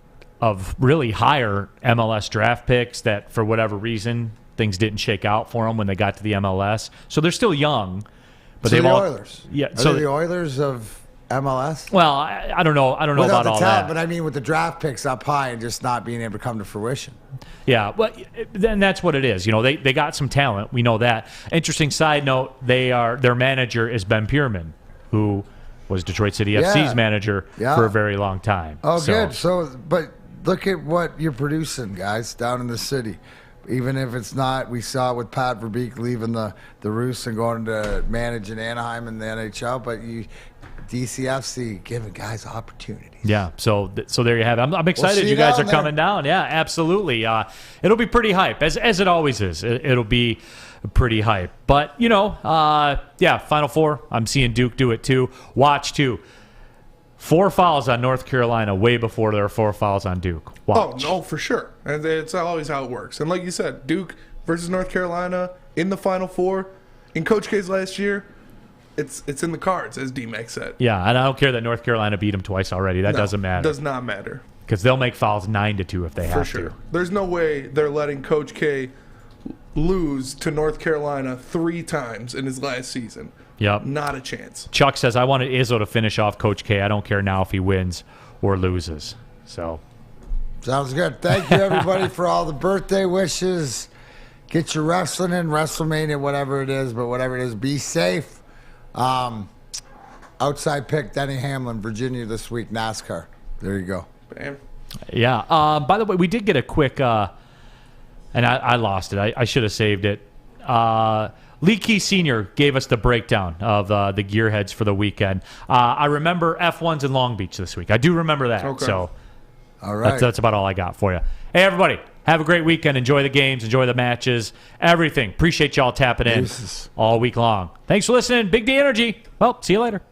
really higher MLS draft picks that, for whatever reason, things didn't shake out for them when they got to the MLS. So they're still young. But the Oilers. Yeah. Are they the Oilers of MLS? Well, I don't know. I don't know about all that. But I mean, with the draft picks up high and just not being able to come to fruition. Yeah, well, then that's what it is. You know, they got some talent. We know that. Interesting side note: their manager is Ben Pierman, who was Detroit City FC's manager for a very long time. Oh, good. So, but look at what you're producing, guys, down in the city. Even if it's not, we saw it with Pat Verbeek leaving the Roost and going to manage in Anaheim in the NHL, but DCFC giving guys opportunities. Yeah, so there you have it. I'm excited you guys are coming down. Yeah, absolutely. It'll be pretty hype, as it always is. It'll be pretty hype. But, Final Four, I'm seeing Duke do it too. Watch, too. 4 fouls on North Carolina way before there are 4 fouls on Duke. Watch. Oh, no, for sure. And it's always how it works. And like you said, Duke versus North Carolina in the Final Four. In Coach K's last year, it's in the cards, as DMac said. Yeah, and I don't care that North Carolina beat them twice already. That doesn't matter. Does not matter. Because they'll make fouls 9-2 if they have to. For sure. There's no way they're letting Coach K lose to North Carolina 3 times in his last season. Yep. Not a chance. Chuck says, I wanted Izzo to finish off Coach K. I don't care now if he wins or loses. So, sounds good. Thank you, everybody, for all the birthday wishes. Get your wrestling in, WrestleMania, whatever it is, but whatever it is, be safe. Outside pick, Denny Hamlin, Virginia this week, NASCAR. There you go. Bam. Yeah. By the way, we did get a quick, and I lost it. I should have saved it. Lee Key Sr. gave us the breakdown of the gearheads for the weekend. I remember F1s in Long Beach this week. I do remember that. Okay. So all right. That's about all I got for you. Hey, everybody. Have a great weekend. Enjoy the games. Enjoy the matches. Everything. Appreciate y'all tapping in all week long. Thanks for listening. Big D Energy. Well, see you later.